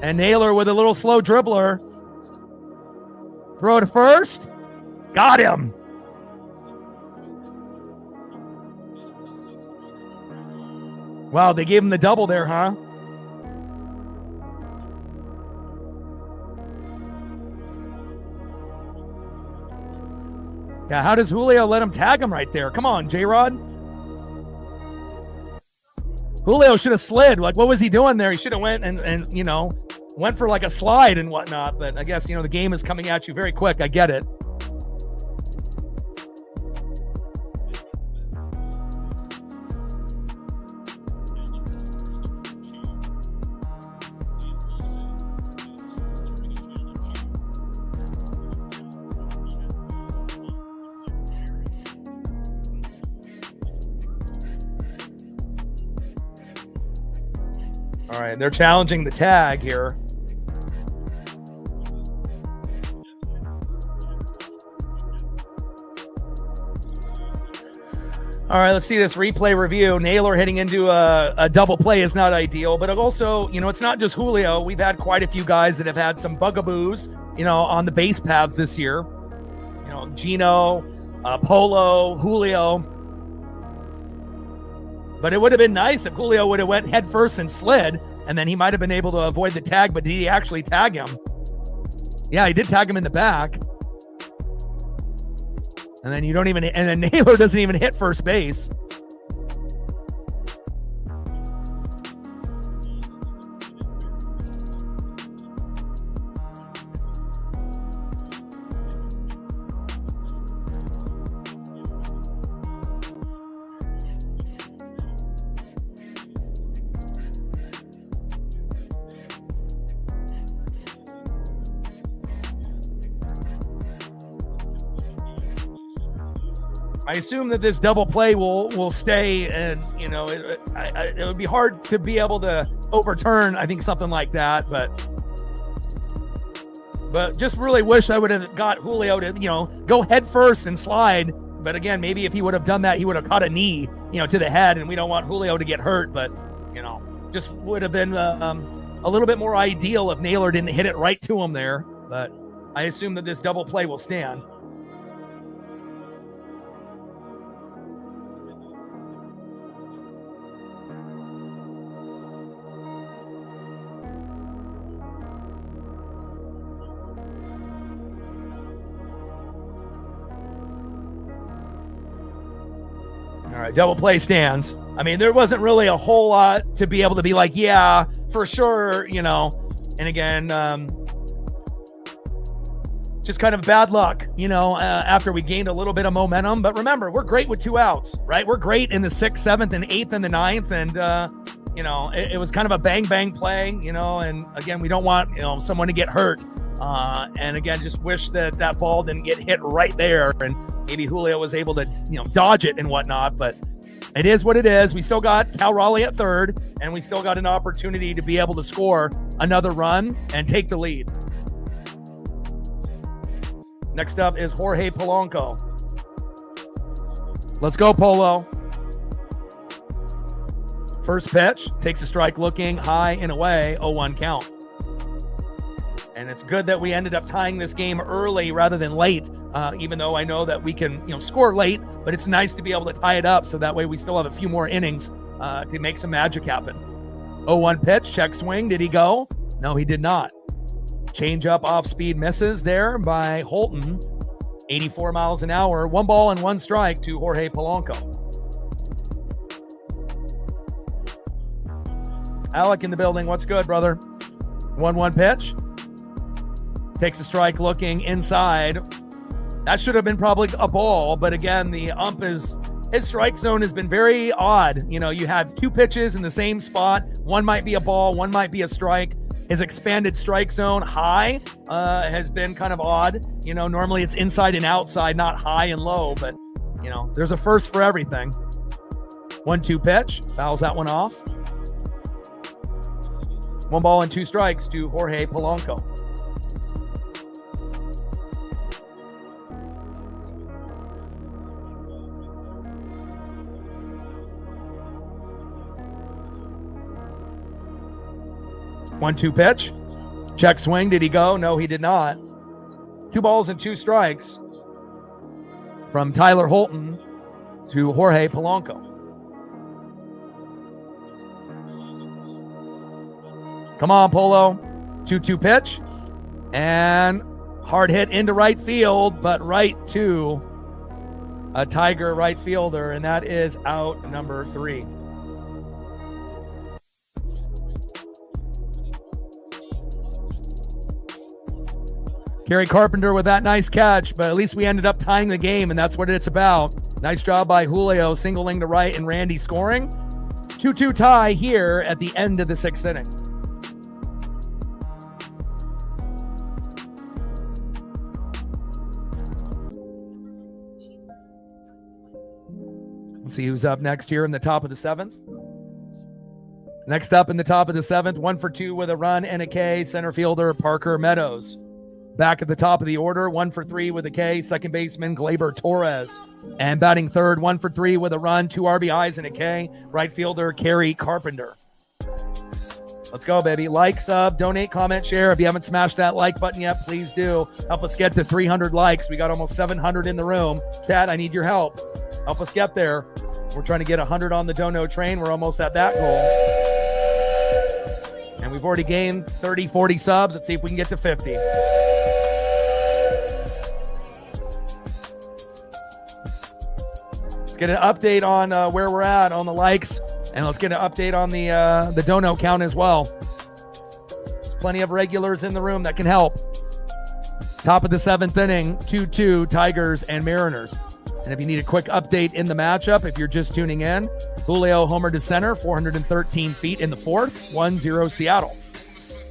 And Naylor with a little slow dribbler. Throw to first. Got him. Wow, they gave him the double there, huh? Yeah, how does Julio let him tag him right there? Come on, J-Rod. Julio should have slid. Like, what was he doing there? He should have went and went for like a slide and whatnot. But I guess, the game is coming at you very quick. I get it. All right, they're challenging the tag here. All right, let's see this replay review. Naylor hitting into a double play is not ideal, but also, it's not just Julio. We've had quite a few guys that have had some bugaboos, on the base paths this year. Gino, Polo, Julio. But it would have been nice if Julio would have went head first and slid, and then he might have been able to avoid the tag, but did he actually tag him? Yeah, he did tag him in the back. And then and then Naylor doesn't even hit first base. I assume that this double play will stay, and you know it would be hard to be able to overturn. I think something like that, but just really wish I would have got Julio to go head first and slide. But again, maybe if he would have done that, he would have caught a knee to the head, and we don't want Julio to get hurt. But just would have been a little bit more ideal if Naylor didn't hit it right to him there. But I assume that this double play will stand. All right, double play stands. I mean, there wasn't really a whole lot to be able to be like, yeah, for sure, And again, just kind of bad luck, after we gained a little bit of momentum. But remember, we're great with 2 outs, right? We're great in the 6th, 7th, and 8th, and the 9th. And, it was kind of a bang play, and again, we don't want, someone to get hurt. And again, just wish that ball didn't get hit right there, and maybe Julio was able to, dodge it and whatnot. But it is what it is. We still got Cal Raleigh at third, and we still got an opportunity to be able to score another run and take the lead. Next up is Jorge Polanco. Let's go, Polo. First pitch, takes a strike, looking high and away, 0-1 count. And it's good that we ended up tying this game early rather than late, even though I know that we can, score late, but it's nice to be able to tie it up so that way we still have a few more innings to make some magic happen. 0-1 pitch, check swing. Did he go? No, he did not. Change up off speed misses there by Holton. 84 miles an hour. 1 ball and 1 strike to Jorge Polanco. Alec in the building. What's good, brother? 1-1 pitch. Takes a strike, looking inside. That should have been probably a ball, but again, the ump his strike zone has been very odd. You have 2 pitches in the same spot. One might be a ball, one might be a strike. His expanded strike zone high has been kind of odd. Normally it's inside and outside, not high and low, but there's a first for everything. 1-2 pitch, fouls that one off. 1 ball and 2 strikes to Jorge Polanco. One-two pitch. Check swing. Did he go? No, he did not. 2 balls and 2 strikes from Tyler Holton to Jorge Polanco. Come on, Polo. 2-2 pitch. And hard hit into right field, but right to a Tiger right fielder, and that is out number 3. Kerry Carpenter with that nice catch, but at least we ended up tying the game, and that's what it's about. Nice job by Julio, singling to right and Randy scoring. 2-2 tie here at the end of the 6th inning. Let's see who's up next here in the top of the 7th. Next up in the top of the 7th, 1 for 2 with a run and a K, center fielder Parker Meadows. Back at the top of the order, 1 for 3 with a K, second baseman Gleyber Torres. And batting third, 1 for 3 with a run, 2 RBIs and a K, right fielder Kerry Carpenter. Let's go, baby. Like, sub, donate, comment, share. If you haven't smashed that like button yet, please do. Help us get to 300 likes. We got almost 700 in the room. Chad, I need your help. Help us get there. We're trying to get 100 on the dono train. We're almost at that goal. And we've already gained 30, 40 subs. Let's see if we can get to 50. Let's get an update on where we're at on the likes, and let's get an update on the dono count as well. There's plenty of regulars in the room that can help. Top of the 7th inning, 2-2 Tigers and Mariners. And if you need a quick update in the matchup, if you're just tuning in, Julio homer to center, 413 feet in the 4th, 1-0 Seattle.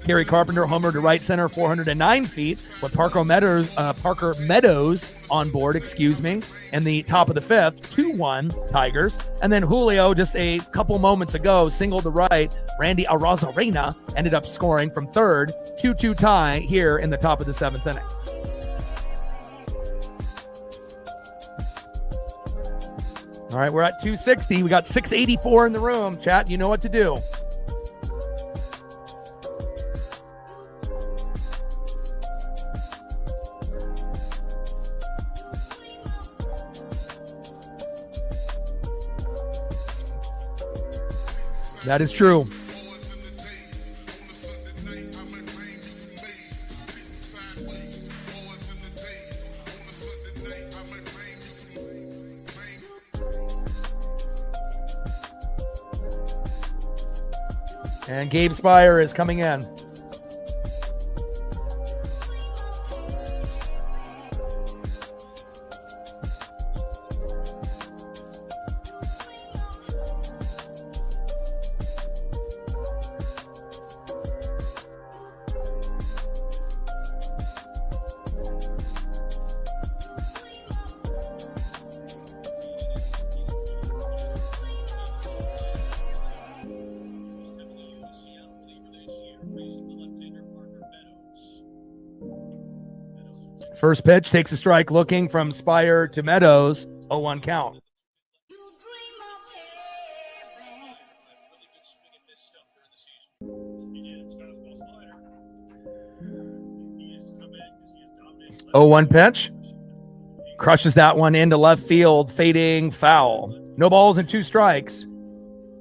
Kerry Carpenter, homer to right center, 409 feet, with Parker Meadows on board, in the top of the fifth, 2-1 Tigers. And then Julio, just a couple moments ago, singled to right. Randy Arozarena ended up scoring from third, 2-2 tie here in the top of the seventh inning. All right, we're at 260. We got 684 in the room. Chat, you know what to do. That is true. And Gabe Spire is coming in. First pitch takes a strike, looking from Spire to Meadows. 0-1 count. Oh, 1 pitch. Crushes that one into left field, fading foul. No balls and 2 strikes.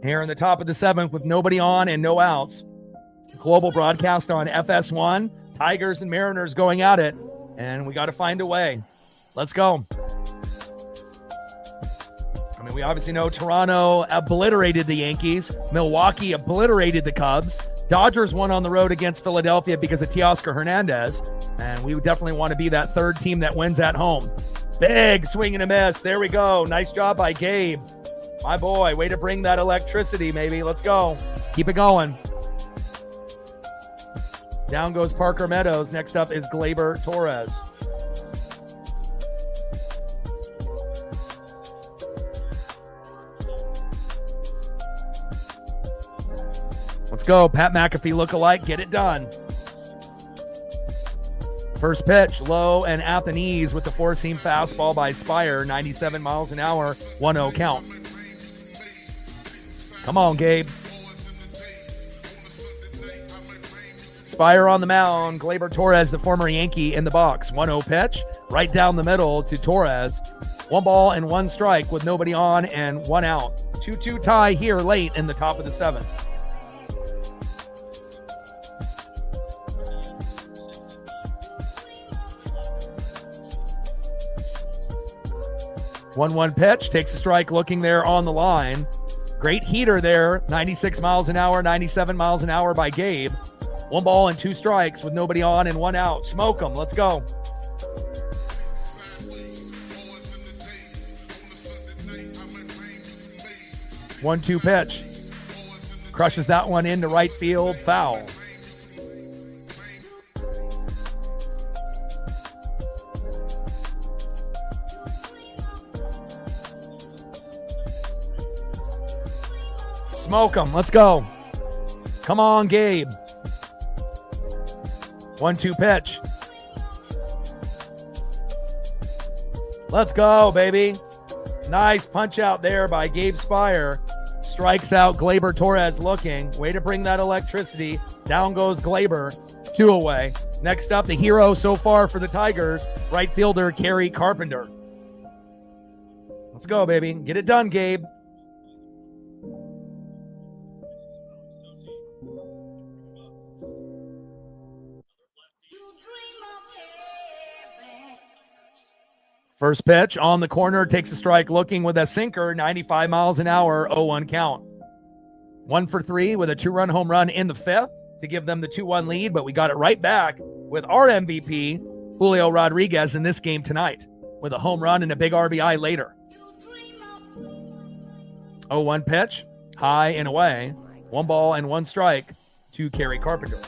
Here in the top of the seventh with nobody on and no outs. Global broadcast on FS1. Tigers and Mariners going at it. And we got to find a way. Let's go. I mean, we obviously know Toronto obliterated the Yankees. Milwaukee obliterated the Cubs. Dodgers won on the road against Philadelphia because of Teoscar Hernandez. And we would definitely want to be that third team that wins at home. Big swing and a miss. There we go. Nice job by Gabe. My boy, way to bring that electricity, maybe. Let's go. Keep it going. Down goes Parker Meadows. Next up is Gleyber Torres. Let's go. Pat McAfee look-alike. Get it done. First pitch, low and at the knees with the four-seam fastball by Spire. 97 miles an hour. 1-0 count. Come on, Gabe. Spire on the mound. Gleyber Torres, the former Yankee, in the box. 1-0 pitch. Right down the middle to Torres. 1 ball and 1 strike with nobody on and 1 out. 2-2 tie here late in the top of the seventh. One pitch. Takes a strike looking there on the line. Great heater there. 96 miles an hour, 97 miles an hour by Gabe. 1 ball and 2 strikes with nobody on and 1 out. Smoke them. Let's go. One-two pitch. Crushes that one into right field. Foul. Smoke them. Let's go. Come on, Gabe. 1-2 pitch. Let's go, baby. Nice punch out there by Gabe Spire. Strikes out Gleyber Torres looking. Way to bring that electricity. Down goes Gleyber. 2 away. Next up, the hero so far for the Tigers, right fielder Kerry Carpenter. Let's go, baby. Get it done, Gabe. First pitch on the corner, takes a strike looking with a sinker, 95 miles an hour, 0-1 count. 1 for 3 with a 2-run home run in the fifth to give them the 2-1 lead, but we got it right back with our MVP, Julio Rodriguez, in this game tonight with a home run and a big RBI later. 0-1 pitch, high and away, 1 ball and 1 strike to Kerry Carpenter.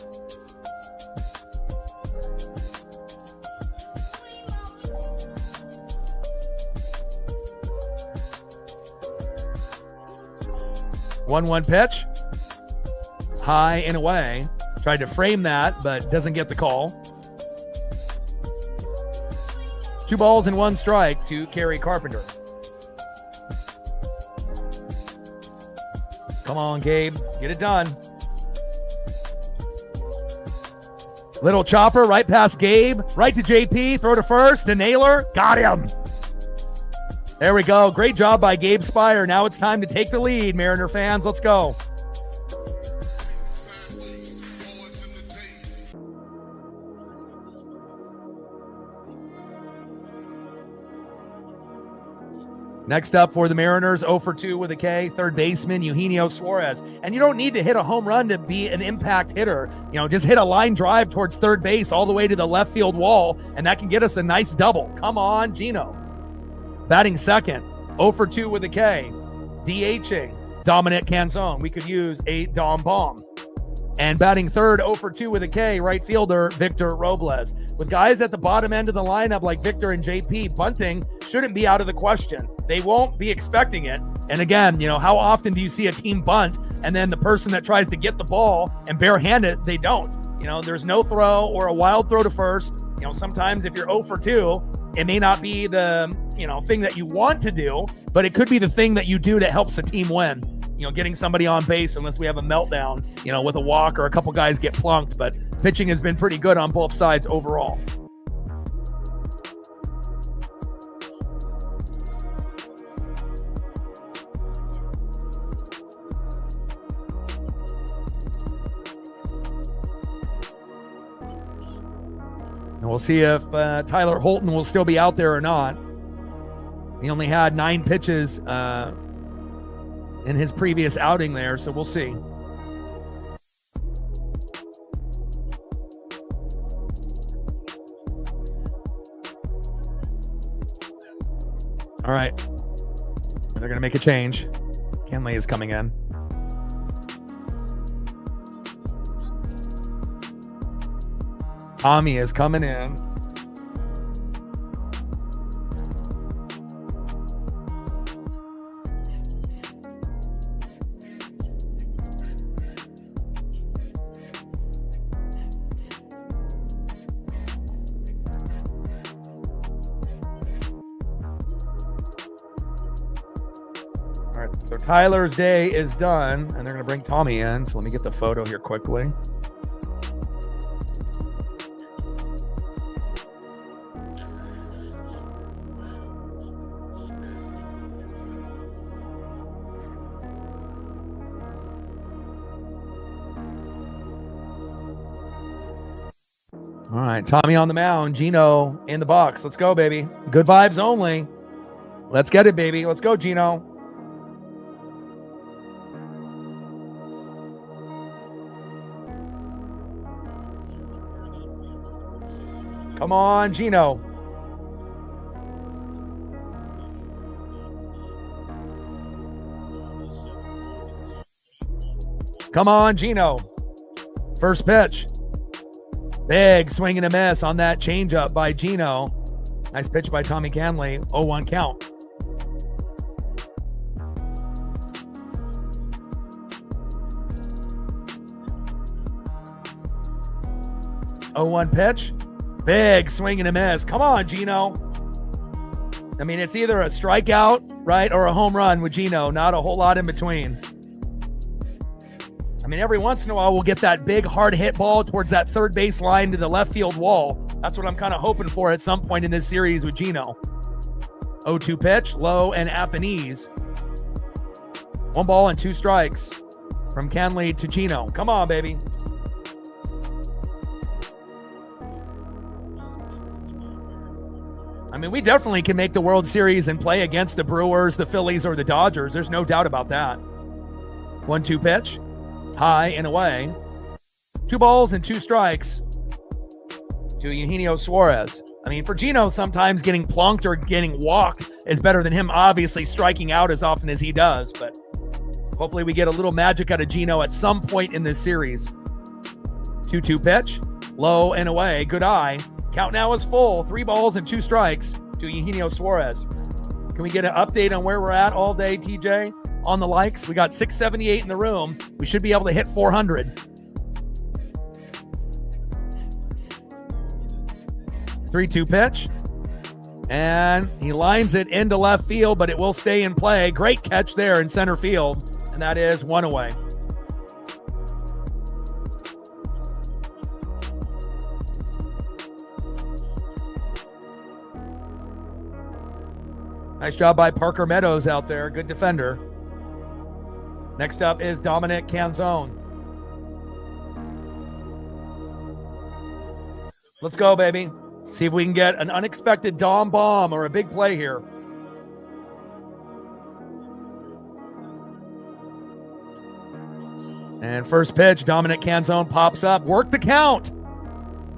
1-1 pitch. High and away. Tried to frame that, but doesn't get the call. 2 balls and 1 strike to Kerry Carpenter. Come on, Gabe. Get it done. Little chopper right past Gabe. Right to JP. Throw to first. To Naylor. Got him. There we go. Great job by Gabe Spire. Now it's time to take the lead, Mariner fans. Let's go. Next up for the Mariners, 0 for 2 with a K, third baseman Eugenio Suarez. And you don't need to hit a home run to be an impact hitter. You know, just hit a line drive towards third base all the way to the left field wall, and that can get us a nice double. Come on, Gino. Batting second, 0 for 2 with a K, DHing Dominic Canzone. We could use a Dom bomb. And batting third, 0 for 2 with a K, right fielder Victor Robles. With guys at the bottom end of the lineup like Victor and JP, bunting shouldn't be out of the question. They won't be expecting it. And again, you know, how often do you see a team bunt and then the person that tries to get the ball and barehand it, they don't? You know, there's no throw or a wild throw to first. You know, sometimes if you're 0 for 2, it may not be the, you know, thing that you want to do, but it could be the thing that you do that helps the team win. You know, getting somebody on base unless we have a meltdown, you know, with a walk or a couple guys get plunked. But pitching has been pretty good on both sides overall. And we'll see if Tyler Holton will still be out there or not. He only had 9 pitches in his previous outing there, so we'll see. All right. They're going to make a change. Kenley is coming in. Tommy is coming in. So Tyler's day is done, and they're going to bring Tommy in. So let me get the photo here quickly. All right, Tommy on the mound, Gino in the box. Let's go, baby. Good vibes only. Let's get it, baby. Let's go, Gino. Come on, Gino. Come on, Gino. First pitch. Big swing and a miss on that changeup by Gino. Nice pitch by Tommy Canley. 0-1 count. Oh, 0-1 pitch. Big swing and a miss. Come on, Gino. I mean, it's either a strikeout, right, or a home run with Gino. Not a whole lot in between. I mean, every once in a while, we'll get that big hard hit ball towards that third base line to the left field wall. That's what I'm kind of hoping for at some point in this series with Gino. 0-2 pitch, low and at the knees. 1 ball and 2 strikes from Canley to Gino. Come on, baby. I mean, we definitely can make the World Series and play against the Brewers, the Phillies, or the Dodgers. There's no doubt about that. 1-2 pitch. High and away. 2 balls and 2 strikes to Eugenio Suarez. I mean, for Gino, sometimes getting plunked or getting walked is better than him obviously striking out as often as he does. But hopefully we get a little magic out of Gino at some point in this series. 2-2 pitch. Low and away. Good eye. Count now is full. 3 balls and 2 strikes to Eugenio Suarez. Can we get an update on where we're at all day, TJ? on the likes. We got 678 in the room. We should be able to hit 400. 3-2 pitch. And he lines it into left field, but it will stay in play. Great catch there in center field. And that is 1 away. Nice job by Parker Meadows out there. Good defender. Next up is Dominic Canzone. Let's go, baby. See if we can get an unexpected Dom bomb or a big play here. And first pitch, Dominic Canzone pops up. Work the count.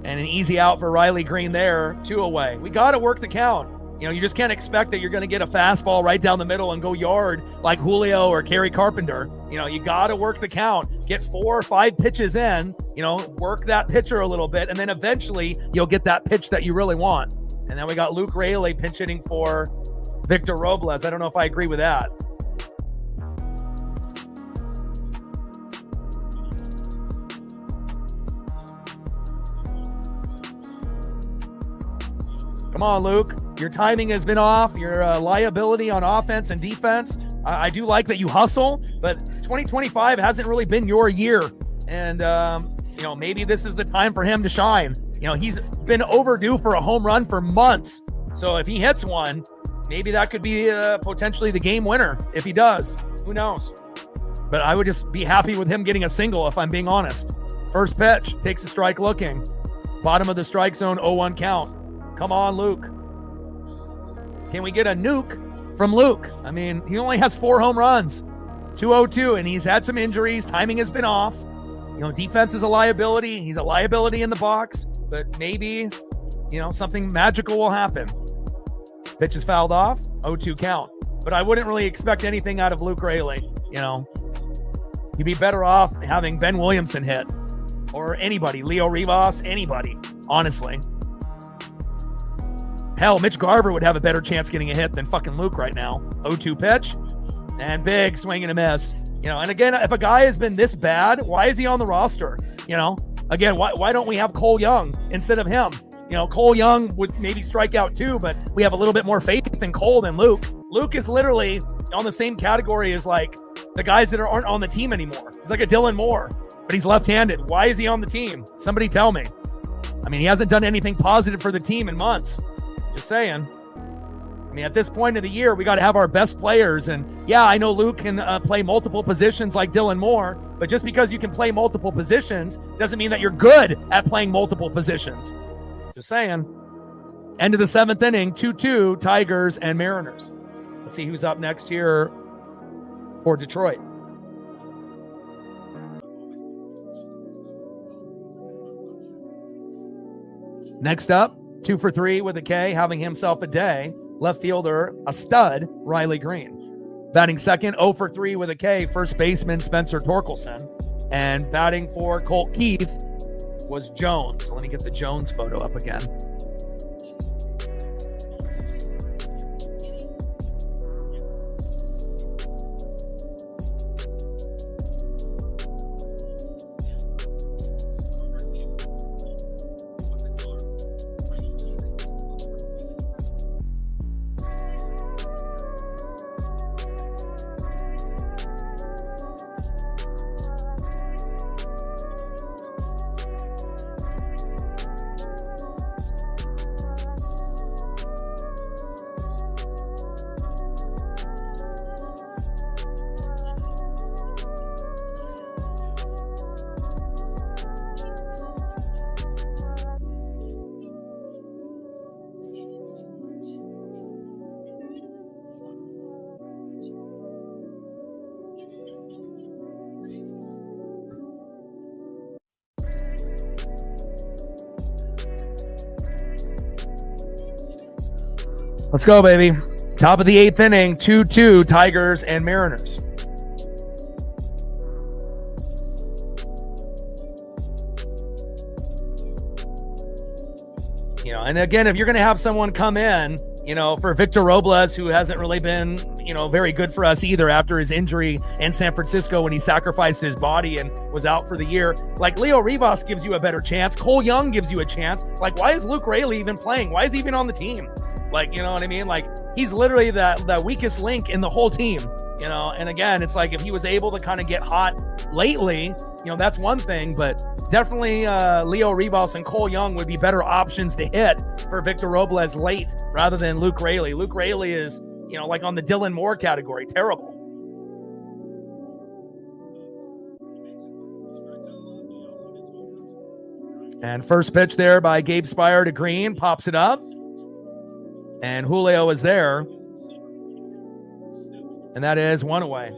And an easy out for Riley Green there. 2 away. We got to work the count. You know, you just can't expect that you're going to get a fastball right down the middle and go yard like Julio or Kerry Carpenter. You know, you got to work the count, get 4 or 5 pitches in, you know, work that pitcher a little bit, and then eventually you'll get that pitch that you really want. And then we got Luke Raley pinch hitting for Victor Robles. I don't know if I agree with that. Come on, Luke. Your timing has been off. Your liability on offense and defense. I do like that you hustle, but 2025 hasn't really been your year. And, you know, maybe this is the time for him to shine. You know, he's been overdue for a home run for months. So if he hits one, maybe that could be potentially the game winner. If he does, who knows? But I would just be happy with him getting a single, if I'm being honest. First pitch, takes a strike looking. Bottom of the strike zone, 0-1 count. Come on, Luke. Can we get a nuke from Luke? I mean, he only has 4 home runs, 2-0-2, and he's had some injuries. Timing has been off. You know, defense is a liability. He's a liability in the box, but maybe, you know, something magical will happen. Pitch is fouled off, 0-2 count. But I wouldn't really expect anything out of Luke Raley. You know, you'd be better off having Ben Williamson hit or anybody, Leo Rivas, anybody, honestly. Hell, Mitch Garver would have a better chance getting a hit than fucking Luke right now. 0-2 pitch and big swing and a miss. You know, and again, if a guy has been this bad, why is he on the roster? You know, again, why don't we have Cole Young instead of him? You know, Cole Young would maybe strike out too, but we have a little bit more faith in Cole than Luke. Luke is literally on the same category as like the guys that aren't on the team anymore. He's like a Dylan Moore, but he's left-handed. Why is he on the team? Somebody tell me. I mean, he hasn't done anything positive for the team in months. Just saying. I mean, at this point of the year, we got to have our best players. And yeah, I know Luke can play multiple positions like Dylan Moore, but just because you can play multiple positions doesn't mean that you're good at playing multiple positions. Just saying. End of the 7th inning, 2-2, Tigers and Mariners. Let's see who's up next here for Detroit. Next up, 2 for 3 with a K, having himself a day. Left fielder, a stud, Riley Green. Batting second, 0 for 3 with a K, first baseman Spencer Torkelson. And batting for Colt Keith was Jones. So let me get the Jones photo up again. Let's go, baby. Top of the 8th inning, 2-2, Tigers and Mariners. You know, and again, if you're going to have someone come in, you know, for Victor Robles, who hasn't really been, very good for us either after his injury in San Francisco when he sacrificed his body and was out for the year. Like, Leo Rivas gives you a better chance. Cole Young gives you a chance. Like, why is Luke Raley even playing? Why is he even on the team? Like, you know what I mean? Like, he's literally the weakest link in the whole team, and again, it's like if he was able to kind of get hot lately, that's one thing, but definitely Leo Rivas and Cole Young would be better options to hit for Victor Robles late rather than Luke Raley. Luke Raley is, like on the Dylan Moore category. Terrible. And first pitch there by Gabe Spire to Green, pops it up. And Julio is there. And that is one away.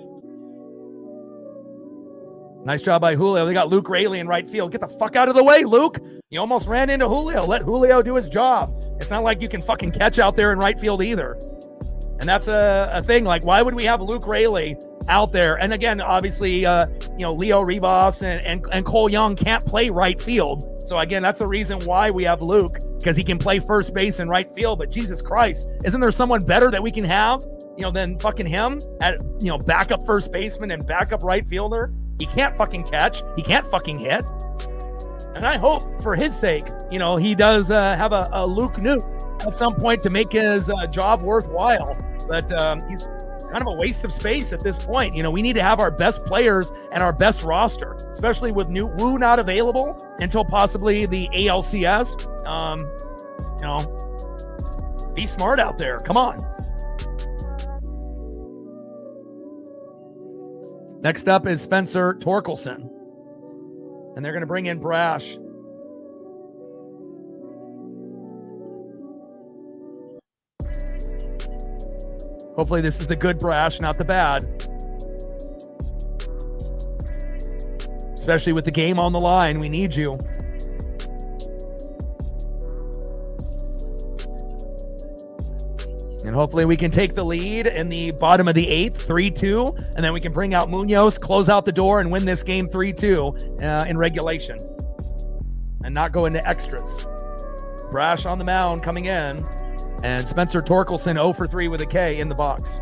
Nice job by Julio. They got Luke Raley in right field. Get the fuck out of the way, Luke. You almost ran into Julio. Let Julio do his job. It's not like you can fucking catch out there in right field either. And that's a thing. Like, why would we have Luke Raley out there? And again, obviously, Leo Rivas and Cole Young can't play right field. So again, that's the reason why we have Luke, because he can play first base and right field. But Jesus Christ, isn't there someone better that we can have, than fucking him at, backup first baseman and backup right fielder? He can't fucking catch. He can't fucking hit. And I hope for his sake, he does have a Luke Nuke at some point to make his job worthwhile. But he's kind of a waste of space at this point. We need to have our best players and our best roster, especially with Wu not available until possibly the ALCS. Be smart out there. Come on. Next up is Spencer Torkelson. And they're going to bring in Brash. Hopefully this is the good Brash, not the bad. Especially with the game on the line, we need you. And hopefully we can take the lead in the bottom of the 8th, 3-2, and then we can bring out Munoz, close out the door, and win this game 3-2 in regulation. And not go into extras. Brash on the mound coming in. And Spencer Torkelson 0 for 3 with a K in the box.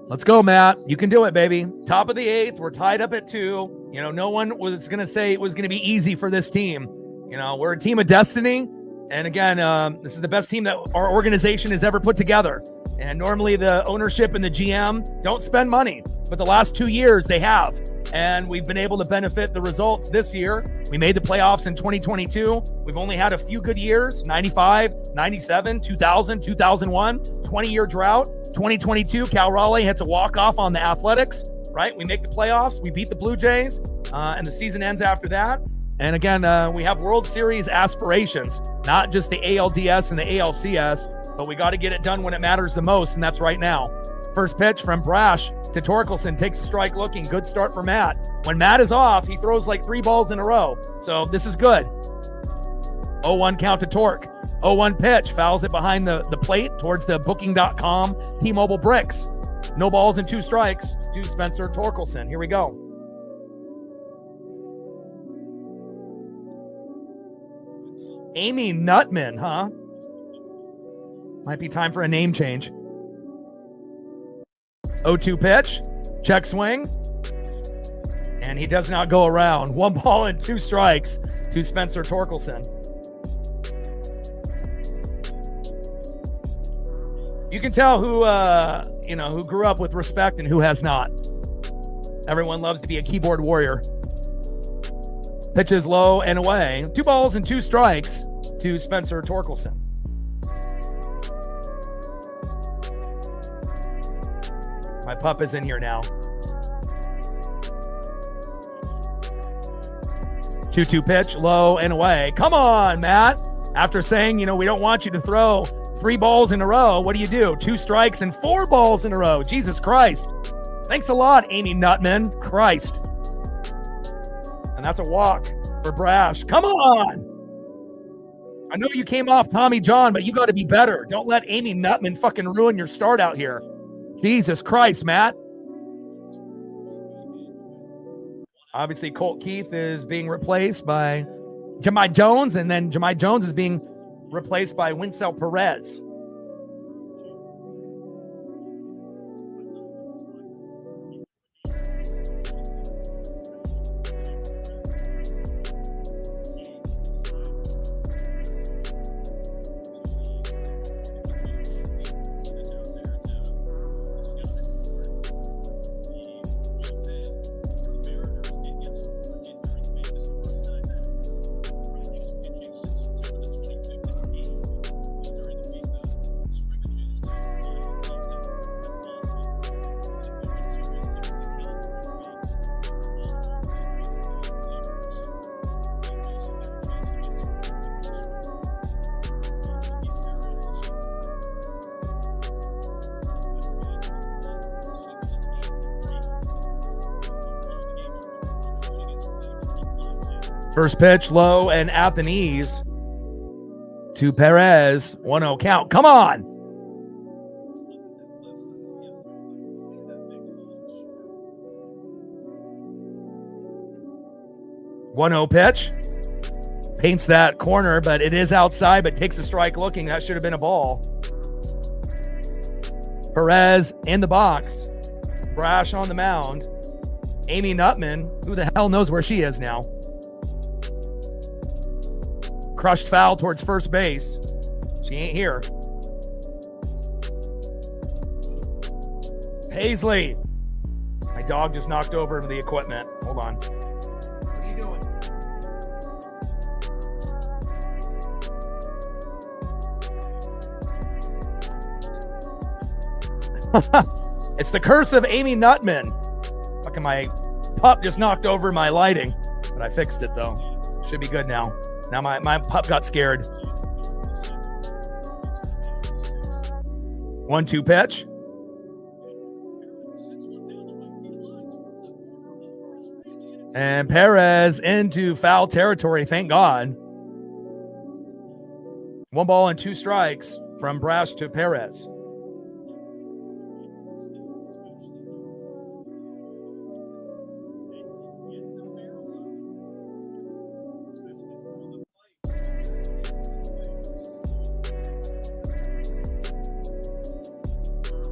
Let's go, Matt. You can do it, baby. Top of the 8th. We're tied up at 2. No one was going to say it was going to be easy for this team. We're a team of destiny. And again, this is the best team that our organization has ever put together. And normally the ownership and the GM don't spend money. But the last 2 years, they have. And we've been able to benefit the results this year. We made the playoffs in 2022. We've only had a few good years, 95, 97, 2000, 2001, 20-year drought. 2022, Cal Raleigh hits a walk-off on the Athletics, right? We make the playoffs. We beat the Blue Jays, and the season ends after that. And again, we have World Series aspirations, not just the ALDS and the ALCS, but we got to get it done when it matters the most, and that's right now. First pitch from Brash to Torkelson, takes a strike looking. Good start for Matt. When Matt is off, he throws like 3 balls in a row. So this is good. 0-1 count to Torque. 0-1 pitch, fouls it behind the plate towards the Booking.com T-Mobile bricks. No balls and 2 strikes to Spencer Torkelson. Here we go. Amy Nutman, huh? Might be time for a name change. 0-2 pitch, check swing, and he does not go around. 1 ball and 2 strikes to Spencer Torkelson. You can tell who grew up with respect and who has not. Everyone loves to be a keyboard warrior. Pitches low and away. 2 balls and 2 strikes to Spencer Torkelson. My pup is in here now. 2-2 pitch, low and away. Come on, Matt. After saying, we don't want you to throw 3 balls in a row. What do? 2 strikes and 4 balls in a row. Jesus Christ. Thanks a lot, Amy Nutman. Christ. And that's a walk for Brash. Come on. I know you came off Tommy John, but you got to be better. Don't let Amy Nutman fucking ruin your start out here. Jesus Christ, Matt. Obviously, Colt Keith is being replaced by Jemai Jones, and then Jemai Jones is being replaced by Winsell Perez. First pitch, low and at the knees to Perez. 1-0 count. Come on. 1-0 pitch. Paints that corner, but it is outside, but takes a strike looking. That should have been a ball. Perez in the box. Brash on the mound. Amy Nutman, who the hell knows where she is now. Crushed foul towards first base. She ain't here. Paisley. My dog just knocked over the equipment. Hold on. What are you doing? It's the curse of Amy Nutman. Fucking my pup just knocked over my lighting, but I fixed it though. Should be good now. Now my pup got scared. 1-2 pitch. And Perez into foul territory, thank God. 1 ball and 2 strikes from Brash to Perez.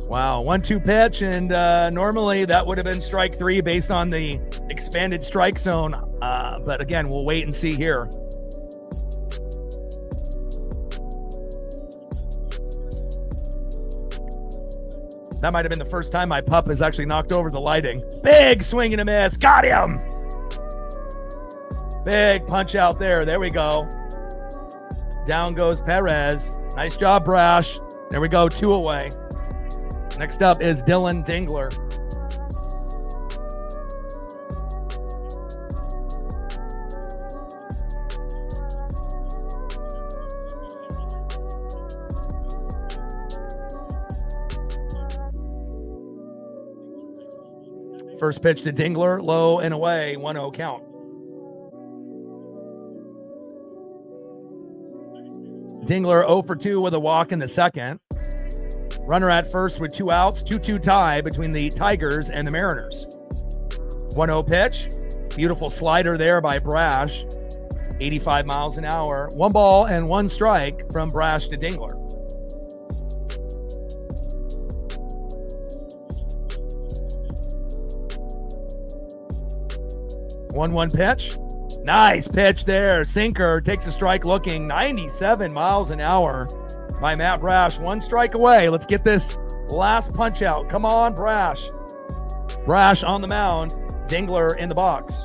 Wow, 1-2 pitch, and normally that would have been strike 3 based on the expanded strike zone. But again, we'll wait and see here. That might have been the first time my pup has actually knocked over the lighting. Big swing and a miss. Got him. Big punch out there. There we go. Down goes Perez. Nice job, Brash. There we go. 2 away. Next up is Dylan Dingler. First pitch to Dingler, low and away, 1-0 count. Dingler 0 for 2 with a walk in the second. Runner at first with 2 outs, 2-2 tie between the Tigers and the Mariners. 1-0 pitch. Beautiful slider there by Brash. 85 miles an hour. 1 ball and 1 strike from Brash to Dingler. One pitch. Nice pitch there. Sinker takes a strike looking. 97 miles an hour by Matt Brash. 1 strike away. Let's get this last punch out. Come on, Brash. Brash on the mound. Dingler in the box.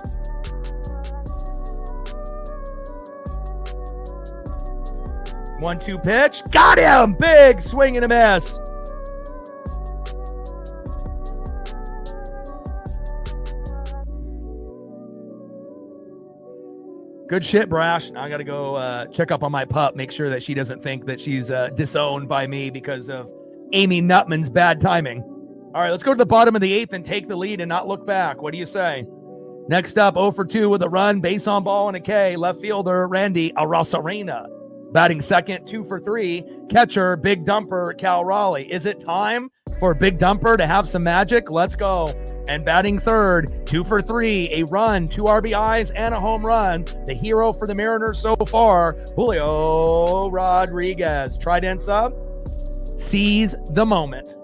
One-two pitch. Got him. Big swing and a miss. Good shit, Brash. Now I got to go check up on my pup, make sure that she doesn't think that she's disowned by me because of Amy Nutman's bad timing. All right, let's go to the bottom of the 8th and take the lead and not look back. What do you say? Next up, 0 for 2 with a run, base on ball and a K. Left fielder, Randy Arozarena. Batting second, 2 for 3. Catcher, Big Dumper, Cal Raleigh. Is it time for Big Dumper to have some magic? Let's go. And batting third, 2 for 3. A run, 2 RBIs, and a home run. The hero for the Mariners so far, Julio Rodriguez. Tridents up. Seize the moment.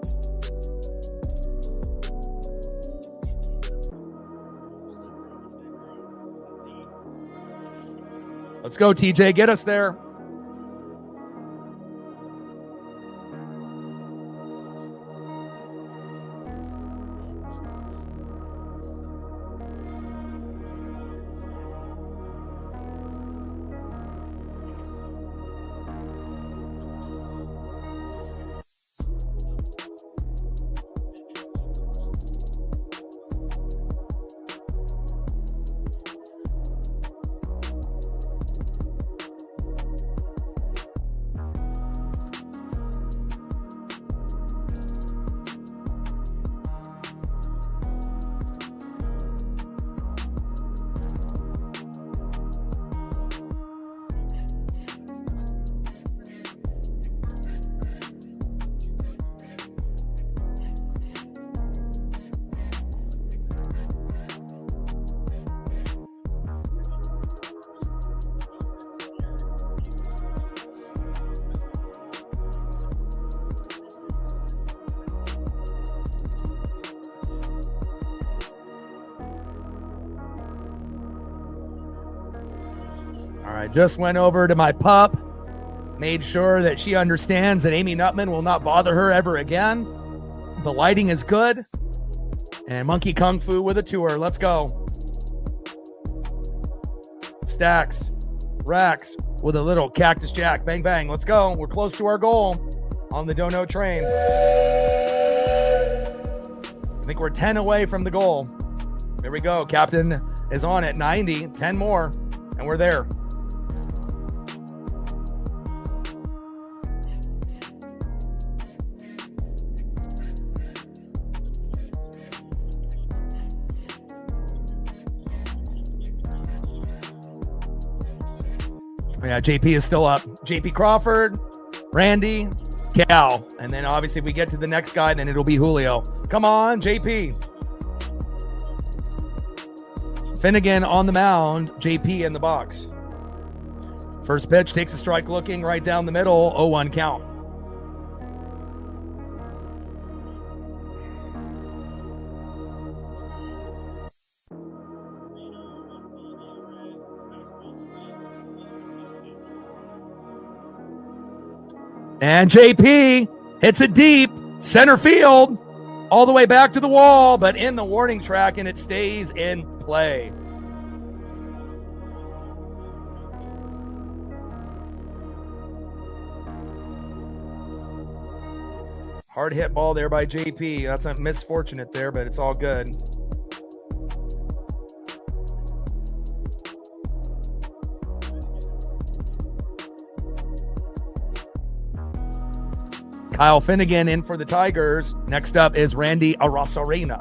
Let's go, TJ. Get us there. Just went over to my pup, made sure that she understands that Amy Nutman will not bother her ever again. The lighting is good. And Monkey Kung Fu with a tour. Let's go. Stacks, Racks with a little Cactus Jack. Bang, bang. Let's go. We're close to our goal on the Dono train. I think we're 10 away from the goal. There we go. Captain is on at 90. 10 more, and we're there. Yeah, JP is still up. JP Crawford, Randy, Cal. And then obviously if we get to the next guy, then it'll be Julio. Come on, JP. Finnegan on the mound, JP in the box. First pitch, takes a strike looking right down the middle, 0-1 count. And JP hits it deep, center field, all the way back to the wall, but in the warning track, and it stays in play. Hard hit ball there by JP. That's a misfortunate there, but it's all good. Kyle Finnegan in for the Tigers. Next up is Randy Arozarena.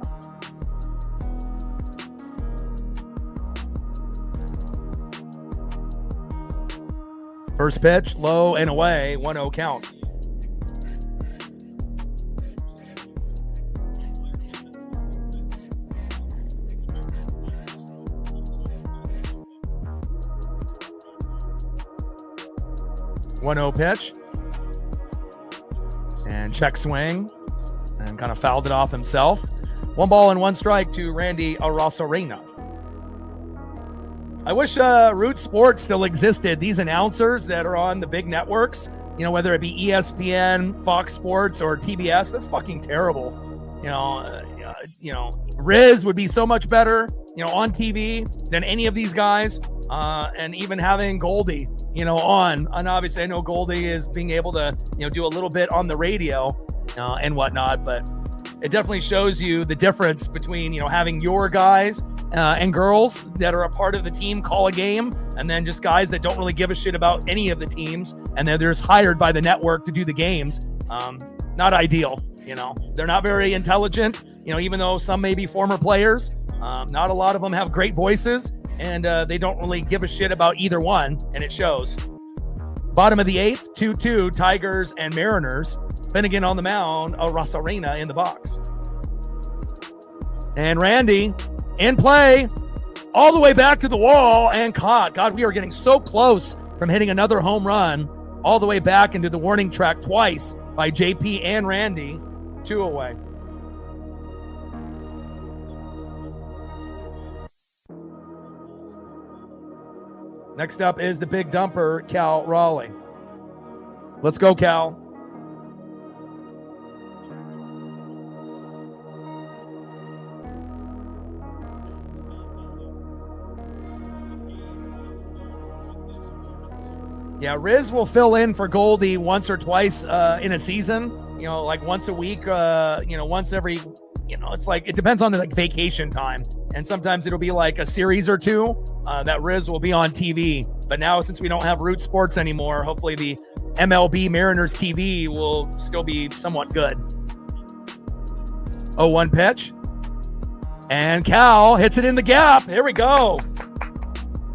First pitch, low and away, 1-0 count. Pitch. And check swing. And kind of fouled it off himself. 1 ball and 1 strike to Randy Arozarena. I wish Root Sports still existed. These announcers that are on the big networks, you know, whether it be ESPN, Fox Sports, or TBS, they're fucking terrible. You know, Riz would be so much better, you know, on TV than any of these guys. And even having Goldie, you know, on. And obviously I know Goldie is being able to, you know, do a little bit on the radio and whatnot, but it definitely shows you the difference between, you know, having your guys and girls that are a part of the team call a game, and then just guys that don't really give a shit about any of the teams, and then they're just hired by the network to do the games. Not ideal. They're not very intelligent, even though some may be former players. Not a lot of them have great voices, and they don't really give a shit about either one, and it shows. Bottom of the 8th, 2-2, Tigers and Mariners. Finnegan on the mound, Rosarena in the box. And Randy in play, all the way back to the wall and caught. God, we are getting so close from hitting another home run all the way back into the warning track twice by JP and Randy. 2 away. Next up is the big dumper, Cal Raleigh. Let's go, Cal. Yeah, Riz will fill in for Goldie once or twice in a season, like once a week, once every, it's like, it depends on the vacation time. And sometimes it'll be like a series or two that Riz will be on TV. But now, since we don't have Root Sports anymore, hopefully the MLB Mariners TV will still be somewhat good. 0-1 pitch. And Cal hits it in the gap. Here we go.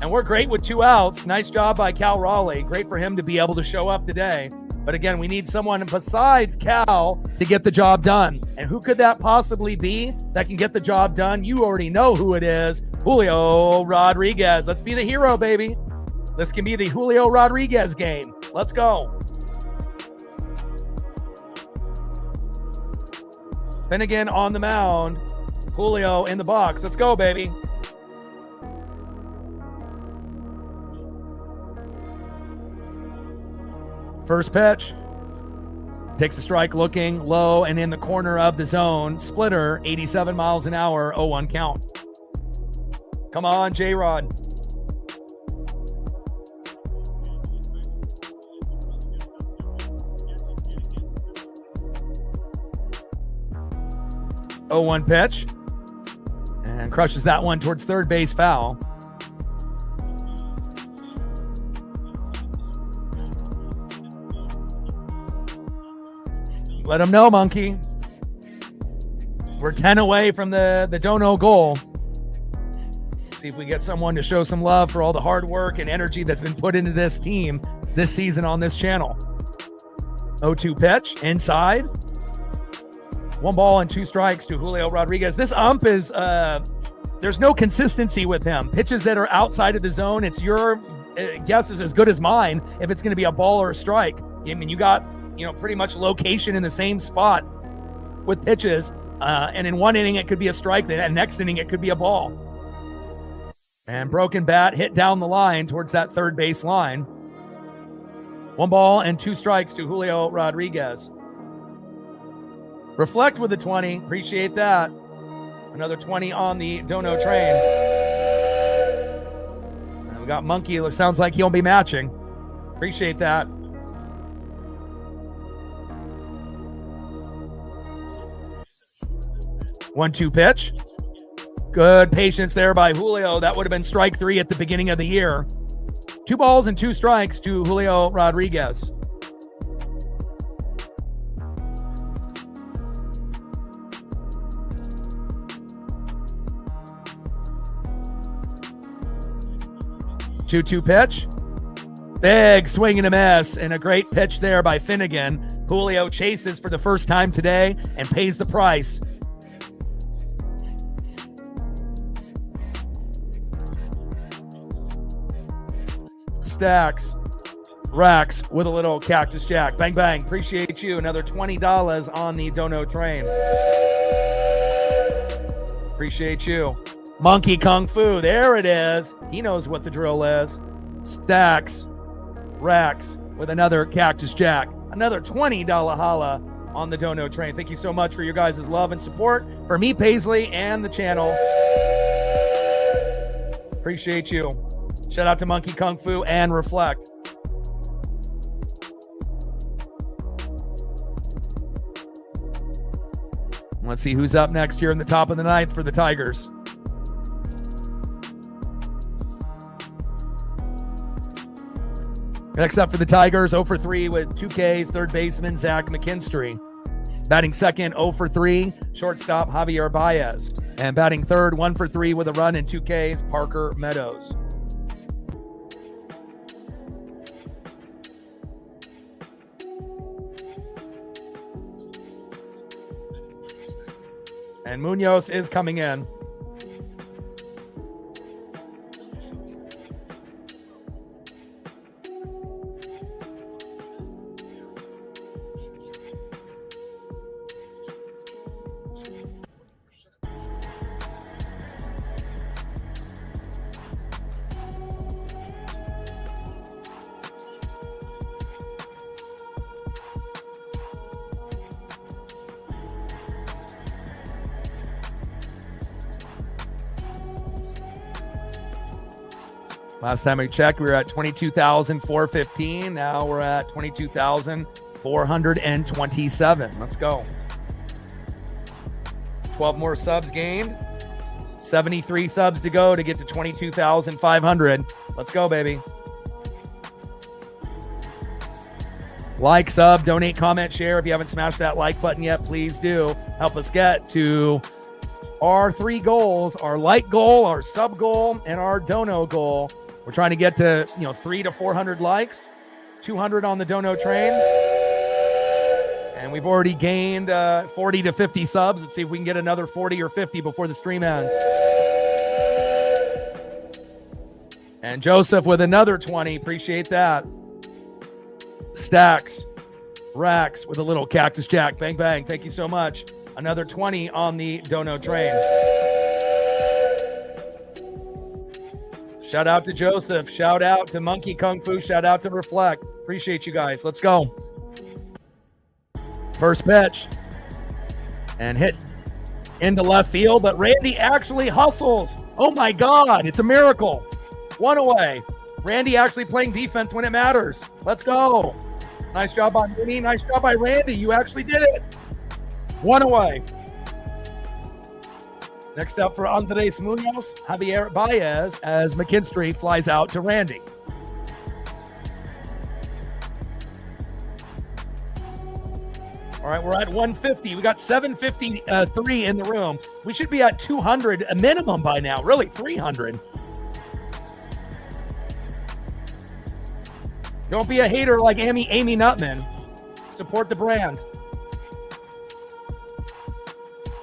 And we're great with 2 outs. Nice job by Cal Raleigh. Great for him to be able to show up today. But again, we need someone besides Cal to get the job done. And who could that possibly be that can get the job done? You already know who it is. Julio Rodriguez. Let's be the hero, baby. This can be the Julio Rodriguez game. Let's go. Finnegan on the mound. Julio in the box. Let's go, baby. First pitch. Takes a strike, looking low and in the corner of the zone. Splitter, 87 miles an hour, 0-1 count. Come on, J-Rod. Oh, 1 pitch. And crushes that one towards third base, foul. Let him know, Monkey. We're 10 away from the Dono goal. See if we get someone to show some love for all the hard work and energy that's been put into this team this season on this channel. 0-2 pitch, inside. 1 ball and 2 strikes to Julio Rodriguez. This ump is, there's no consistency with him. Pitches that are outside of the zone, it's your guess is as good as mine if it's going to be a ball or a strike. I mean, you got, pretty much location in the same spot with pitches. And in one inning, it could be a strike. The next inning, it could be a ball. And broken bat hit down the line towards that third base line. 1 ball and 2 strikes to Julio Rodriguez. Reflect with the 20. Appreciate that. Another 20 on the Dono train. And we got Monkey. It sounds like he'll be matching. Appreciate that. 1-2 pitch. Good patience there by Julio. That would have been strike 3 at the beginning of the year. 2 balls and 2 strikes to Julio Rodriguez. Two pitch. Big swing and a miss, and a great pitch there by Finnegan. Julio chases for the first time today and pays the price. Stacks, racks with a little Cactus Jack. Bang, bang. Appreciate you. Another $20 on the Dono train. Appreciate you. Monkey Kung Fu. There it is. He knows what the drill is. Stacks, racks with another Cactus Jack. Another $20 holla on the Dono train. Thank you so much for your guys' love and support for me, Paisley, and the channel. Appreciate you. Shout out to Monkey Kung Fu and Reflect. Let's see who's up next here in the top of the ninth for the Tigers. Next up for the Tigers, 0 for 3 with 2 Ks, third baseman Zach McKinstry. Batting second, 0 for 3, shortstop Javier Baez. And batting third, 1 for 3 with a run and 2 Ks, Parker Meadows. And Munoz is coming in. Last time we checked, we were at 22,415. Now we're at 22,427. Let's go. 12 more subs gained. 73 subs to go to get to 22,500. Let's go, baby. Like, sub, donate, comment, share. If you haven't smashed that like button yet, please do. Help us get to our 3 goals, our like goal, our sub goal, and our dono goal. We're trying to get to, 300 to 400 likes, 200 on the dono train. And we've already gained 40 to 50 subs. Let's see if we can get another 40 or 50 before the stream ends. And Joseph with another 20. Appreciate that. Stacks, Rax with a little Cactus Jack. Bang, bang. Thank you so much. Another 20 on the dono train. Shout out to Joseph. Shout out to Monkey Kung Fu. Shout out to Reflect. Appreciate you guys. Let's go. First pitch. And hit into left field, but Randy actually hustles. Oh my God, it's a miracle. 1 away. Randy actually playing defense when it matters. Let's go. Nice job by Mooney. Nice job by Randy. You actually did it. 1 away. Next up for Andres Munoz, Javier Baez as McKinstry flies out to Randy. All right, we're at 150. We got 753 in the room. We should be at 200, a minimum by now, really 300. Don't be a hater like Amy Nutman. Support the brand.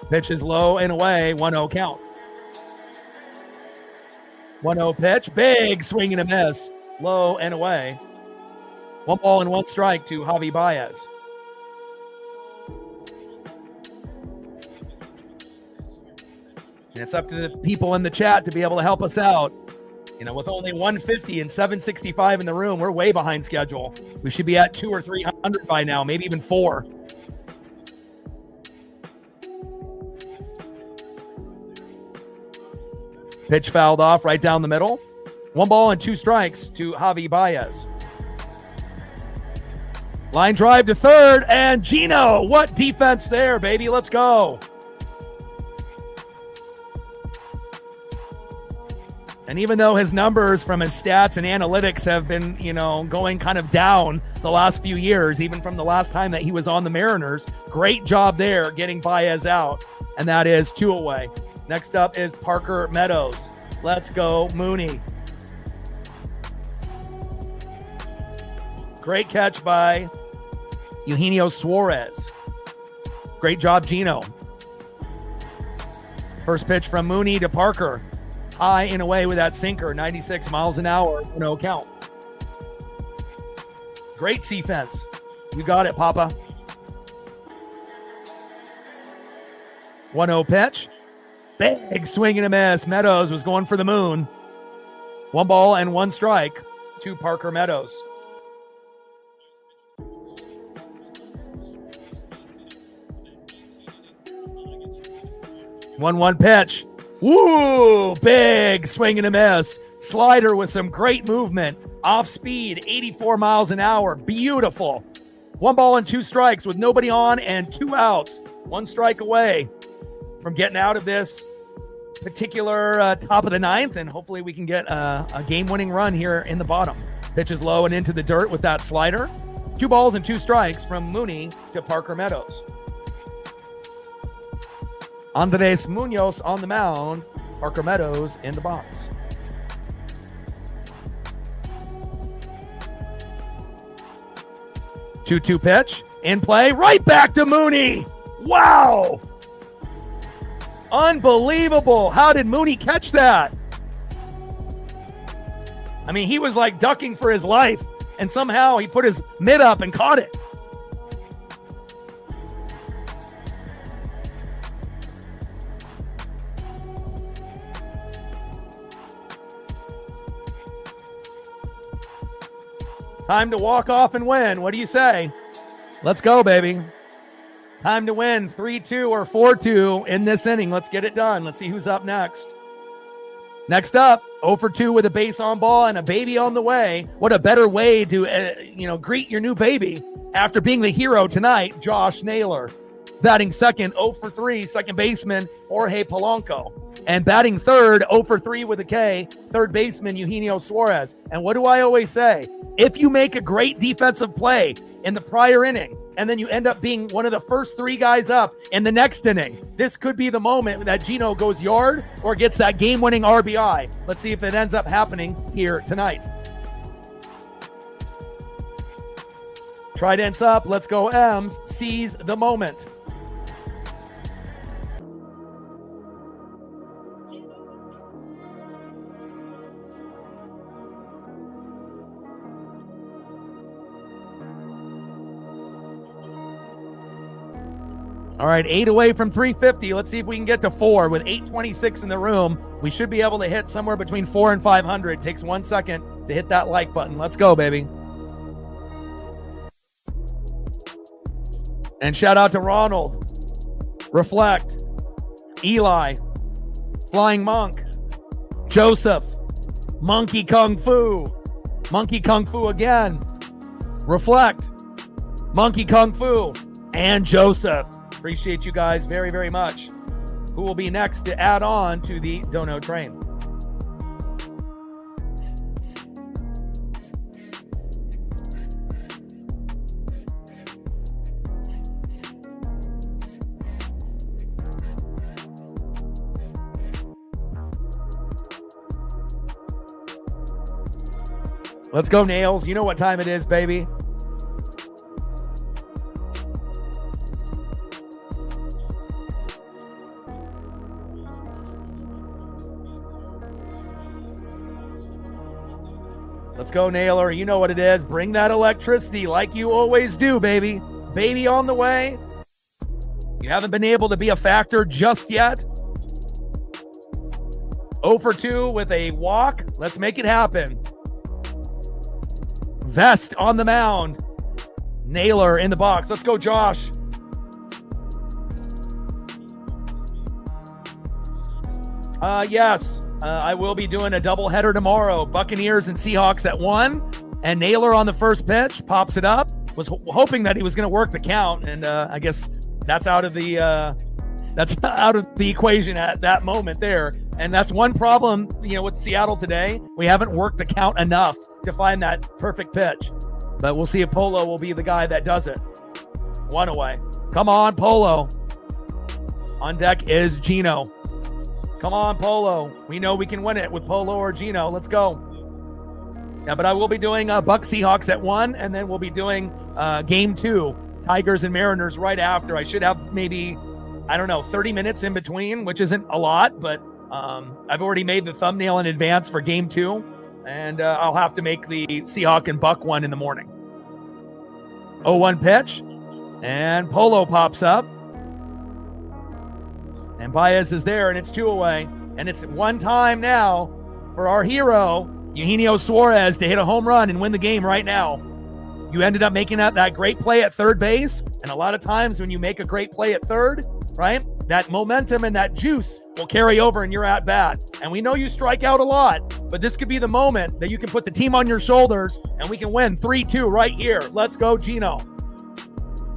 Pitch is low and away, 1-0 count. 1-0 pitch, big swing and a miss, low and away. 1 ball and 1 strike to Javi Baez. And it's up to the people in the chat to be able to help us out. With only 150 and 765 in the room, we're way behind schedule. We should be at 200 or 300 by now, maybe even 4. Pitch fouled off right down the middle. 1 ball and 2 strikes to Javi Baez. Line drive to third, and Gino, what defense there, baby? Let's go. And even though his numbers from his stats and analytics have been, going kind of down the last few years, even from the last time that he was on the Mariners, great job there getting Baez out. And that is 2 away. Next up is Parker Meadows. Let's go, Mooney. Great catch by Eugenio Suarez. Great job, Gino. First pitch from Mooney to Parker. High and away with that sinker, 96 miles an hour, no count. Great defense. You got it, Papa. 1-0 pitch. Big swing and a miss. Meadows was going for the moon. 1 ball and 1 strike to Parker Meadows. One pitch. Woo! Big swing and a miss. Slider with some great movement. Off speed, 84 miles an hour. Beautiful. 1 ball and 2 strikes with nobody on and 2 outs. 1 strike away from getting out of this particular top of the 9th, and hopefully we can get a game-winning run here in the bottom. Pitches low and into the dirt with that slider. 2 balls and 2 strikes from Mooney to Parker Meadows. Andres Munoz on the mound. Parker Meadows in the box. Two pitch in play, right back to Mooney. Wow. Unbelievable. How did Mooney catch that? I mean, he was like ducking for his life, and somehow he put his mitt up and caught it. Time to walk off and win. What do you say? Let's go, baby. Time to win 3-2 or 4-2 in this inning. Let's get it done. Let's see who's up next. Next up, 0 for 2 with a base on ball and a baby on the way. What a better way to, greet your new baby after being the hero tonight, Josh Naylor. Batting second, 0 for 3, second baseman, Jorge Polanco. And batting third, 0 for 3 with a K, third baseman, Eugenio Suarez. And what do I always say? If you make a great defensive play in the prior inning, and then you end up being one of the first 3 guys up in the next inning, this could be the moment that Gino goes yard or gets that game-winning RBI. Let's see if it ends up happening here tonight. Trident's up. Let's go, M's. Seize the moment. All right, 8 away from 350. Let's see if we can get to 4 with 826 in the room. We should be able to hit somewhere between 4 and 500. Takes 1 second to hit that like button. Let's go, baby. And shout out to Ronald, Reflect, Eli, Flying Monk, Joseph, Monkey Kung Fu again, Reflect, Monkey Kung Fu, and Joseph. Appreciate you guys very, very much. Who will be next to add on to the Dono train? Let's go, Nails. You know what time it is, baby. Let's go, Naylor. You know what it is. Bring that electricity like you always do, baby. Baby on the way. You haven't been able to be a factor just yet. 0 for 2 with a walk. Let's make it happen. Vest on the mound. Naylor in the box. Let's go, Josh. Yes. I will be doing a doubleheader tomorrow. Buccaneers and Seahawks at 1. And Naylor on the first pitch pops it up. Was hoping that he was going to work the count, and I guess that's out of the equation at that moment there. And that's one problem, with Seattle today. We haven't worked the count enough to find that perfect pitch. But we'll see if Polo will be the guy that does it. 1 away. Come on, Polo. On deck is Gino. Come on, Polo. We know we can win it with Polo or Gino. Let's go. Yeah, but I will be doing Bucs Seahawks at 1, and then we'll be doing game 2, Tigers and Mariners right after. I should have maybe, 30 minutes in between, which isn't a lot, but I've already made the thumbnail in advance for game 2, and I'll have to make the Seahawk and Buck one in the morning. 0-1 pitch, and Polo pops up. And Baez is there, and it's 2 away. And it's 1 time now for our hero, Eugenio Suarez, to hit a home run and win the game right now. You ended up making that great play at third base. And a lot of times when you make a great play at third, right, that momentum and that juice will carry over and you're at bat. And we know you strike out a lot, but this could be the moment that you can put the team on your shoulders and we can win 3-2 right here. Let's go, Gino.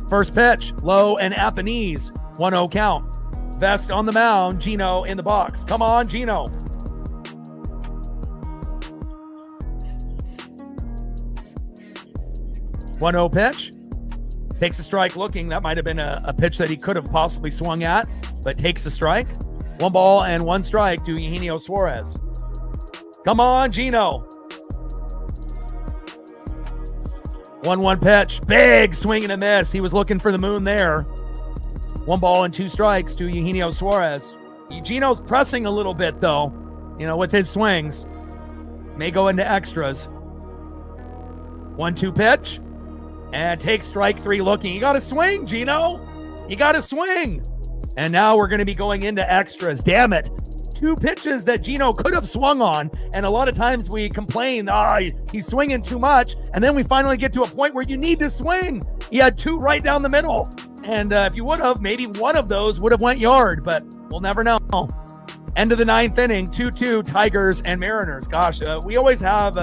First pitch, low and at the knees. 1-0 count. Vest on the mound, Gino in the box. Come on, Gino. 1-0 pitch. Takes a strike looking. That might have been a pitch that he could have possibly swung at, but takes a strike. 1 ball and 1 strike to Eugenio Suarez. Come on, Gino. 1-1 pitch. Big swing and a miss. He was looking for the moon there. 1 ball and 2 strikes to Eugenio Suarez. Gino's pressing a little bit, though, with his swings. May go into extras. 1-2 pitch. And takes strike 3 looking. You got to swing, Gino. You got to swing. And now we're going to be going into extras. Damn it. 2 pitches that Gino could have swung on. And a lot of times we complain, he's swinging too much. And then we finally get to a point where you need to swing. He had 2 right down the middle. And if you would have, maybe one of those would have went yard. But we'll never know. End of the 9th inning, 2-2, Tigers and Mariners. Gosh, we always have,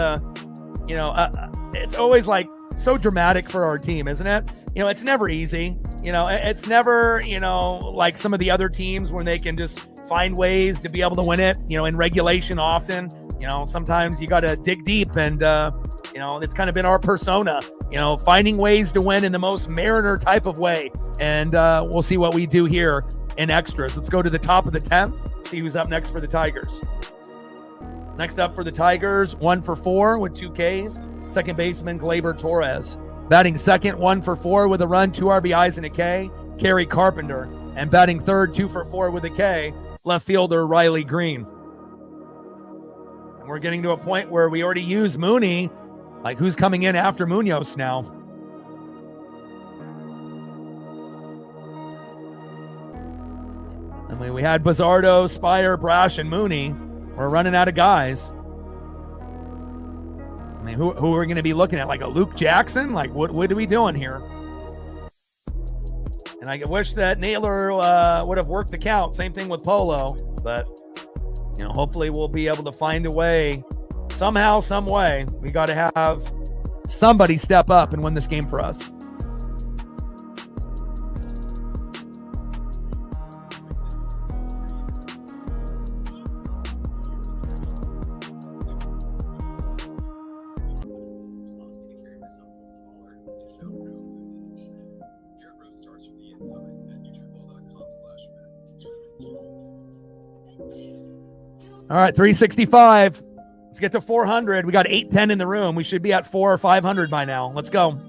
it's always like, so dramatic for our team, isn't it? It's never easy. It's never, like some of the other teams when they can just find ways to be able to win it, in regulation often. Sometimes you got to dig deep and, it's kind of been our persona, finding ways to win in the most Mariner type of way. And we'll see what we do here in extras. Let's go to the top of the 10th, see who's up next for the Tigers. Next up for the Tigers, 1 for 4 with 2 Ks. Second baseman, Gleyber Torres. Batting second, 1 for 4 with a run, 2 RBIs and a K, Kerry Carpenter. And batting third, 2 for 4 with a K, left fielder, Riley Green. And we're getting to a point where we already use Mooney. Like, who's coming in after Munoz now? I mean, we had Bizzardo, Spire, Brash, and Mooney. We're running out of guys. I mean, who are we going to be looking at? Like a Luke Jackson? Like, what are we doing here? And I wish that Naylor would have worked the count. Same thing with Polo. But, hopefully we'll be able to find a way. Somehow, some way. We got to have somebody step up and win this game for us. All right, 365. Let's get to 400. We got 810 in the room. We should be at 400 or 500 by now. Let's go.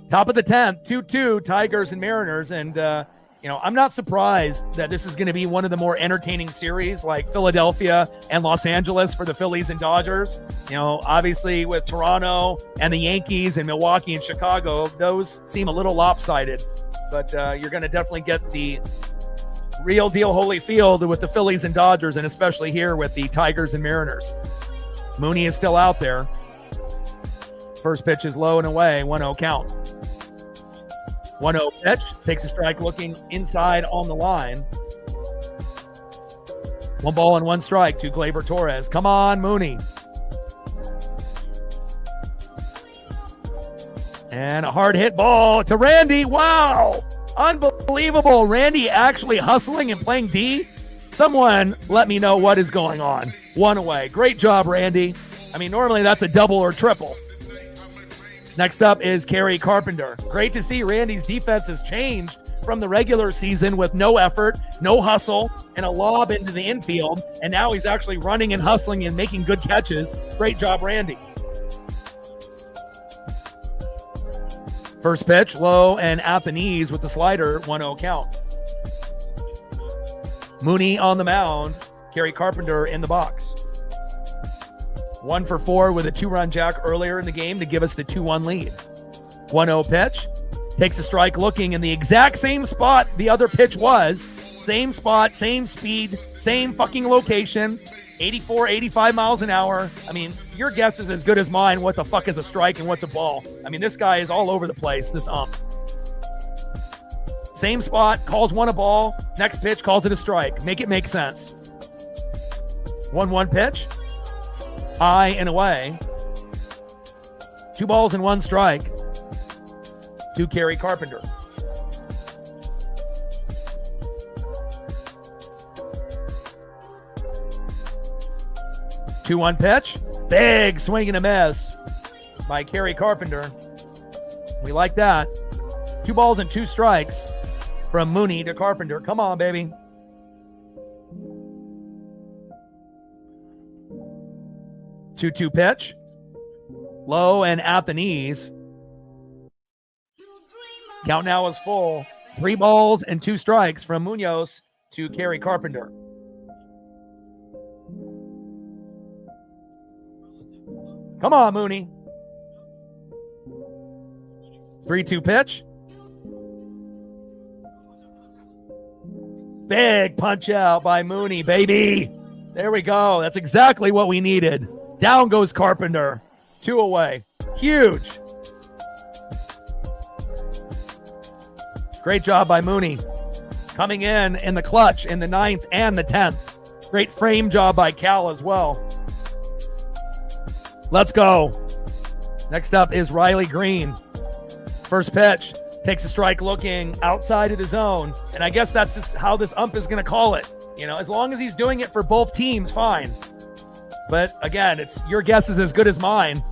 Top of the 10th, 2-2, Tigers and Mariners. And, I'm not surprised that this is going to be one of the more entertaining series like Philadelphia and Los Angeles for the Phillies and Dodgers. Obviously with Toronto and the Yankees and Milwaukee and Chicago, those seem a little lopsided. But you're going to definitely get the real deal Holyfield with the Phillies and Dodgers, and especially here with the Tigers and Mariners. Mooney is still out there. First pitch is low and away, 1-0 count. 1-0 pitch, takes a strike looking inside on the line. 1 ball and 1 strike to Gleyber Torres. Come on, Mooney. And a hard hit ball to Randy. Wow. Unbelievable. Randy actually hustling and playing D. Someone let me know what is going on. 1 away. Great job, Randy. I mean, normally that's a double or triple. Next up is Kerry Carpenter. Great to see Randy's defense has changed from the regular season with no effort, no hustle, and a lob into the infield. And now he's actually running and hustling and making good catches. Great job, Randy. First pitch, low and at the knees with the slider, 1-0 count. Mooney on the mound, Kerry Carpenter in the box. 1 for 4 with a 2-run jack earlier in the game to give us the 2-1 lead. 1-0 pitch, takes a strike looking in the exact same spot the other pitch was. Same spot, same speed, same fucking location. 84, 85 miles an hour. I mean, your guess is as good as mine what the fuck is a strike and what's a ball. I mean, this guy is all over the place, this ump. Same spot, calls one a ball. Next pitch, calls it a strike. Make it make sense. 1-1 pitch. High and away. 2 balls and 1 strike to Kerry Carpenter. Two-one pitch. Big swing and a miss by Kerry Carpenter. We like that. 2 balls and 2 strikes from Mooney to Carpenter. Come on, baby. Two pitch. Low and at the knees. Count now is full. 3 balls and 2 strikes from Munoz to Kerry Carpenter. Come on, Mooney. 3-2 pitch. Big punch out by Mooney, baby. There we go. That's exactly what we needed. Down goes Carpenter. 2 away. Huge. Great job by Mooney. Coming in the clutch in the 9th and the 10th. Great frame job by Cal as well. Let's go. Next up is Riley Green. First pitch. Takes a strike looking outside of the zone. And I guess that's just how this ump is going to call it. You know, as long as he's doing it for both teams, fine. But again, it's your guess is as good as mine.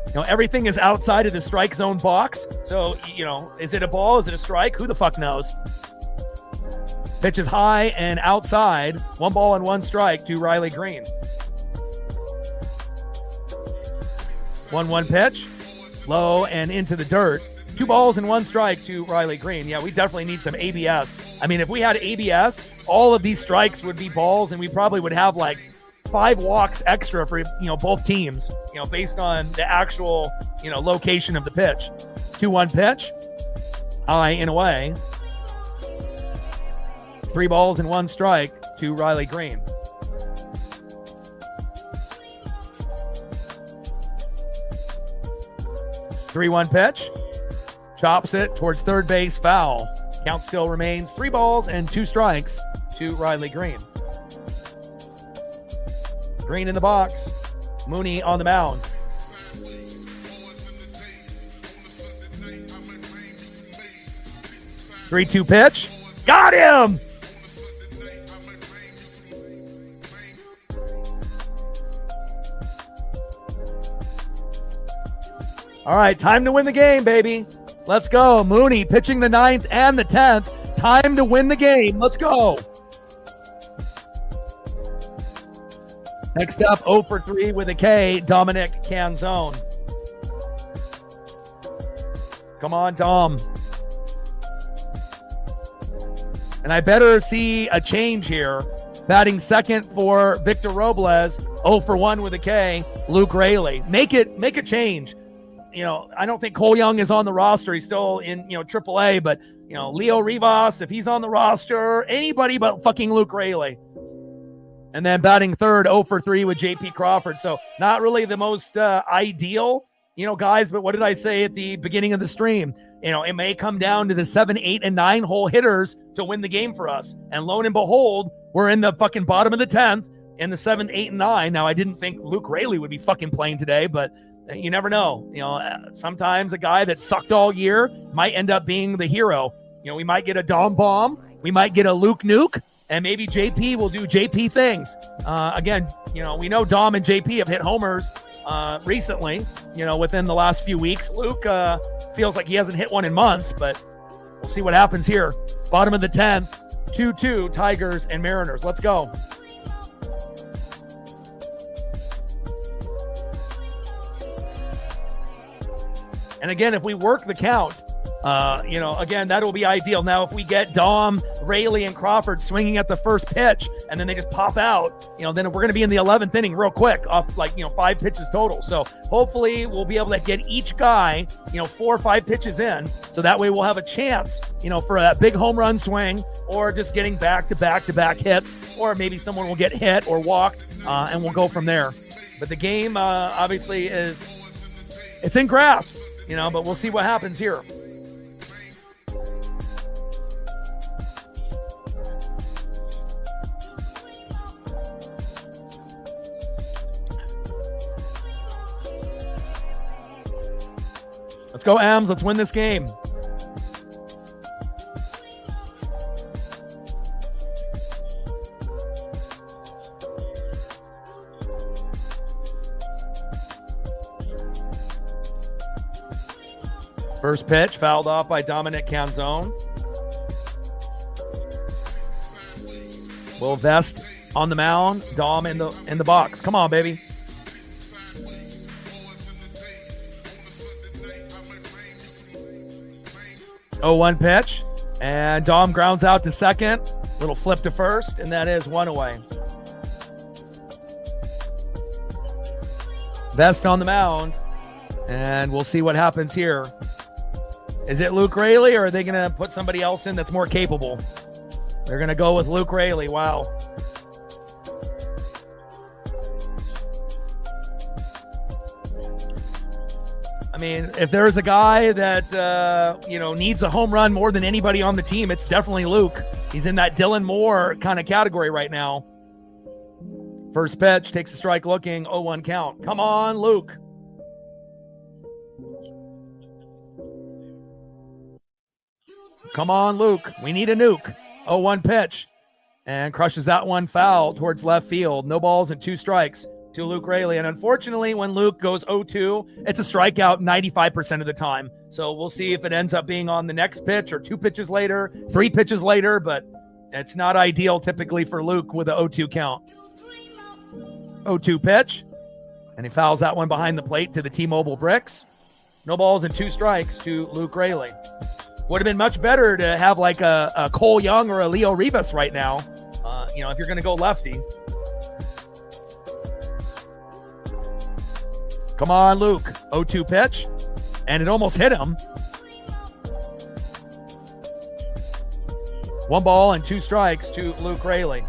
You know, everything is outside of the strike zone box. So, you know, is it a ball? Is it a strike? Who the fuck knows? Pitch is high and outside. 1 ball and 1 strike to Riley Green. 1-1 pitch. Low and into the dirt. 2 balls and 1 strike to Riley Green. Yeah, we definitely need some ABS. I mean, if we had ABS, all of these strikes would be balls, and we probably would have like 5 walks extra for, you know, both teams, you know, based on the actual, you know, location of the pitch. 2-1 pitch. High and away. 3 balls and 1 strike to Riley Green. Three-one pitch. Chops it towards third base, foul. Count still remains 3 balls and 2 strikes to Riley Green. Green in the box. Mooney on the mound. 3-2 pitch. Got him! All right, time to win the game, baby. Let's go. Mooney pitching the 9th and the 10th. Time to win the game. Let's go. Next up, 0 for 3 with a K, Dominic Canzone. Come on, Dom. And I better see a change here. Batting second for Victor Robles, 0 for 1 with a K, Luke Raley. Make a change. You know, I don't think Cole Young is on the roster. He's still in, you know, AAA, but, you know, Leo Rivas, if he's on the roster, anybody but fucking Luke Raley. And then batting third, 0 for 3 with JP Crawford. So not really the most ideal, you know, guys, but what did I say at the beginning of the stream? You know, it may come down to the 7, 8, and 9 hole hitters to win the game for us. And lo and behold, we're in the fucking bottom of the 10th in the 7, 8, and 9. Now, I didn't think Luke Raley would be fucking playing today, but you never know. You know, sometimes a guy that sucked all year might end up being the hero. You know, we might get a Dom Bomb. We might get a Luke Nuke. And maybe JP will do JP things. Again, you know, we know Dom and JP have hit homers recently, you know, within the last few weeks. Luke feels like he hasn't hit one in months, but we'll see what happens here. Bottom of the 10th, 2-2, Tigers and Mariners. Let's go. And again, if we work the count, you know, again, that'll be ideal. Now, if we get Dom, Raley, and Crawford swinging at the first pitch, and then they just pop out, you know, then we're going to be in the 11th inning real quick off, like, you know, 5 pitches total. So hopefully we'll be able to get each guy, you know, 4 or 5 pitches in. So that way we'll have a chance, you know, for that big home run swing, or just getting back-to-back hits, or maybe someone will get hit or walked, and we'll go from there. But the game obviously it's in grasp, you know, but we'll see what happens here. Let's go, Ams. Let's win this game. First pitch fouled off by Dominic Canzone. Will Vest on the mound. Dom in the box. Come on, baby. 0-1 pitch. And Dom grounds out to second. Little flip to first, and that is one away. Vest on the mound. And we'll see what happens here. Is it Luke Raley, or are they going to put somebody else in that's more capable? They're going to go with Luke Raley. Wow. I mean, if there's a guy that, needs a home run more than anybody on the team, it's definitely Luke. He's in that Dylan Moore kind of category right now. First pitch, takes a strike looking, 0-1 count. Come on, Luke. Come on, Luke. We need a nuke. 0-1 pitch. And crushes that one foul towards left field. No balls and 2 strikes to Luke Raley. And unfortunately, when Luke goes 0-2, it's a strikeout 95% of the time. So we'll see if it ends up being on the next pitch or 2 pitches later, 3 pitches later, but it's not ideal typically for Luke with a 0-2 count. 0-2 pitch. And he fouls that one behind the plate to the T-Mobile bricks. No balls and 2 strikes to Luke Raley. Would have been much better to have like a Cole Young or a Leo Rivas right now, if you're going to go lefty. Come on, Luke. 0-2 pitch. And it almost hit him. 1 ball and 2 strikes to Luke Raley.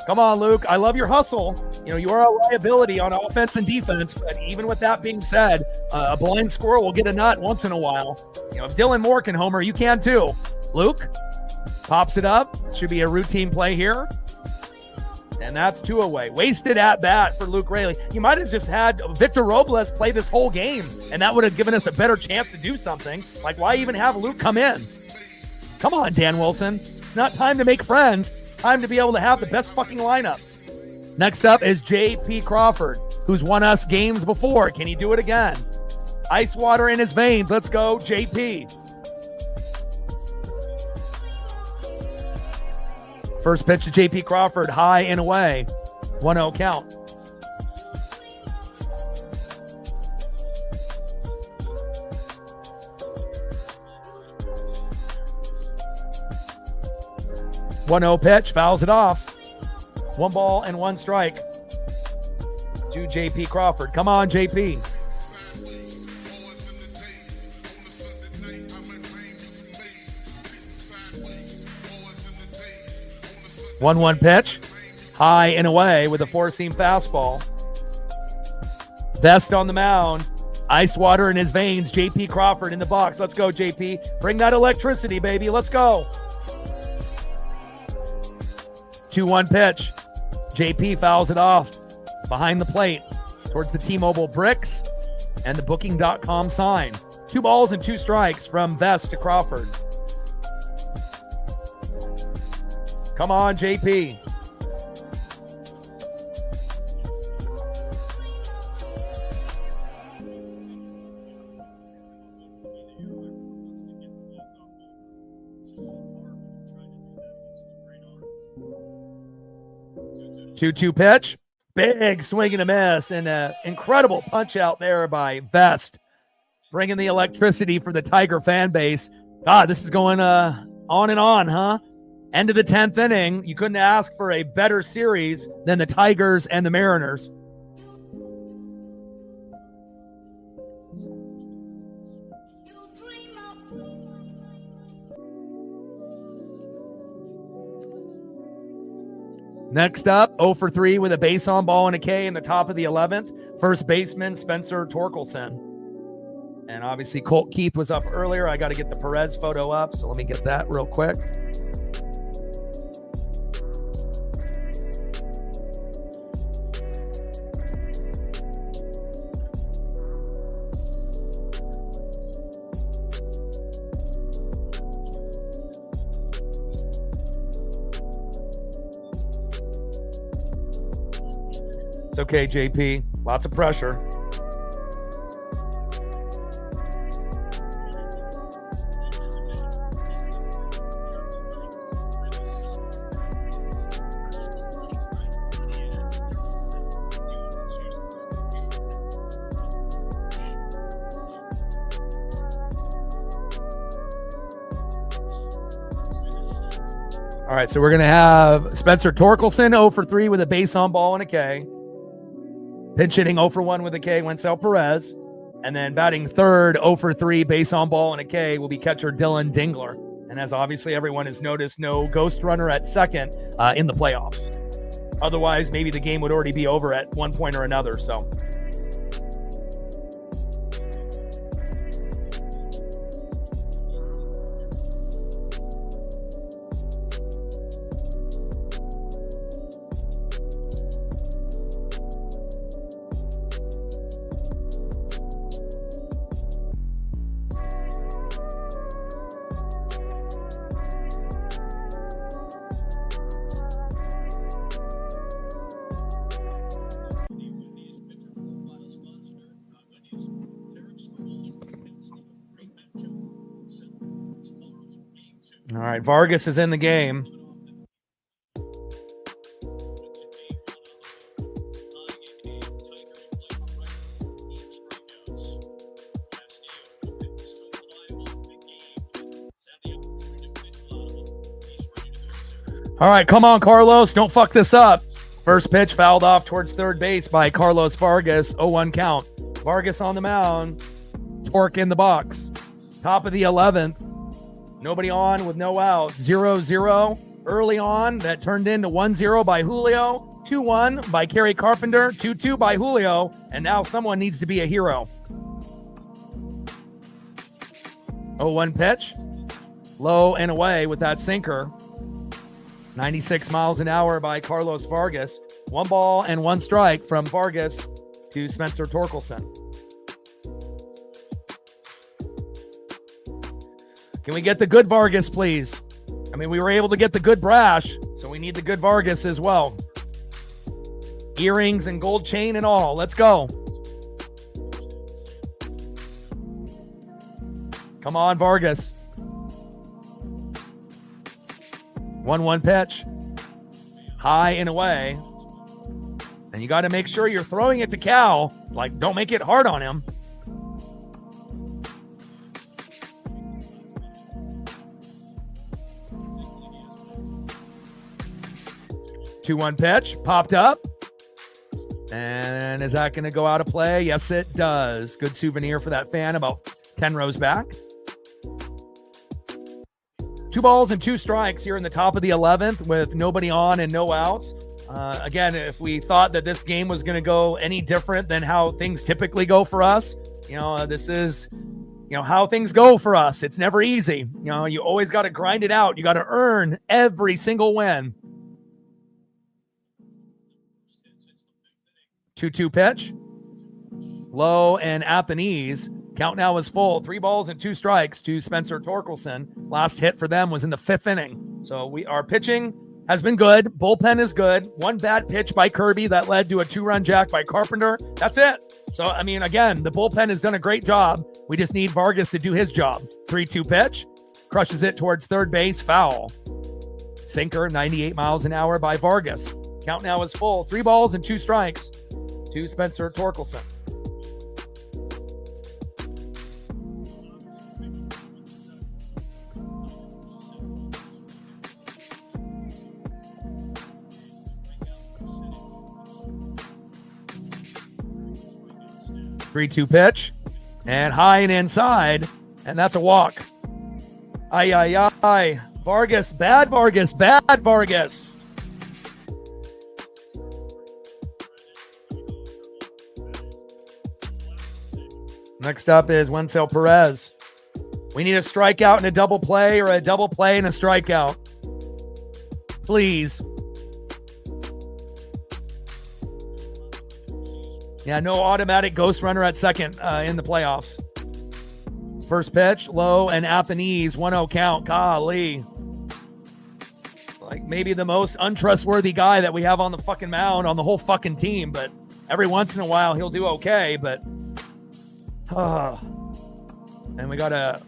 Come on, Luke. I love your hustle. You are a liability on offense and defense, but even with that being said, a blind squirrel will get a nut once in a while. If Dylan Moore can homer, you can too. Luke pops it up. Should be a routine play here. And that's 2 away. Wasted at bat for Luke Raley. You might have just had Victor Robles play this whole game, and that would have given us a better chance to do something. Like, why even have Luke come in? Come on, Dan Wilson. It's not time to make friends. It's time to be able to have the best fucking lineup. Next up is J.P. Crawford, who's won us games before. Can he do it again? Ice water in his veins. Let's go, J.P. First pitch to J.P. Crawford, high and away. 1-0 count. One-0 pitch, fouls it off. 1 ball and 1 strike to J.P. Crawford. Come on, J.P. One pitch, high and away with a 4-seam fastball. Vest on the mound, ice water in his veins. J.P. Crawford in the box. Let's go, J.P. Bring that electricity, baby. Let's go. 2-1 pitch. J.P. fouls it off behind the plate towards the T-Mobile bricks and the Booking.com sign. 2 balls and 2 strikes from Vest to Crawford. Come on, JP. Two pitch. Big swing and a miss, and an incredible punch out there by Vest, bringing the electricity for the Tiger fan base. God, this is going on and on, huh? End of the 10th inning. You couldn't ask for a better series than the Tigers and the Mariners. Next up, 0 for 3 with a base on ball and a K in the top of the 11th. First baseman, Spencer Torkelson. And obviously, Colt Keith was up earlier. I got to get the Perez photo up, so let me get that real quick. It's okay, JP. Lots of pressure. All right, so we're going to have Spencer Torkelson 0 for 3 with a base on ball and a K. Pinch hitting 0 for 1 with a K, Wencel Perez. And then batting third, 0 for 3, base on ball and a K, will be catcher Dylan Dingler. And as obviously everyone has noticed, no ghost runner at second in the playoffs. Otherwise, maybe the game would already be over at one point or another. So. All right, Vargas is in the game. All right, come on, Carlos. Don't fuck this up. First pitch fouled off towards third base by Carlos Vargas. 0-1 count. Vargas on the mound. Torque in the box. Top of the 11th. Nobody on with no outs. 0-0 early on. That turned into 1-0 by Julio. 2-1 by Kerry Carpenter. 2-2 by Julio. And now someone needs to be a hero. 0-1 pitch. Low and away with that sinker. 96 miles an hour by Carlos Vargas. 1 ball and 1 strike from Vargas to Spencer Torkelson. Can we get the good Vargas, please? I mean, we were able to get the good Brash, so we need the good Vargas as well. Earrings and gold chain and all. Let's go. Come on, Vargas. 1-1 pitch. High and away. And you got to make sure you're throwing it to Cal. Like, don't make it hard on him. Two-one pitch. Popped up. And is that going to go out of play? Yes, it does. Good souvenir for that fan about 10 rows back. 2 balls and 2 strikes here in the top of the 11th with nobody on and no outs. Again, if we thought that this game was going to go any different than how things typically go for us, this is, how things go for us. It's never easy. You always got to grind it out. You got to earn every single win. 2-2 pitch. Low and at the knees. Count now is full. 3 balls and 2 strikes to Spencer Torkelson. Last hit for them was in the 5th inning. So our pitching has been good. Bullpen is good. 1 bad pitch by Kirby that led to a 2-run jack by Carpenter. That's it. So, I mean, again, the bullpen has done a great job. We just need Vargas to do his job. 3-2 pitch. Crushes it towards third base. Foul. Sinker, 98 miles an hour by Vargas. Count now is full. 3 balls and 2 strikes to Spencer Torkelson. Three-two pitch, and high and inside, and that's a walk. Ay. Vargas, bad Vargas, bad Vargas. Next up is Wencel Perez. We need a strikeout and a double play, or a double play and a strikeout. Please. Yeah, no automatic ghost runner at second in the playoffs. First pitch, low and at the knees, 1-0 count. Golly. Like maybe the most untrustworthy guy that we have on the fucking mound on the whole fucking team, but every once in a while he'll do okay, but and we got a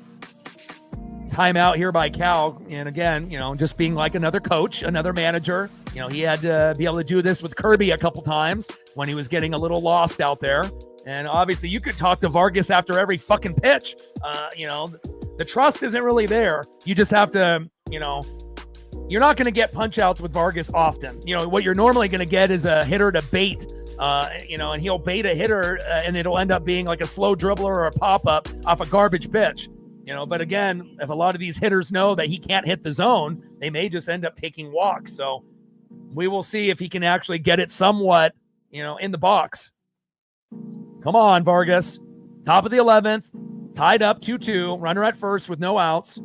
timeout here by Cal. And again, just being like another coach, another manager. He had to be able to do this with Kirby a couple times when he was getting a little lost out there. And obviously you could talk to Vargas after every fucking pitch. The trust isn't really there. You just have to, you you're not going to get punch outs with Vargas often. You know, what you're normally going to get is a hitter to bait, you know, and he'll bait a hitter and it'll end up being like a slow dribbler or a pop-up off a garbage pitch. You know, but again, if a lot of these hitters know that he can't hit the zone, they may just end up taking walks. So we will see if he can actually get it somewhat, you know, in the box. Come on, Vargas. Top of the 11th, tied up 2-2, runner at first with no outs.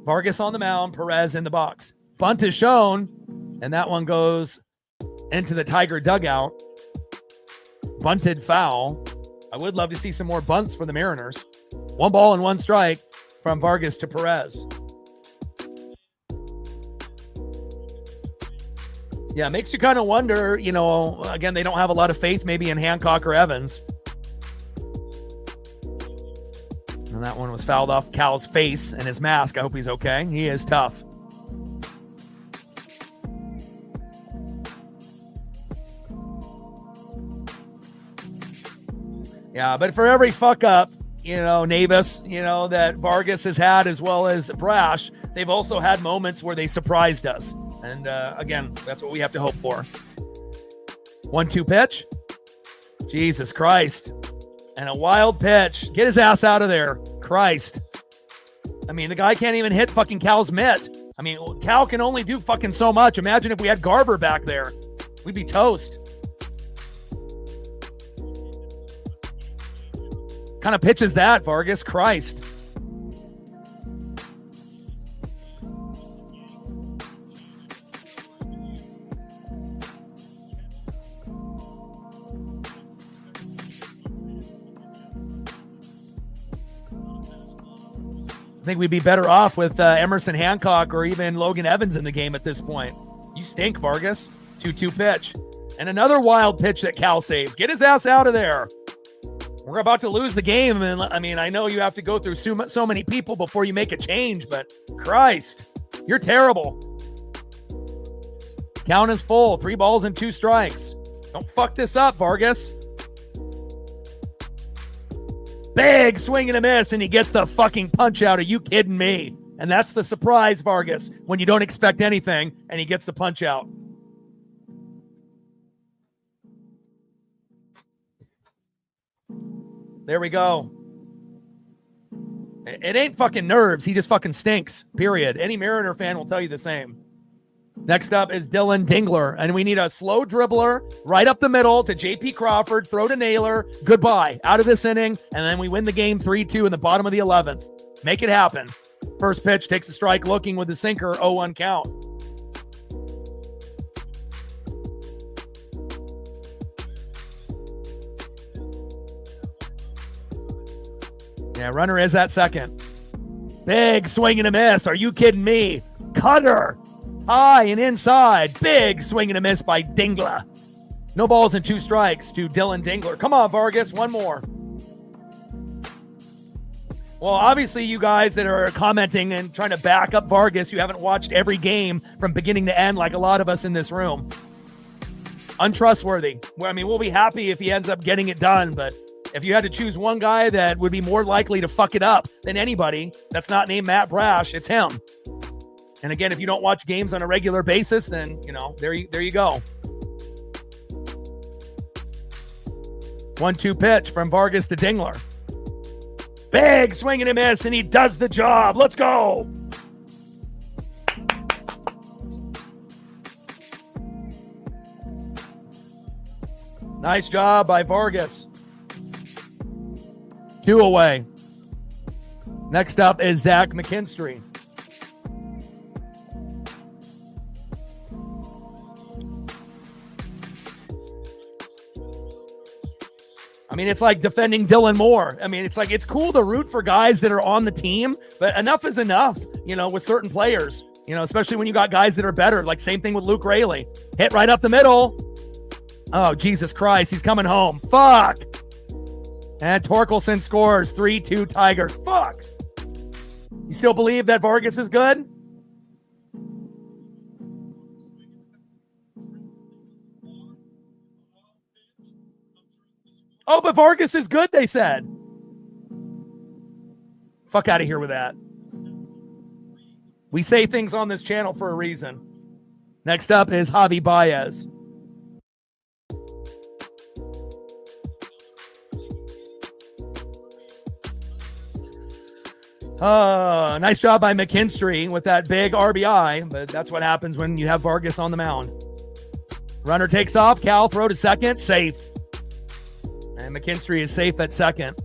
Vargas on the mound, Perez in the box. Bunt is shown, and that one goes into the Tiger dugout. Bunted foul. I would love to see some more bunts for the Mariners. 1 ball and 1 strike from Vargas to Perez. Yeah, it makes you kind of wonder, you know, again, they don't have a lot of faith maybe in Hancock or Evans. And that one was fouled off Cal's face and his mask. I hope he's okay. He is tough. Yeah, but for every fuck up, you know, Navis, you know, that Vargas has had as well as Brash, they've also had moments where they surprised us. And again, that's what we have to hope for. 1-2 pitch. Jesus Christ. And a wild pitch. Get his ass out of there. Christ. I mean, the guy can't even hit fucking Cal's mitt. I mean, Cal can only do fucking so much. Imagine if we had Garver back there. We'd be toast. Kind of pitch is that, Vargas? Christ. I think we'd be better off with Emerson Hancock or even Logan Evans in the game at this point. You stink, Vargas. 2-2 pitch. And another wild pitch that Cal saves. Get his ass out of there. We're about to lose the game. And I mean, I know you have to go through so many people before you make a change, but Christ, you're terrible. Count is full. 3 balls and 2 strikes. Don't fuck this up, Vargas. Big swing and a miss, and he gets the fucking punch out. Are you kidding me? And that's the surprise, Vargas, when you don't expect anything, and he gets the punch out. There we go. It ain't fucking nerves. He just fucking stinks, period. Any Mariner fan will tell you the same. Next up is Dylan Dingler, and we need a slow dribbler right up the middle to J.P. Crawford, throw to Naylor, goodbye, out of this inning, and then we win the game 3-2 in the bottom of the 11th. Make it happen. First pitch takes a strike looking with the sinker, 0-1 count. Yeah, runner is at second. Big swing and a miss. Are you kidding me? Cutter. High and inside. Big swing and a miss by Dingler. No balls and 2 strikes to Dylan Dingler. Come on, Vargas. One more. Well, obviously, you guys that are commenting and trying to back up Vargas, you haven't watched every game from beginning to end like a lot of us in this room. Untrustworthy. Well, I mean, we'll be happy if he ends up getting it done, but if you had to choose one guy that would be more likely to fuck it up than anybody that's not named Matt Brash, it's him. And again, if you don't watch games on a regular basis, then, you know, there you go. 1-2 pitch from Vargas to Dingler. Big swing and a miss, and he does the job. Let's go. Nice job by Vargas. 2 away. Next up is Zach McKinstry. I mean, it's like defending Dylan Moore. I mean, it's like, it's cool to root for guys that are on the team, but enough is enough, you know, with certain players, you know, especially when you got guys that are better. Like, same thing with Luke Raley. Hit right up the middle. Oh, Jesus Christ. He's coming home. Fuck. And Torkelson scores. 3-2 Tigers. Fuck. You still believe that Vargas is good? Oh, but Vargas is good, they said. Fuck out of here with that. We say things on this channel for a reason. Next up is Javi Baez. Nice job by McKinstry with that big RBI, but that's what happens when you have Vargas on the mound. Runner takes off. Cal throw to second. Safe. And McKinstry is safe at second.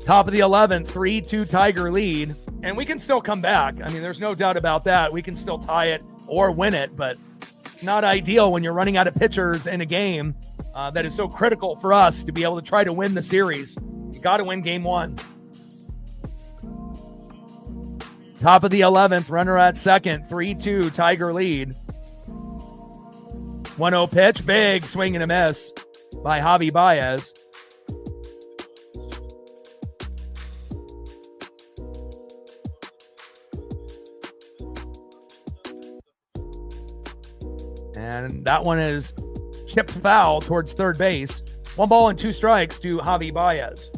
Top of the 11th, 3-2 Tiger lead. And we can still come back. I mean, there's no doubt about that. We can still tie it or win it, but it's not ideal when you're running out of pitchers in a game that is so critical for us to be able to try to win the series. You got to win game one. Top of the 11th, runner at second, 3-2 Tiger lead. 1-0 pitch, big swing and a miss by Javi Baez. And that one is chipped foul towards third base. 1 ball and 2 strikes to Javi Baez.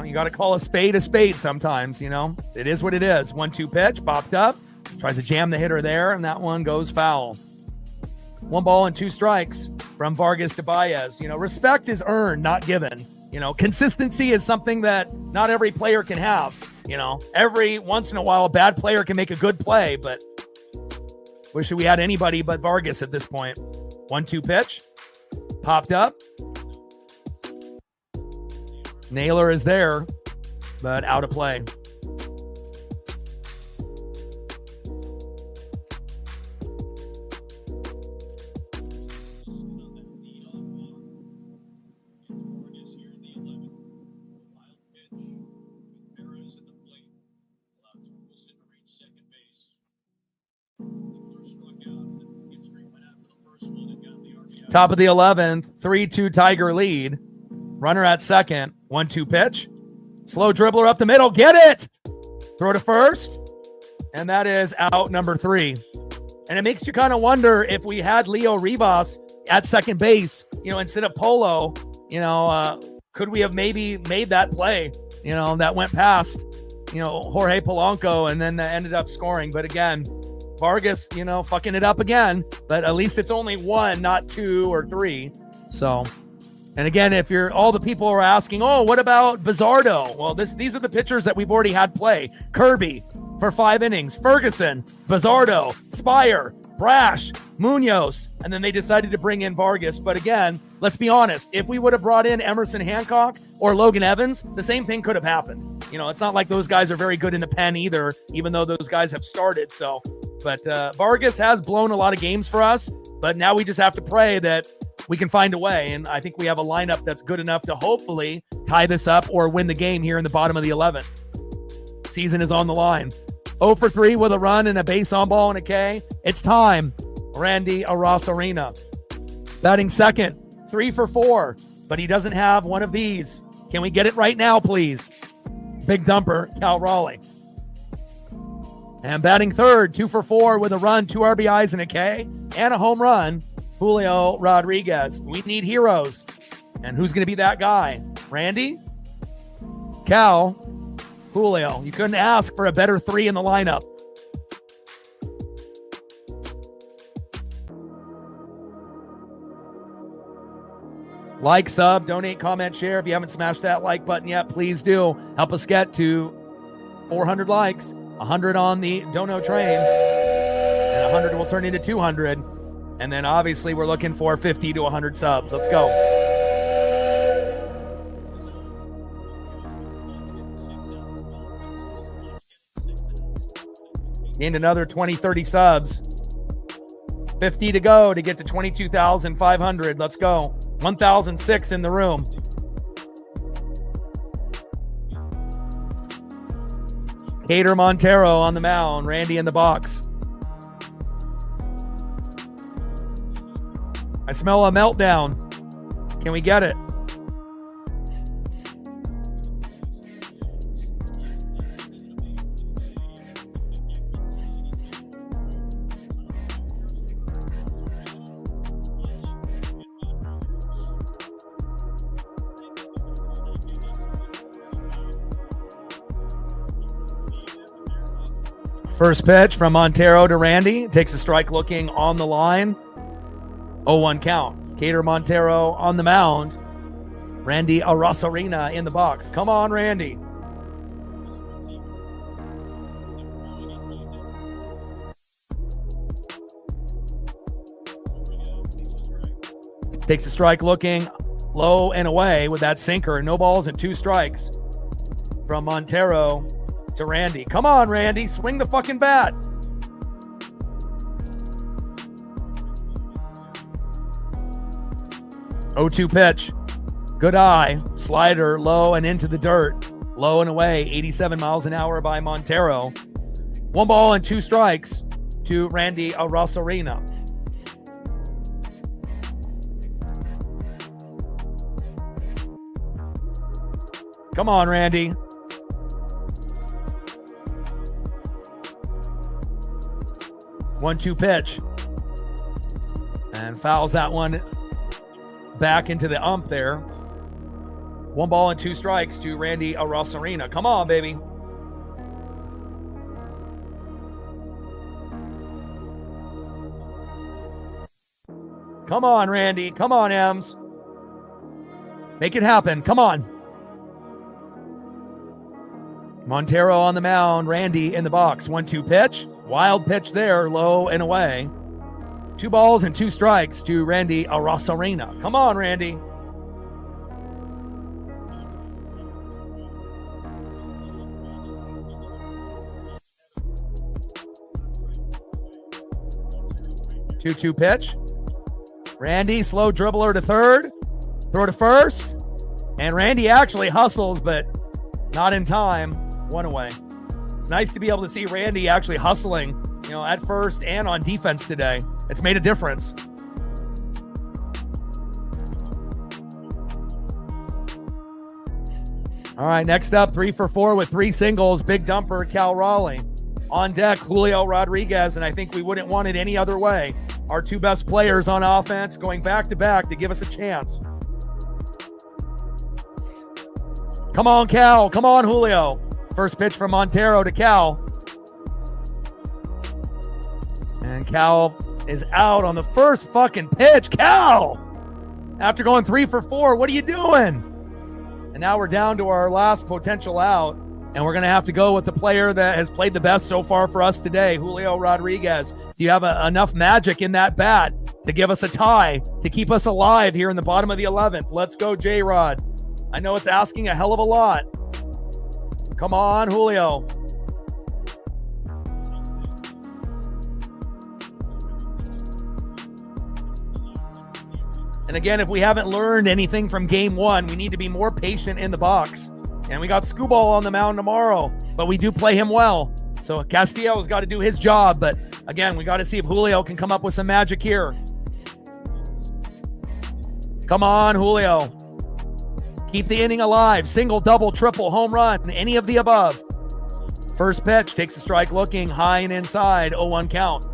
You got to call a spade sometimes, you know. It is what it is. 1-2 pitch, popped up. Tries to jam the hitter there, and that one goes foul. 1 ball and 2 strikes from Vargas to Baez. You know, respect is earned, not given. You know, consistency is something that not every player can have. You know, every once in a while, a bad player can make a good play, but wish we had anybody but Vargas at this point. 1-2 pitch, popped up. Naylor is there, but out of play. Top of the 11th, 3-2 Tiger lead. Runner at second, 1-2 pitch. Slow dribbler up the middle, get it! Throw to first, and that is out number 3. And it makes you kind of wonder if we had Leo Rivas at second base, you know, instead of Polo, you know, could we have maybe made that play, you know, that went past, you know, Jorge Polanco and then ended up scoring. But again, Vargas, you know, fucking it up again, but at least it's only 1, not 2 or 3. So, and again, if you're all the people are asking, oh, what about Bizardo? Well, these are the pitchers that we've already had play. Kirby for 5 innings, Ferguson, Bizardo, Spire, Brash, Munoz, and then they decided to bring in Vargas. But again, let's be honest, if we would have brought in Emerson Hancock or Logan Evans, the same thing could have happened. You know, it's not like those guys are very good in the pen either, even though those guys have started. So, but Vargas has blown a lot of games for us, but now we just have to pray that we can find a way. And I think we have a lineup that's good enough to hopefully tie this up or win the game here in the bottom of the 11th. Season is on the line. 0 for 3 with a run and a base on ball and a K. It's time. Randy Arozarena. Batting second, 3 for 4, but he doesn't have one of these. Can we get it right now, please? Big dumper, Cal Raleigh. And batting third, 2 for 4 with a run, 2 RBIs and a K, and a home run, Julio Rodriguez. We need heroes. And who's going to be that guy? Randy? Cal? Julio. You couldn't ask for a better 3 in the lineup. Like, sub, donate, comment, share. If you haven't smashed that like button yet, please do. Help us get to 400 likes, 100 on the Dono train, and 100 will turn into 200. And then obviously we're looking for 50 to 100 subs. Let's go. Gained another 20, 30 subs. 50 to go to get to 22,500. Let's go. 1,006 in the room. Cater Montero on the mound. Randy in the box. I smell a meltdown. Can we get it? First pitch from Montero to Randy. Takes a strike looking on the line. 0-1 count. Cater Montero on the mound. Randy Arosarena in the box. Come on, Randy. Takes a strike looking low and away with that sinker. No balls and 2 strikes from Montero to Randy. Come on, Randy. Swing the fucking bat. Oh-2 pitch. Good eye. Slider low and into the dirt. Low and away. 87 miles an hour by Montero. 1 ball and 2 strikes to Randy Arosarena. Come on, Randy. One-two pitch. And fouls that one back into the ump there. 1 ball and 2 strikes to Randy Arosarena. Come on, baby. Come on, Randy. Come on, Ems. Make it happen. Come on. Montero on the mound. Randy in the box. 1-2 pitch. Wild pitch there. Low and away. 2 balls and 2 strikes to Randy Arosarena. Come on, Randy. Two pitch. Randy, slow dribbler to third. Throw to first. And Randy actually hustles, but not in time. 1 away. It's nice to be able to see Randy actually hustling, at first and on defense today. It's made a difference. All right, next up, 3 for 4 with 3 singles. Big dumper, Cal Raleigh. On deck, Julio Rodriguez, and I think we wouldn't want it any other way. Our 2 best players on offense going back-to-back to give us a chance. Come on, Cal. Come on, Julio. First pitch from Montero to Cal. And Cal is out on the first fucking pitch. Cal! After going 3 for 4, what are you doing? And now we're down to our last potential out. And we're going to have to go with the player that has played the best so far for us today, Julio Rodriguez. Do you have enough magic in that bat to give us a tie, to keep us alive here in the bottom of the 11th? Let's go, J-Rod. I know it's asking a hell of a lot. Come on, Julio. And again, if we haven't learned anything from game 1, we need to be more patient in the box. And we got Skubal on the mound tomorrow, but we do play him well. So Castillo's got to do his job. But again, we got to see if Julio can come up with some magic here. Come on, Julio. Keep the inning alive. Single, double, triple, home run, any of the above. First pitch, takes a strike looking high and inside. 0-1 count.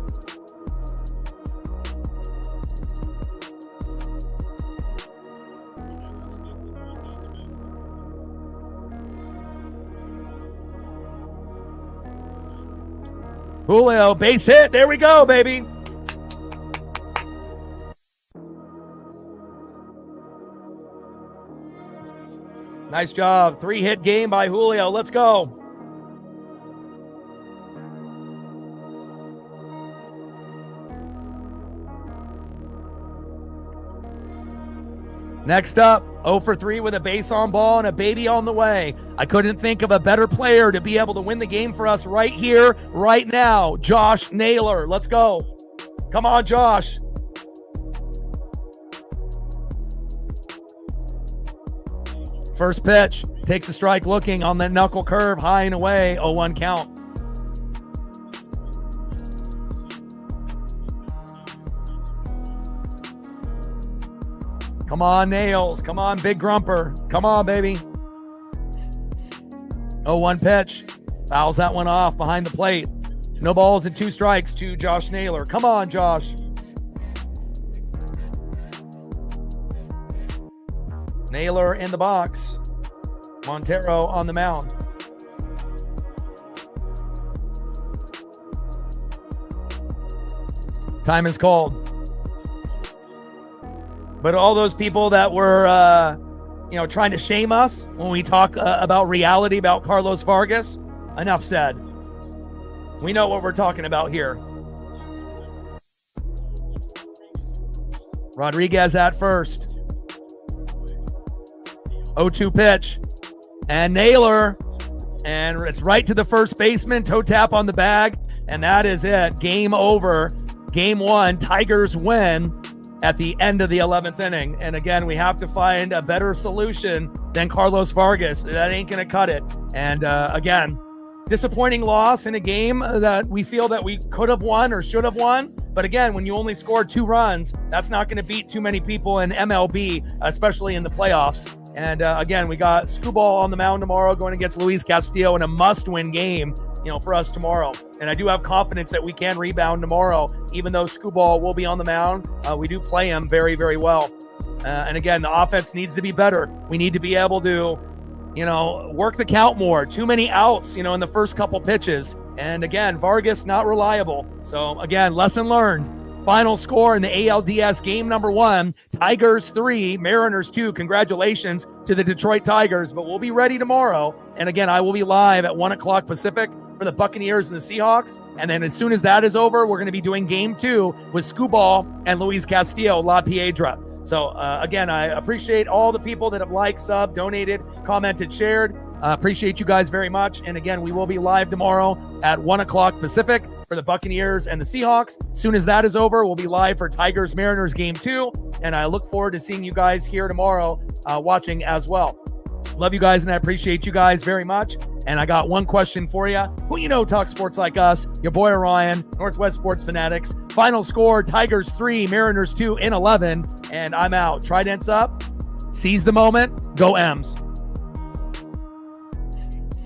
Julio, base hit. There we go, baby. Nice job. 3-hit game by Julio. Let's go. Next up, 0 for 3 with a base on ball and a baby on the way. I couldn't think of a better player to be able to win the game for us right here, right now. Josh Naylor. Let's go. Come on, Josh. First pitch, takes a strike looking on the knuckle curve, high and away, 0-1 count. Come on, Nails. Come on, Big Grumper. Come on, baby. 0-1 pitch. Fouls that one off behind the plate. No balls and 2 strikes to Josh Naylor. Come on, Josh. Naylor in the box. Montero on the mound. Time is cold. But all those people that were, trying to shame us when we talk about reality about Carlos Vargas, enough said. We know what we're talking about here. Rodriguez at first. 0-2 pitch. And Naylor. And it's right to the first baseman. Toe tap on the bag. And that is it. Game over. Game 1. Tigers win at the end of the 11th inning. And again, we have to find a better solution than Carlos Vargas. That ain't going to cut it. And again, disappointing loss in a game that we feel that we could have won or should have won. But again, when you only scored 2 runs, that's not going to beat too many people in MLB, especially in the playoffs. And again, we got Screwball on the mound tomorrow going against Luis Castillo in a must-win game, for us tomorrow. And I do have confidence that we can rebound tomorrow, even though Screwball will be on the mound. We do play him very, very well. And again, the offense needs to be better. We need to be able to, work the count more. Too many outs, in the first couple pitches. And again, Vargas not reliable. So again, lesson learned. Final score in the ALDS game number 1, Tigers 3, Mariners 2. Congratulations to the Detroit Tigers, but we'll be ready tomorrow. And again, I will be live at 1 o'clock Pacific for the Buccaneers and the Seahawks. And then as soon as that is over, we're going to be doing game 2 with Screwball and Luis Castillo, La Piedra. So again, I appreciate all the people that have liked, subbed, donated, commented, shared. Appreciate you guys very much. And again, we will be live tomorrow at 1 o'clock Pacific for the Buccaneers and the Seahawks. As soon as that is over, we'll be live for Tigers Mariners game 2. And I look forward to seeing you guys here tomorrow watching as well. Love you guys, and I appreciate you guys very much. And I got one question for you. Who talks sports like us? Your boy Orion, Northwest Sports Fanatics. Final score, Tigers 3, Mariners 2 in 11. And I'm out. Tridents up. Seize the moment. Go M's.